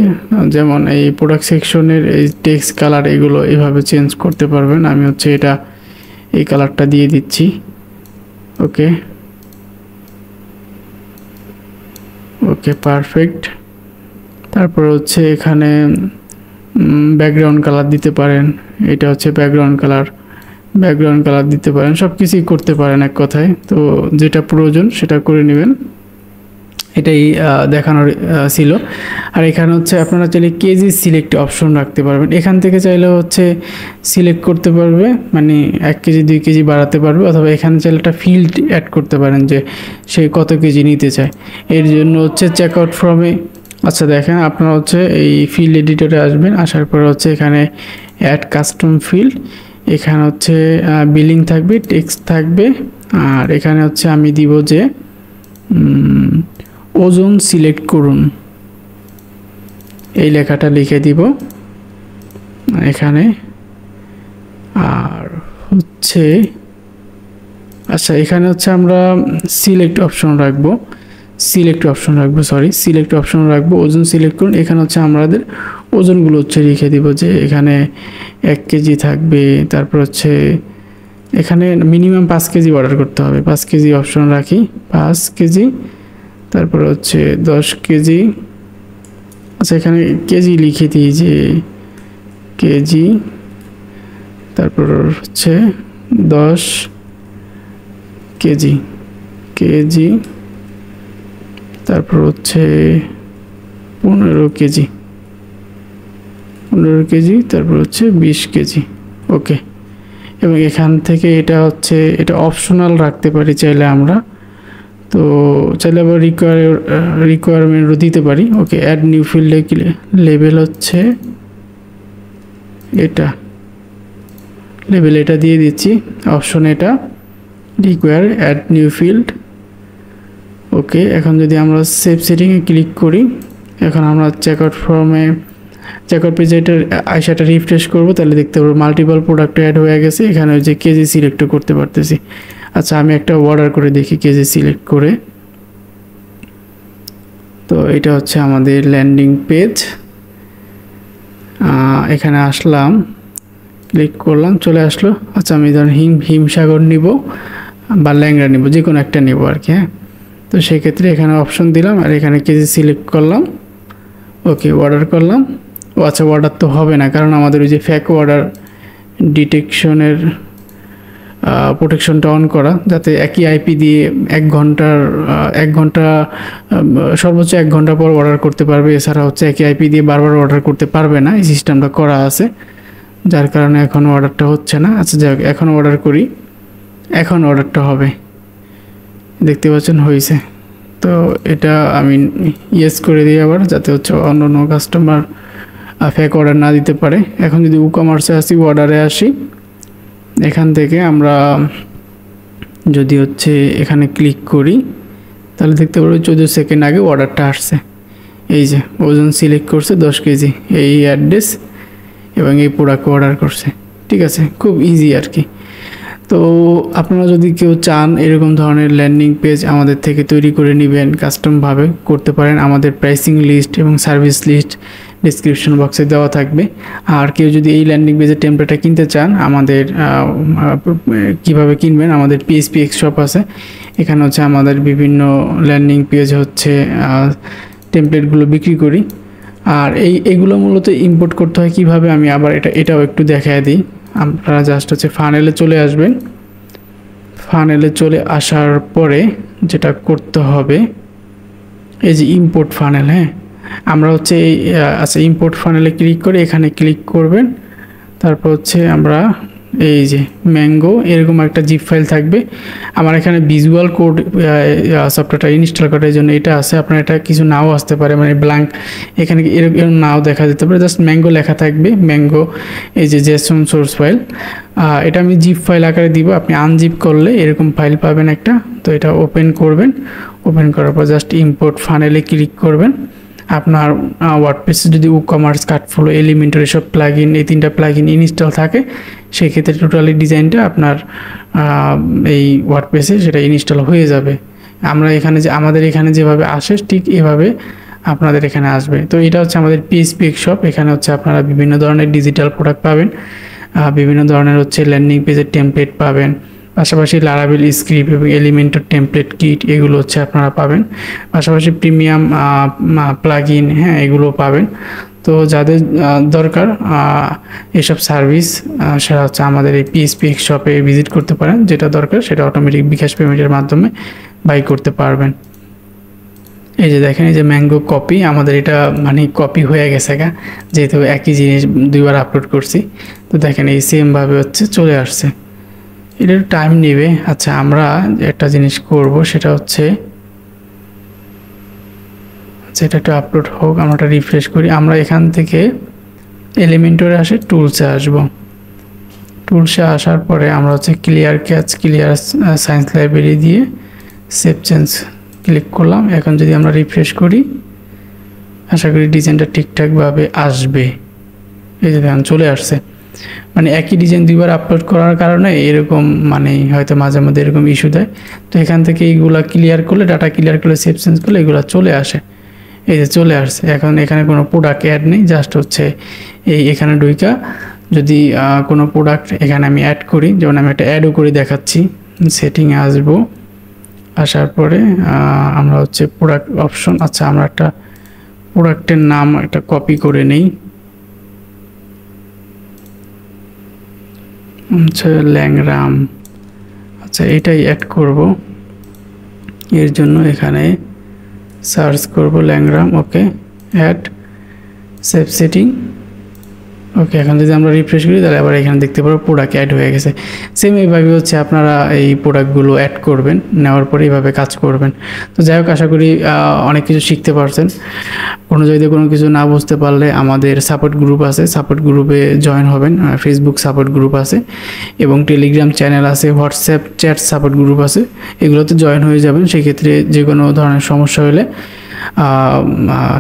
যেমন এই প্রোডাক্ট সেকশনের এই টেক্সট কালার এগুলো এইভাবে চেঞ্জ করতে পারবেন। আমি হচ্ছে এটা এই কালারটা দিয়ে দিচ্ছি। ওকে, ওকে, পারফেক্ট। তারপর হচ্ছে এখানে ব্যাকগ্রাউন্ড কালার দিতে পারেন, এটা হচ্ছে ব্যাকগ্রাউন্ড কালার দিতে পারেন, সব কিছুই করতে পারেন এক কথায়। তো যেটা প্রয়োজন সেটা করে নেবেন, এটাই দেখানোর ছিল। আর এখানে হচ্ছে আপনারা চাইলে কেজি সিলেক্ট অপশন রাখতে পারবেন, এখান থেকে চাইলে হচ্ছে সিলেক্ট করতে পারবে, মানে 1 কেজি 2 কেজি বাড়াতে পারবে, অথবা এখানে চাইলে একটা ফিল্ড অ্যাড করতে পারেন যে সে কত কেজি নিতে চায়। এর জন্য হচ্ছে চেকআউট ফর্মে, আচ্ছা দেখেন, আপনারা হচ্ছে এই ফিল্ড এডিটরে আসবেন, আসার পরে হচ্ছে এখানে অ্যাড কাস্টম ফিল্ড, এখানে হচ্ছে বিলিং থাকবে, টেক্সট থাকবে। আর এখানে হচ্ছে আমি দিব যে ওজন সিলেক্ট করুন, এই লেখাটা লিখে দিব এখানে। আর হচ্ছে আচ্ছা, এখানে হচ্ছে আমরা সিলেক্ট অপশন রাখবো, ওজন সিলেক্ট করুন। এখানে হচ্ছে আমাদের ওজনগুলো হচ্ছে লিখে দিব যে এখানে 1 কেজি থাকবে, তারপর হচ্ছে এখানে মিনিমাম 5 কেজি অর্ডার করতে হবে, 5 কেজি অপশন রাখি, 5 কেজি, তারপর হচ্ছে 10 কেজি। আচ্ছা, এখানে কেজি লিখে দিই যে কেজি, তারপর হচ্ছে 10 কেজি কেজি, তারপর হচ্ছে 15 কেজি, 15 কেজি, তারপর হচ্ছে 20 কেজি। ওকে, এবং এখান থেকে এটা হচ্ছে এটা অপশনাল রাখতে পারি চাইলে আমরা, তো চাইলে আবার রিকোয়ারমেন্টও দিতে পারি। ওকে, অ্যাড নিউ ফিল্ডে লেভেল হচ্ছে এটা, লেভেল এটা দিয়ে দিচ্ছি, অপশন এটা রিকোয়ার অ্যাড নিউ ফিল্ড। ওকে, এখন যদি আমরা সেভ সেটিংয়ে ক্লিক করি, এখন আমরা চেকআউট ফর্মে চেকআউট পেজে এটা আইসাটা রিফ্রেশ করবো, তাহলে দেখতে পারবো মাল্টিপল প্রোডাক্ট অ্যাড হয়ে গেছে। এখানে যে কেজি সিলেক্টও করতে পারতেছি। আচ্ছা, আমি একটা অর্ডার করে দেখি কেজি সিলেক্ট করে। তো এটা হচ্ছে আমাদের ল্যান্ডিং পেজ। এখানে আসলাম, ক্লিক করলাম, চলে আসলো। আচ্ছা, আমি ধরেন হিমসাগর নিব বা ল্যাংড়া নিব, যে কোনো একটা নিব আর কি। হ্যাঁ, তো সেক্ষেত্রে এখানে অপশন দিলাম আর এখানে কেজি সিলেক্ট করলাম। ওকে, অর্ডার করলাম। ও আচ্ছা, অর্ডার তো হবে না, কারণ আমাদের ওই যে ফেক অর্ডার ডিটেকশনের প্রোটেকশনটা অন করা, যাতে একই আইপি দিয়ে 1 ঘন্টা সর্বোচ্চ 1 ঘন্টা পর অর্ডার করতে পারবে। এছাড়া হচ্ছে একই আইপি দিয়ে বারবার অর্ডার করতে পারবে না, এই সিস্টেমটা করা আছে, যার কারণে এখন অর্ডারটা হচ্ছে না। আচ্ছা যাক, এখন অর্ডার করি, এখন অর্ডারটা হবে, দেখতে পাচ্ছেন হয়েছে। তো এটা আমি ইয়েস করে দিই আবার, যাতে হচ্ছে অন্য কাস্টমার ফেক অর্ডার না দিতে পারে। এখন যদি ই-কমার্সে আসি, অর্ডারে আসি, এখান থেকে আমরা যদি হচ্ছে এখানে ক্লিক করি, তাহলে দেখতে পারবো 14 সেকেন্ড আগে অর্ডারটা আসছে। এই যে ওজন সিলেক্ট করছে 10 কেজি, এই অ্যাড্রেস এবং এই প্রোডাক্ট অর্ডার করছে। ঠিক আছে, খুব ইজি আর কি। তো আপনারা যদি কেউ চান এরকম ধরনের ল্যান্ডিং পেজ আমাদের থেকে তৈরি করে নেবেন, কাস্টমভাবে করতে পারেন। আমাদের প্রাইসিং লিস্ট এবং সার্ভিস লিস্ট ডিসক্রিপশন বক্সে দেওয়া থাকবে। আর কেউ যদি এই ল্যান্ডিং পেজের টেমপ্লেটটা কিনতে চান, আমাদের কিভাবে কিনবেন, আমাদের পিএসপি এক্স শপ আছে। এখানে হচ্ছে আমাদের বিভিন্ন ল্যান্ডিং পেজ হচ্ছে টেমপ্লেটগুলো বিক্রি করি। আর এইগুলো মূলত ইম্পোর্ট করতে হয় কিভাবে, আমি আবার এটাও একটু দেখায় দিই। আপনারা জাস্ট হচ্ছে ফানেলে চলে আসবেন। ফানেলে চলে আসার পরে যেটা করতে হবে, এই যে ইম্পোর্ট ফানেল। হ্যাঁ, আমরা হচ্ছে আচ্ছা, ইম্পোর্ট ফানেলে ক্লিক করে এখানে ক্লিক করবেন। তারপর হচ্ছে আমরা এই যে ম্যাঙ্গো এরকম একটা জিপ ফাইল থাকবে। আমার এখানে ভিজুয়াল কোড সফটওয়্যারটা ইনস্টল করার জন্য এটা আছে। আপনার এটা কিছু নাও আসতে পারে, মানে ব্ল্যাঙ্ক এখানে এরকম নাও দেখা যেতে পারে, জাস্ট ম্যাঙ্গো লেখা থাকবে। ম্যাঙ্গো এই যে জেসন সোর্স ফাইল, এটা আমি জিপ ফাইল আকারে দিব। আপনি আনজিপ করলে এরকম ফাইল পাবেন একটা। তো এটা ওপেন করবেন, ওপেন করার পর জাস্ট ইম্পোর্ট ফানেলে ক্লিক করবেন। আপনার ওয়ার্ডপ্রেসে যদি ই-কমার্স, কার্টফ্লো, এলিমেন্টর এসব প্লাগইন, এই 3টা প্লাগইন ইনস্টল থাকে, সেক্ষেত্রে টোটালি ডিজাইনটা আপনার এই ওয়ার্ডপ্রেসে সেটা ইনস্টল হয়ে যাবে। আমরা এখানে যে আমাদের এখানে যেভাবে আসে ঠিক এভাবে আপনাদের এখানে আসবে। তো এটা হচ্ছে আমাদের পিএসপি এক্স শপ। এখানে হচ্ছে আপনারা বিভিন্ন ধরনের ডিজিটাল প্রোডাক্ট পাবেন, বিভিন্ন ধরনের হচ্ছে ল্যান্ডিং পেজের টেমপ্লেট পাবেন, পাশাপাশি লারাবেল স্ক্রিপ্ট এবং এলিমেন্টর টেমপ্লেট কিট এগুলো হচ্ছে আপনারা পাবেন, পাশাপাশি প্রিমিয়াম প্লাগইন, হ্যাঁ, এগুলো পাবেন। তো যাদের দরকার এসব সার্ভিস, সেটা হচ্ছে আমাদের এই পিএসপি এক্স শপে ভিজিট করতে পারেন। যেটা দরকার সেটা অটোমেটিক বিকাশ পেমেন্টের মাধ্যমে বাই করতে পারবেন। এই যে দেখেন, এই যে ম্যাঙ্গো কপি, আমাদের এটা মানে কপি হয়ে গেছে গা, যেহেতু একই জিনিস 2বার আপলোড করছি। তো দেখেন এই সেমভাবে হচ্ছে চলে আসছে। এটা টাইম নেবে। আচ্ছা, আমরা একটা জিনিস করব, সেটা হচ্ছে এটা একটা আপলোড হোক, আমরা একটা রিফ্রেশ করি। আমরা এখান থেকে এলিমেন্টরে আসে টুলসে আসব। টুলসে আসার পরে আমরা হচ্ছে clear catch, clear science library দিয়ে সেভ চেঞ্জ ক্লিক করলাম। এখন যদি আমরা রিফ্রেশ করি, আশা করি ডিজাইনটা ঠিকঠাকভাবে আসবে। এই যে দেখেন চলে আসছে। মানে একই ডিজাইন 2বার আপলোড করার কারণে এরকম মানে হয়তো মাঝে মধ্যে এরকম ইস্যু দেয়। তো এখান থেকে এইগুলা ক্লিয়ার করলে, ডাটা ক্লিয়ার করলে, সেভ চেঞ্জ করলে এগুলো চলে আসে। এই যে চলে আসছে। এখন এখানে কোনো প্রোডাক্ট অ্যাড নেই, জাস্ট হচ্ছে এখানে ঢুইকা যদি কোনো প্রোডাক্ট এখানে আমি অ্যাড করি, যেমন আমি একটা অ্যাডও করে দেখাচ্ছি। সেটিংয়ে আসবো, আসার পরে আমরা হচ্ছে প্রোডাক্ট অপশন, আচ্ছা আমরা একটা প্রোডাক্টের নাম একটা কপি করে নেই, আচ্ছা ল্যাংরাম, আচ্ছা এটাই অ্যাড করব। এর জন্য এখানে সার্চ করব ল্যাংগ্রাম। ওকে, অ্যাড সেভ সেটিং। ওকে, এখন যদি আমরা রিফ্রেশ করি তাহলে আবার এখানে দেখতে পারবো প্রোডাক্ট অ্যাড হয়ে গেছে। সেম এইভাবে হচ্ছে আপনারা এই প্রোডাক্টগুলো অ্যাড করবেন, নেওয়ার পরে এইভাবে কাজ করবেন। তো যাই হোক, আশা করি অনেক কিছু শিখতে পারছেন। কোনো যদি কোনো কিছু না বুঝতে পারলে আমাদের সাপোর্ট গ্রুপ আছে, সাপোর্ট গ্রুপে জয়েন হবেন। ফেসবুক সাপোর্ট গ্রুপ আছে এবং টেলিগ্রাম চ্যানেল আছে, হোয়াটসঅ্যাপ চ্যাট সাপোর্ট গ্রুপ আছে, এগুলোতে জয়েন হয়ে যাবেন। সেক্ষেত্রে যে কোনো ধরনের সমস্যা হলে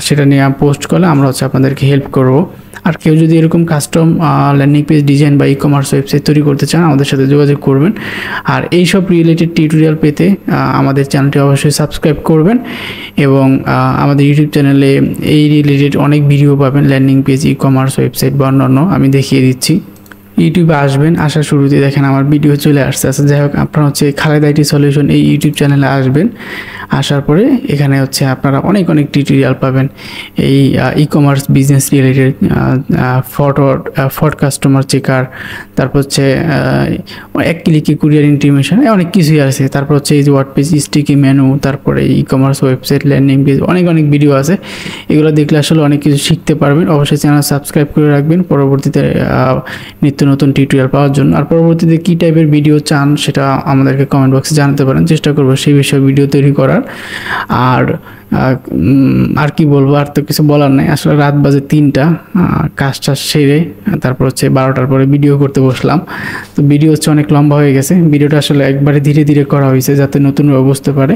সেটা নিয়ে পোস্ট করলে আমরা হচ্ছে আপনাদেরকে হেল্প করব। আর কেউ যদি এরকম কাস্টম ল্যান্ডিং পেজ ডিজাইন বা ই কমার্স ওয়েবসাইট তৈরি করতে চান, আমাদের সাথে যোগাযোগ করবেন। আর এই সব রিলেটেড টিউটোরিয়াল পেতে আমাদের চ্যানেলটি অবশ্যই সাবস্ক্রাইব করবেন এবং আমাদের ইউটিউব চ্যানেলে এই রিলেটেড অনেক ভিডিও পাবেন, landing page, e commerce website বা অন্যান্য, আমি দেখিয়ে দিচ্ছি। ইউটিউবে আসবেন, আসার শুরুতে দেখেন আমার ভিডিও চলে আসছে। আচ্ছা, যাই হোক, আপনারা হচ্ছে খালেদ আইটি সলিউশন এই ইউটিউব চ্যানেলে আসবেন। আসার পরে এখানে হচ্ছে আপনারা অনেক টিউটোরিয়াল পাবেন এই e commerce business related, for customer checker, তারপর হচ্ছে এক ক্লিকে কুরিয়ার ইন্টিমেশন, অনেক কিছুই আছে। তারপর হচ্ছে এই যে ওয়ার্ডপ্রেস স্টিকি মেনু, তারপরে e commerce website, landing page, অনেক ভিডিও আছে। এগুলো দেখলে আসলে অনেক কিছু শিখতে পারবেন। অবশ্যই চ্যানেল সাবস্ক্রাইব করে রাখবেন পরবর্তীতে নিত্য নতুন টিউটোরিয়াল পাওয়ার জন্য। আর পরবর্তীতে কী টাইপের ভিডিও চান সেটা আমাদেরকে কমেন্ট বক্সে জানাতে পারেন, চেষ্টা করবো সেই বিষয়ে ভিডিও তৈরি করার। আর কি বলবো, আর তো কিছু বলার নেই। আসলে রাত বাজে 3টা, কাজটা সেরে তারপর হচ্ছে 12টার পরে ভিডিও করতে বসলাম। তো ভিডিও হচ্ছে অনেক লম্বা হয়ে গেছে। ভিডিওটা আসলে একবারে ধীরে করা হয়েছে যাতে নতুনভাবে বুঝতে পারে।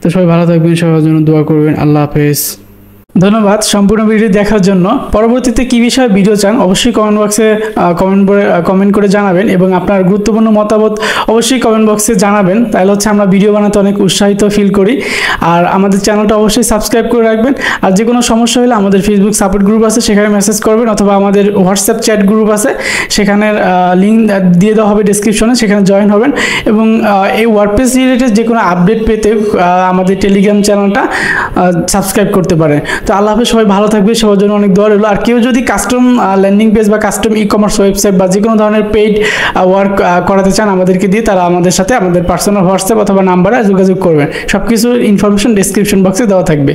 তো সবাই ভালো থাকবেন, সবার জন্য দোয়া করবেন। আল্লাহ হাফেজ। ধন্যবাদ সম্পূর্ণ ভিডিও দেখার জন্য। পরবর্তীতে কী বিষয়ে ভিডিও চান অবশ্যই কমেন্ট বক্সে কমেন্ট করে জানাবেন এবং আপনার গুরুত্বপূর্ণ মতামত অবশ্যই কমেন্ট বক্সে জানাবেন। তাহলে হচ্ছে আমরা ভিডিও বানাতে অনেক উৎসাহিত ফিল করি। আর আমাদের চ্যানেলটা অবশ্যই সাবস্ক্রাইব করে রাখবেন। আর যে কোনো সমস্যা হলে আমাদের ফেসবুক সাপোর্ট গ্রুপ আছে, সেখানে মেসেজ করবেন, অথবা আমাদের হোয়াটসঅ্যাপ চ্যাট গ্রুপ আছে, সেখানের লিঙ্ক দিয়ে দেওয়া হবে ডিসক্রিপশনে, সেখানে জয়েন হবেন। এবং এই ওয়ার্ডপ্রেস রিলেটেড যে কোনো আপডেট পেতে আমাদের টেলিগ্রাম চ্যানেলটা সাবস্ক্রাইব করতে পারেন। তো আল্লাহ হাফেজ, সবাই ভালো থাকবে, সবার জন্য অনেক দোয়া রইল। আর কেউ যদি কাস্টম ল্যান্ডিং পেজ বা কাস্টম ই কমার্স ওয়েবসাইট বা যে কোনো ধরনের পেইড ওয়ার্ক করাতে চান আমাদেরকে দিয়ে, তারা আমাদের সাথে আমাদের পার্সোনাল হোয়াটসঅ্যাপ অথবা নাম্বারে যোগাযোগ করবেন। সব কিছুর ইনফরমেশন ডেসক্রিপশন বক্সে দেওয়া থাকবে।